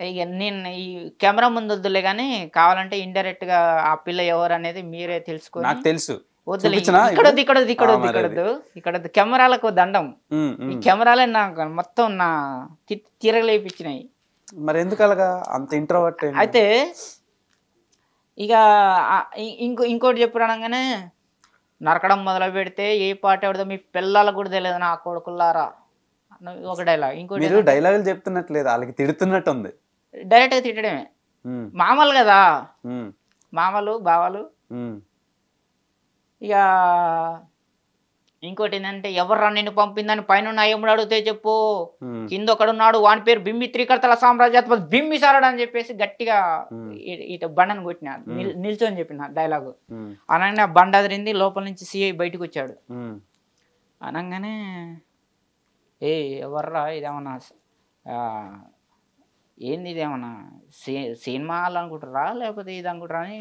Speaker 2: ఇక నేను ఈ కెమెరా ముందు వద్దులే కానీ కావాలంటే ఇండైరెక్ట్ గా ఆ పిల్ల ఎవరు అనేది మీరే తెలుసుకొని,
Speaker 1: నాకు తెలుసు,
Speaker 2: వద్దులే ఇక్కడ కెమెరాలకు దండం. ఈ కెమెరాలే నాకు మొత్తం నా తిరగలేపించినాయి.
Speaker 1: మరి ఎందుకు అలాగా అంత ఇంట్రోవర్ట్?
Speaker 2: అయితే ఇక ఇంకోటి చెప్పు అనగానే నరకడం మొదలు పెడితే ఏ పాట ఎవరిదో మీ పిల్లలకు కూడా తెలియదు నా కొడుకులారా ఒక డైలాగ్. ఇంకోటి
Speaker 1: డైలాగులు చెప్తున్నట్లేదు, వాళ్ళకి తిడుతున్నట్టు ఉంది.
Speaker 2: డైరెక్ట్ గా తిట్టడమే, మామలు కదా, మామలు బావలు. ఇక ఇంకోటి ఏంటంటే ఎవర్రా నిన్ను పంపిందని పైన యముడు అడిగితే చెప్పు, కింద ఒకడున్నాడు వాని పేరు బింబి త్రికర్తల సామ్రాజ్యాధిపతి బింబిసారుడు అని చెప్పేసి గట్టిగా ఇటు బండను కొట్టిన, నిల్చొని చెప్పిన డైలాగు. అనగానే బండ అదిరింది, లోపల నుంచి సిఐ బయటకు వచ్చాడు. అనగానే ఎవర్రా ఇదేమన్నా ఏంది, ఇదేమన్నా సినిమా అనుకుంటారా లేకపోతే ఇది అనుకుంటారా అని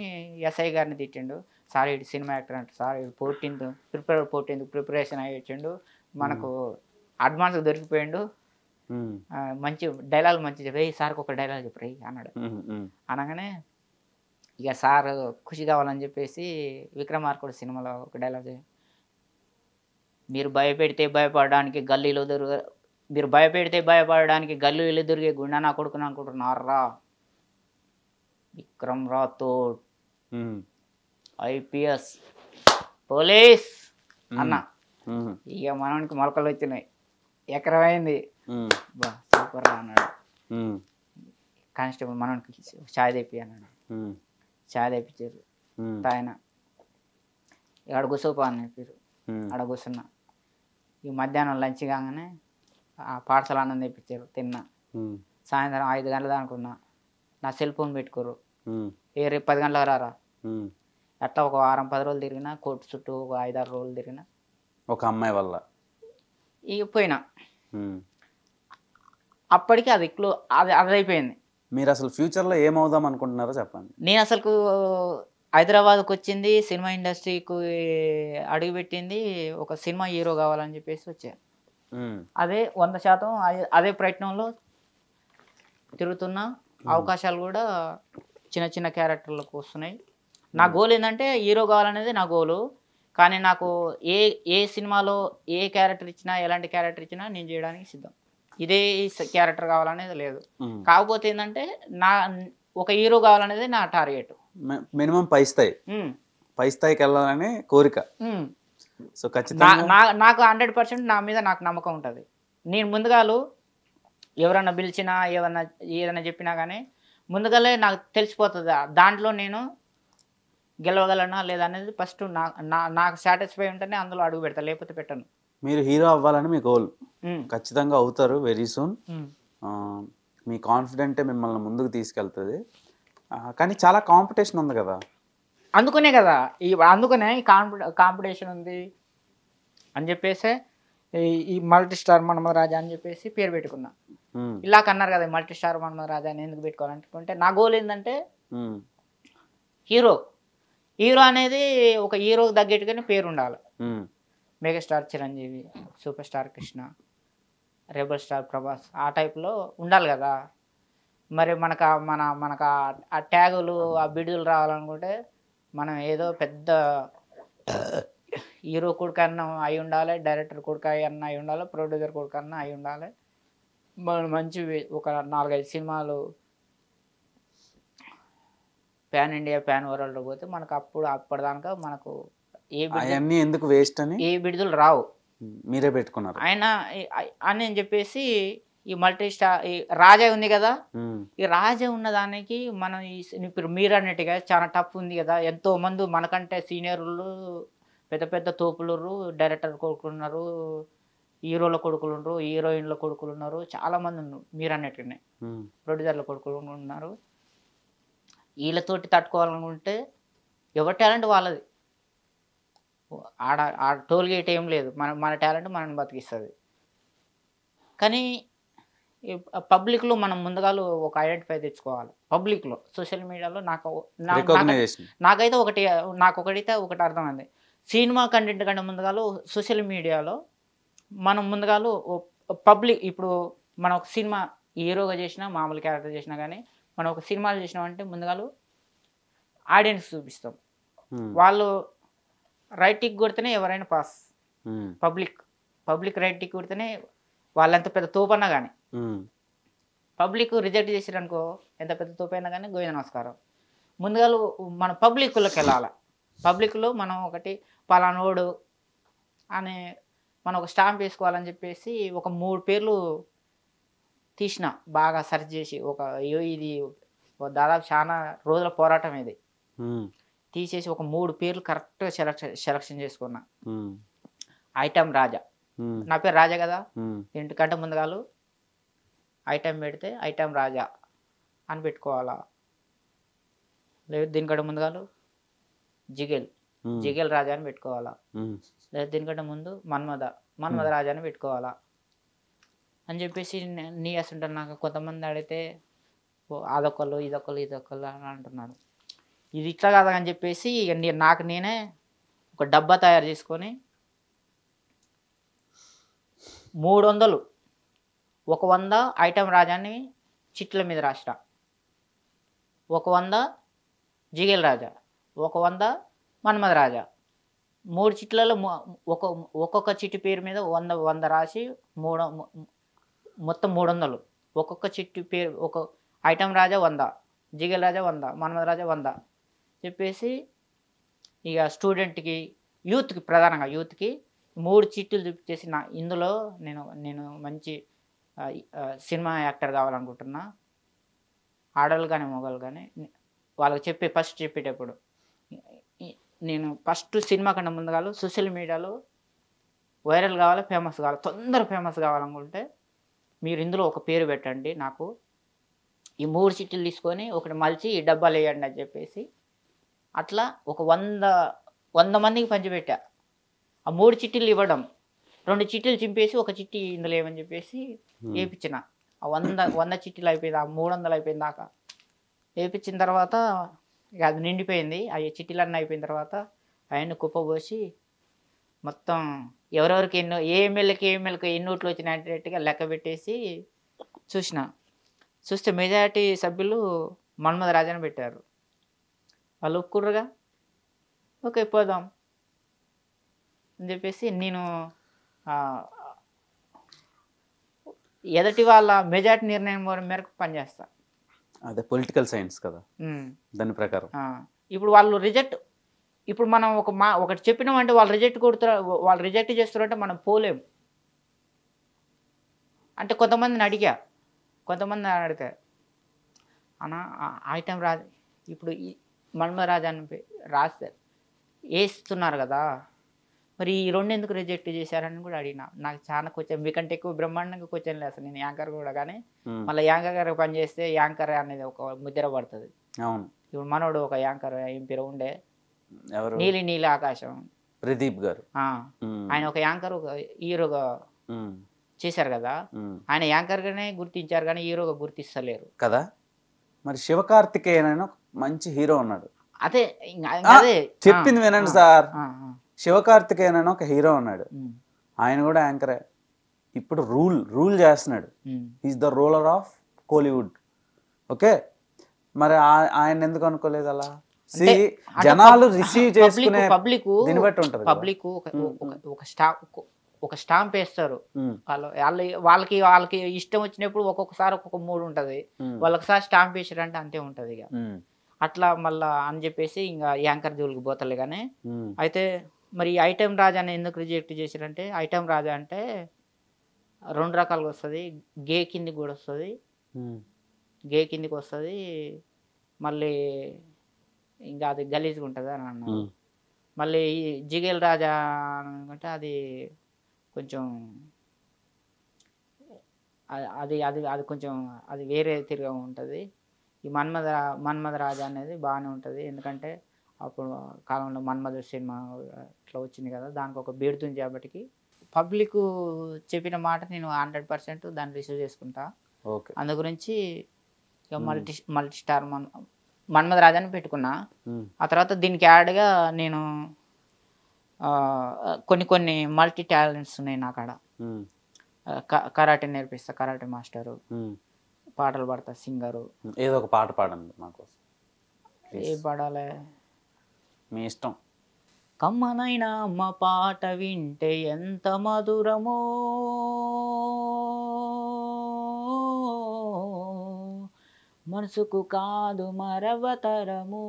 Speaker 2: ఎస్ఐ గారిని తిట్టిండు. సార్ ఇటు సినిమా యాక్టర్ అంటే, సార్ ఇటు 14th ప్రిపరేషన్ అయ్యి వచ్చిండు, మనకు అడ్వాన్స్ దొరికిపోయిండు, మంచి డైలాగ్ మంచి చెప్పి సార్కి ఒక డైలాగ్ చెప్పు అన్నాడు. అనగానే ఇక సార్ ఖుషి కావాలని చెప్పేసి విక్రమార్కుడు సినిమాలో ఒక డైలాగ్ మీరు భయపెడితే భయపడడానికి గల్లీలో మీరు భయపెడితే భయపడడానికి గల్లీలో దొరికే గుండా నా కొడుకుని అనుకుంటున్నారా విక్రమ్ రాథోడ్ ఐపీఎస్ పోలీస్ అన్న ఇక మనకి మొలకలు వచ్చినాయి ఎకరమైంది బా సూపర్ రా అన్నాడు కానిస్టేబుల్ మనకి చాయ్ తెప్పి అన్నాడు చాయ్ తెప్పించారు ఆయన ఇక్కడ కూర్చోపా అని చెప్పారు ఆడ కూర్చున్నా ఈ మధ్యాహ్నం లంచ్ కాగానే ఆ పార్సల్ అన్నం తెప్పించారు తిన్నా సాయంత్రం 5 గంటల అనుకున్నా నా సెల్ ఫోన్ పెట్టుకోరు రేపు 10 గంటలకు రారా అట్లా ఒక వారం 10 రోజులు తిరిగినా కోర్టు చుట్టూ ఒక 5-6 రోజులు తిరిగినా
Speaker 1: ఒక అమ్మాయి వల్ల
Speaker 2: ఇక పోయినా అప్పటికి అది అది అయిపోయింది.
Speaker 1: మీరు అసలు ఫ్యూచర్లో ఏమవుదాం అనుకుంటున్నారో చెప్పండి.
Speaker 2: నేను అసలు హైదరాబాద్కి వచ్చింది సినిమా ఇండస్ట్రీకి అడుగుపెట్టింది ఒక సినిమా హీరో కావాలని చెప్పేసి వచ్చాను. అదే 100% అదే ప్రయత్నంలో తిరుగుతున్నా. అవకాశాలు కూడా చిన్న చిన్న క్యారెక్టర్లకు వస్తున్నాయి. నా గోల్ ఏంటంటే హీరో కావాలనేది నా గోలు. కానీ నాకు ఏ సినిమాలో ఏ క్యారెక్టర్ ఇచ్చినా ఎలాంటి క్యారెక్టర్ ఇచ్చినా నేను చేయడానికి సిద్ధం. ఇదే క్యారెక్టర్ కావాలనేది లేదు. కాకపోతే ఏంటంటే ఒక హీరో కావాలనేది నా టార్గెట్.
Speaker 1: మినిమం పై స్థాయికి వెళ్ళాలని కోరిక. సో ఖచ్చితంగా
Speaker 2: నాకు 100% నా మీద నాకు నమ్మకం ఉంటుంది. నేను ముందుగాలు ఎవరన్నా పిలిచినా ఏదన్నా చెప్పినా కానీ ముందుగాలే నాకు తెలిసిపోతుంది దాంట్లో నేను గెలవగలనా లేదా అనేది ఫస్ట్ నాకు సాటిస్ఫై ఉంటేనే అందులో అడుగు పెడతా, లేకపోతే పెట్టను.
Speaker 1: మీరు హీరో అవ్వాలని మీ గోల్, ఖచ్చితంగా అవుతారు వెరీ సూన్. మీ కాన్ఫిడెంటే మిమ్మల్ని ముందుకు తీసుకెళ్తుంది. కానీ చాలా కాంపిటీషన్ ఉంది కదా,
Speaker 2: అందుకునే కదా అందుకనే కాంపిటీషన్ ఉంది అని చెప్పేసి ఈ మల్టీ స్టార్ మన్మథ రాజా అని చెప్పేసి పేరు పెట్టుకున్నా. ఇలా కన్నారు కదా మల్టీ స్టార్ మన్మథ రాజా అని ఎందుకు పెట్టుకోవాలనుకుంటే నా గోల్ ఏంటంటే హీరో అనేది ఒక హీరోకి తగ్గట్టుగానే పేరు ఉండాలి. Megastar Chiranjeevi, super star Krishna, rebel star Prabhas ఆ టైప్లో ఉండాలి కదా. మరి మనకు ఆ ట్యాగులు ఆ బిడుదలు రావాలనుకుంటే మనం ఏదో పెద్ద హీరో కొడుకన్నా అయి ఉండాలి, డైరెక్టర్ కొడుకు అన్న అయి ఉండాలి, ప్రొడ్యూసర్ కొడుకు అన్న అయి ఉండాలి. మంచి ఒక 4-5 సినిమాలు ప్యాన్ ఇండియా ప్యాన్ వరల్డ్ పోతే మనకు అప్పటిదాకా మనకు
Speaker 1: ఎందుకు వేస్ట్ అని
Speaker 2: ఏ బిడుదలు రావు.
Speaker 1: మీరే పెట్టుకున్నారు
Speaker 2: ఆయన అని చెప్పేసి ఈ మల్టీ స్టార్ ఈ రాజా ఉంది కదా, ఈ రాజా ఉన్న దానికి మనం ఇప్పుడు మీరు అన్నట్టుగా చాలా టఫ్ ఉంది కదా. ఎంతో మంది మనకంటే సీనియర్లు పెద్ద పెద్ద తోపులు, డైరెక్టర్ కొడుకులు ఉన్నారు, హీరోల కొడుకులు ఉన్నారు, హీరోయిన్ల కొడుకులు ఉన్నారు, చాలా మంది ఉన్నారు. మీరు అన్నట్టుగానే ప్రొడ్యూసర్ల కొడుకులు ఉన్నారు. వీళ్ళతోటి తట్టుకోవాలనుకుంటే ఎవరి టాలెంట్ వాళ్ళది. ఆడ టోల్ గేట్ ఏం లేదు, మన టాలెంట్ మనని బతికిస్తుంది. కానీ పబ్లిక్లో మనం ముందుగా ఒక ఐడెంటిఫై తెచ్చుకోవాలి. పబ్లిక్లో సోషల్ మీడియాలో నాకైతే ఒకటి అర్థమైంది. సినిమా కంటెంట్ కంటే ముందుగా సోషల్ మీడియాలో మనం ముందుగా పబ్లిక్ ఇప్పుడు మనం ఒక సినిమా హీరోగా చేసినా మామూలు క్యారెక్టర్ చేసినా కానీ మనం ఒక సినిమాలు చేసినామంటే ముందుగా ఆడియన్స్ చూపిస్తాం. వాళ్ళు రైట్ టిక్ కొడితేనే ఎవరైనా పాస్. పబ్లిక్ రైట్ టిక్ కొడితేనే వాళ్ళెంత పెద్ద తోపన్నా కానీ, పబ్లిక్ రిజెక్ట్ చేసారనుకో ఎంత పెద్ద తోపైనా కానీ గోవింద నమస్కారం. ముందుగా మన పబ్లిక్లోకి వెళ్ళాలి. పబ్లిక్లో మనం ఒకటి పలానోడు అని మనం ఒక స్టాంప్ వేసుకోవాలని చెప్పేసి ఒక 3 పేర్లు తీసిన బాగా సెర్చ్ చేసి ఇది దాదాపు చాలా రోజుల పోరాటం ఇది తీసేసి ఒక 3 పేర్లు కరెక్ట్గా సెలక్షన్ చేసుకున్నా. ఐటమ్ రాజా, నా పేరు రాజా కదా, ఇంటికంటే ముందుగాలు ఐటమ్ పెడితే ఐటమ్ రాజా అని పెట్టుకోవాలా. లేదు దీనికంటే ముందుగాలు జిగేల్ రాజా అని పెట్టుకోవాలా. లేదు దీనికంటే ముందు మన్మథ రాజా అని పెట్టుకోవాలా అని చెప్పేసి నీ అసంటారు. నాకు కొంతమంది అడిగితే అదొకళ్ళు ఇదొకళ్ళు అని అంటున్నారు. ఇది ఇట్లా కాదా అని చెప్పేసి నాకు నేనే ఒక డబ్బా తయారు చేసుకొని 300 100 ఐటమ్ రాజాని చిట్ల మీద రాసిన, 100 జిగేల్ రాజా ఒక 100, మన్మథ రాజా 3 చిట్లలో ఒక్కొక్క చిట్టి పేరు మీద 100 రాసి మొత్తం 300. ఒక్కొక్క చిట్టి పేరు ఒక ఐటమ్ రాజా 100, జిగేల్ రాజా 100, మన్మథ రాజా 100 చెప్పేసి ఇక స్టూడెంట్కి యూత్కి ప్రధానంగా యూత్కి 3 చిట్టులు చూపించేసి ఇందులో నేను మంచి సినిమా యాక్టర్ కావాలనుకుంటున్నా, ఆడవాళ్ళు కానీ మగవాళ్ళు కానీ వాళ్ళకి ఫస్ట్ చెప్పేటప్పుడు నేను ఫస్ట్ సినిమా కన్నా ముందుగా సోషల్ మీడియాలో వైరల్ కావాలి, ఫేమస్ కావాలి, తొందర ఫేమస్ కావాలనుకుంటే మీరు ఇందులో ఒక పేరు పెట్టండి, నాకు ఈ 3 చిట్టులు తీసుకొని ఒకటి మలిచి ఈ డబ్బాలు వేయండి అని చెప్పేసి అట్లా ఒక 100 మందికి పంచిపెట్టా. ఆ 3 చిట్టీలు ఇవ్వడం, 2 చిట్టీలు చింపేసి ఒక చిట్టి ఇందులో ఏమని చెప్పేసి వేయించిన. ఆ 100 చిట్టీలు అయిపోయింది, ఆ 300 అయిపోయింది దాకా వేయించిన తర్వాత ఇక అది నిండిపోయింది. ఆ చిట్టీలన్నీ అయిపోయిన తర్వాత అవన్నీ కుప్పబోసి మొత్తం ఎవరెవరికి ఏ ఎమ్మెల్యేకి ఎన్ని ఓట్లు వచ్చినాయనేట్టుగా లెక్క పెట్టేసి చూస్తే మెజారిటీ సభ్యులు మన్మథ రాజాని పెట్టారు. వాళ్ళు ఒప్పుకుర్రుగా, ఓకే పోదాం అని చెప్పేసి నేను ఎదటి వాళ్ళ మెజారిటీ నిర్ణయం మేరకు పనిచేస్తా.
Speaker 1: అదే పొలిటికల్ సైన్స్ కదా, దాని ప్రకారం.
Speaker 2: ఇప్పుడు వాళ్ళు రిజెక్ట్, ఇప్పుడు మనం ఒకటి చెప్పినామంటే వాళ్ళు రిజెక్ట్ చేస్తారంటే మనం పోలేం. అంటే కొంతమందిని అడిగితే అన్న ఐటమ్ రాజు ఇప్పుడు మన్మథ రాజా అని రాస్తే వేస్తున్నారు కదా, మరి ఈ 2 ఎందుకు రిజెక్ట్ చేశారని కూడా అడిగినా. నాకు చాలా క్వశ్చన్, మీకంటే ఎక్కువ బ్రహ్మాండంగా క్వశ్చన్ లేదు. నేను యాంకర్ కూడా, కానీ మళ్ళీ యాంకర్ గారు పని చేస్తే యాంకర్ అనేది ఒక ముద్ర పడుతుంది.
Speaker 1: అవును,
Speaker 2: ఇప్పుడు మనోడు ఒక యాంకర్ ఏం పేరు ఉండే, నీలి ఆకాశం
Speaker 1: ప్రదీప్ గారు,
Speaker 2: ఆయన ఒక యాంకర్ ఒక హీరోగా చేశారు కదా, ఆయన యాంకర్ గానే గుర్తించారు కానీ హీరోగా గుర్తిస్తలేరు కదా.
Speaker 1: మరి శివకార్తికేయన్ మంచి హీరో ఉన్నాడు.
Speaker 2: అదే
Speaker 1: చెప్పింది వినండి సార్, శివకార్తికేయన్ అని ఒక హీరో ఉన్నాడు, ఆయన కూడా యాంకరే. ఇప్పుడు రూల్ చేస్తున్నాడు, is the ruler of Kollywood. Okay, మరి ఆయన ఎందుకు అనుకోలేదు అలా? జనాలు రిసీవ్ చేసుకునే దీన్ని బట్టి ఉంటుంది.
Speaker 2: పబ్లిక్ ఒక స్టాంప్ వేస్తారు, వాళ్ళకి ఇష్టం వచ్చినప్పుడు ఒక్కొక్కసారి ఒక్కొక్క మూడు ఉంటది, వాళ్ళొకసారి స్టాంప్ వేసారంటే అంతే ఉంటది. ఇక అట్లా మళ్ళా అని చెప్పేసి ఇంకా యాంకర్ జోలికి పోతలే. కానీ అయితే మరి ఐటమ్ రాజాని ఎందుకు రిజెక్ట్ చేశారంటే, ఐటమ్ రాజా అంటే 2 రకాలుగా వస్తుంది. గే కిందికి కూడా వస్తుంది, మళ్ళీ ఇంకా అది గలీజ్గా ఉంటుంది అని అన్నారు. మళ్ళీ ఈ జిగేల్ రాజా అనుకుంటే అది కొంచెం అది అది అది కొంచెం అది వేరే తిరిగా ఉంటుంది. ఈ మన్మథ రాజా అనేది బాగానే ఉంటుంది, ఎందుకంటే అప్పుడు కాలంలో మన్మథ సినిమా ఇట్లా వచ్చింది కదా, దానికి ఒక బీడుతుంది. కాబట్టి పబ్లిక్ చెప్పిన మాట నేను 100% దాన్ని రిసీవ్ చేసుకుంటా. అందు గురించి మల్టీ స్టార్ మన్మథ రాజాని పెట్టుకున్నా. ఆ తర్వాత దీనికి యాడ్గా నేను కొన్ని మల్టీ టాలెంట్స్ ఉన్నాయి నా కాడ. కరాటే నేర్పిస్తా, కరాటే మాస్టరు, పాటలు పాడతా, సింగరు.
Speaker 1: ఏదో ఒక పాట పాడండి మాకు.
Speaker 2: ఏ పాడాలి
Speaker 1: మీ ఇష్టం.
Speaker 2: కమ్మనైనా అమ్మ పాట వింటే ఎంత మధురమో, మనసుకు కాదు మరవతరము.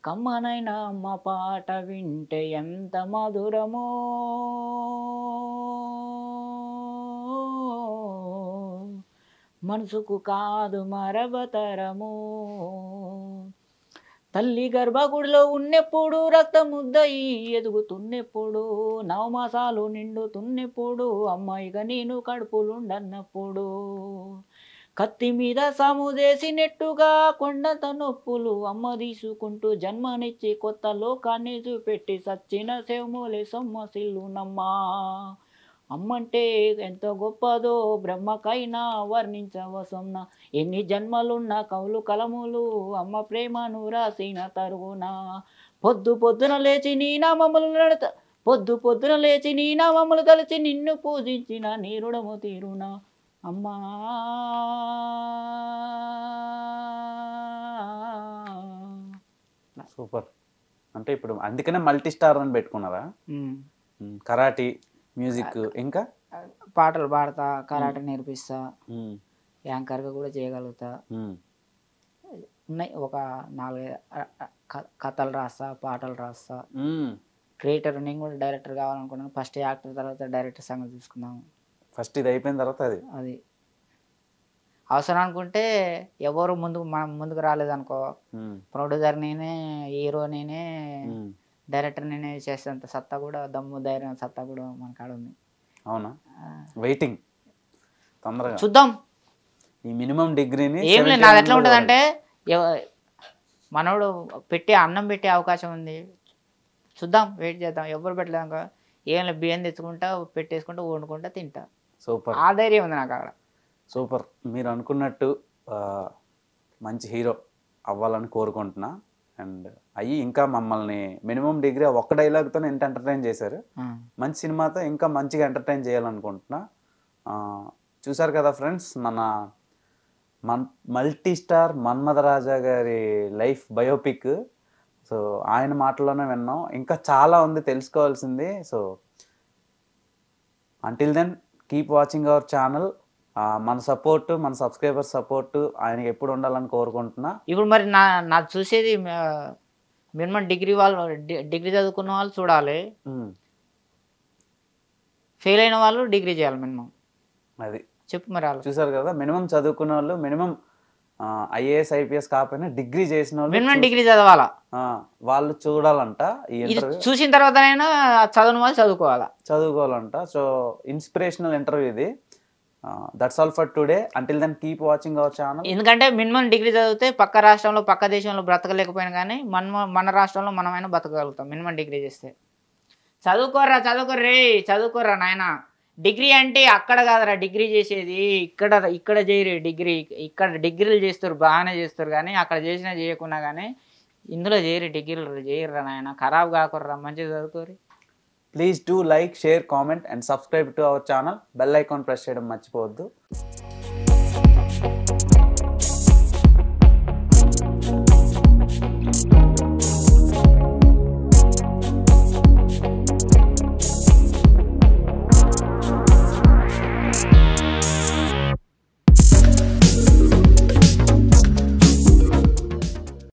Speaker 2: కమ్మనైనా అమ్మ పాట వింటే ఎంత మధురమో, మనసుకు కాదు మరవతరము. తల్లి గర్భగుడిలో ఉన్నప్పుడు, రక్తముద్దయి ఎదుగుతున్నప్పుడు, 9 మాసాలు నిండుతున్నప్పుడు, అమ్మాయిగా నేను కడుపులుండన్నప్పుడు, కత్తి మీద సాముదేసినట్టుగా కొండంత నొప్పులు అమ్మ తీసుకుంటూ జన్మనిచ్చి కొత్త లోకాన్ని చూపెట్టి సచ్చిన శవమూలే సొమ్మసిల్లునమ్మా. అమ్మంటే ఎంత గొప్పదో బ్రహ్మకైనా వర్ణించవసంన, ఎన్ని జన్మలున్న కవులు కలములు అమ్మ ప్రేమను రాసిన తరుగున. పొద్దున లేచి నీ నామములు తలచి నిన్ను పూజించిన నీ రుణము తీరునా అమ్మా.
Speaker 1: సూపర్. అంటే ఇప్పుడు అందుకనే మల్టీ స్టార్ అని పెట్టుకున్నారా? కరాటీ, మ్యూజిక్, ఇంకా
Speaker 2: పాటలు పాడతా, కరాటే నేర్పిస్తా, యాంకర్గా కూడా చేయగలుగుతా. ఉన్నాయి ఒక 4 కథలు రాస్తా, పాటలు రాస్తా. క్రియేటర్, నేను కూడా డైరెక్టర్ కావాలనుకున్నాను. ఫస్ట్ యాక్టర్, తర్వాత డైరెక్టర్ సంగతి చూసుకుందాము.
Speaker 1: ఫస్ట్ ఇది అయిపోయిన తర్వాత అది
Speaker 2: అవసరం అనుకుంటే ఎవరు మనం ముందుకు రాలేదనుకో, ప్రొడ్యూసర్ నేనే, హీరో నేనే, డైరెక్టర్ నేనే చేసేంత సత్తా కూడా, దమ్ము ధైర్యం సత్తా కూడా మన కాడ ఉంది.
Speaker 1: అవునా? వెయిటింగ్ తొందరగా
Speaker 2: చూద్దాం.
Speaker 1: ఈ మినిమం డిగ్రీని
Speaker 2: ఏం లేదు, నాది ఎట్లా ఉంటుంది అంటే మనోడు అన్నం పెట్టే అవకాశం ఉంది, చూద్దాం, వెయిట్ చేద్దాం. ఎవరు పెట్టలేదాక ఏం లేదు, బియ్యం తెచ్చుకుంటా, పెట్టేసుకుంటా, వండుకుంటా, తింటా.
Speaker 1: సూపర్.
Speaker 2: ఆ ధైర్యం ఉంది నాకు అక్కడ.
Speaker 1: సూపర్. మీరు అనుకున్నట్టు మంచి హీరో అవ్వాలని కోరుకుంటున్నా. అండ్ అయ్యి ఇంకా మమ్మల్ని మినిమం డిగ్రీ ఒక్క డైలాగ్తో ఎంత ఎంటర్టైన్ చేశారు. మంచి సినిమాతో ఇంకా మంచిగా ఎంటర్టైన్ చేయాలనుకుంటున్నా. చూసారు కదా ఫ్రెండ్స్, మన మల్టీ స్టార్ మన్మథరాజా గారి లైఫ్ బయోపిక్. సో ఆయన మాటల్లోనే విన్నాం. ఇంకా చాలా ఉంది తెలుసుకోవాల్సింది. So until then keep watching our channel. మన సపోర్ట్, మన సబ్స్క్రైబర్ సపోర్ట్ ఆయనకి ఎప్పుడు ఉండాలని కోరుకుంటున్నా.
Speaker 2: ఇప్పుడు మరి నాకు చూసేది మినిమం డిగ్రీ చదువుకున్న వాళ్ళు చూడాలి, ఫెయిల్ అయిన వాళ్ళు డిగ్రీ చేయాలి మినిమం.
Speaker 1: అది
Speaker 2: చెప్పు మరి. వాళ్ళు
Speaker 1: చూసారు కదా, మినిమం చదువుకున్న వాళ్ళు, మినిమం ఐఏఎస్ ఐపీఎస్ కాకపోయినా డిగ్రీ చేసిన వాళ్ళు,
Speaker 2: మినిమం డిగ్రీ చదవాలా,
Speaker 1: వాళ్ళు చూడాలంట. ఈ ఇంటర్వ్యూ
Speaker 2: చూసిన తర్వాత చదవని వాళ్ళు చదువుకోవాలంట. సో ఇన్స్పిరేషనల్ ఇంటర్వ్యూ ఇది. That's all for today. Until then keep watching our channel. ఎందుకంటే మినిమం డిగ్రీ చదివితే పక్క రాష్ట్రంలో, పక్క దేశంలో బ్రతకలేకపోయినా కానీ మన రాష్ట్రంలో మనమైనా బ్రతకగలుగుతాం మినిమం డిగ్రీ చేస్తే. చదువుకోర్రా నాయన. డిగ్రీ అంటే అక్కడ కాదురా డిగ్రీ చేసేది, ఇక్కడ చేయరు డిగ్రీ. ఇక్కడ డిగ్రీలు చేస్తారు, బాగానే చేస్తారు, కానీ అక్కడ చేసినా చేయకున్నా కానీ ఇందులో డిగ్రీలు చేయరురా నాయన. ఖరాబ్ కాకుర్రా, మంచిగా చదువుకోరు. Please do like, share, comment and subscribe to our channel. Bell icon press చేయడం మర్చిపోవద్దు.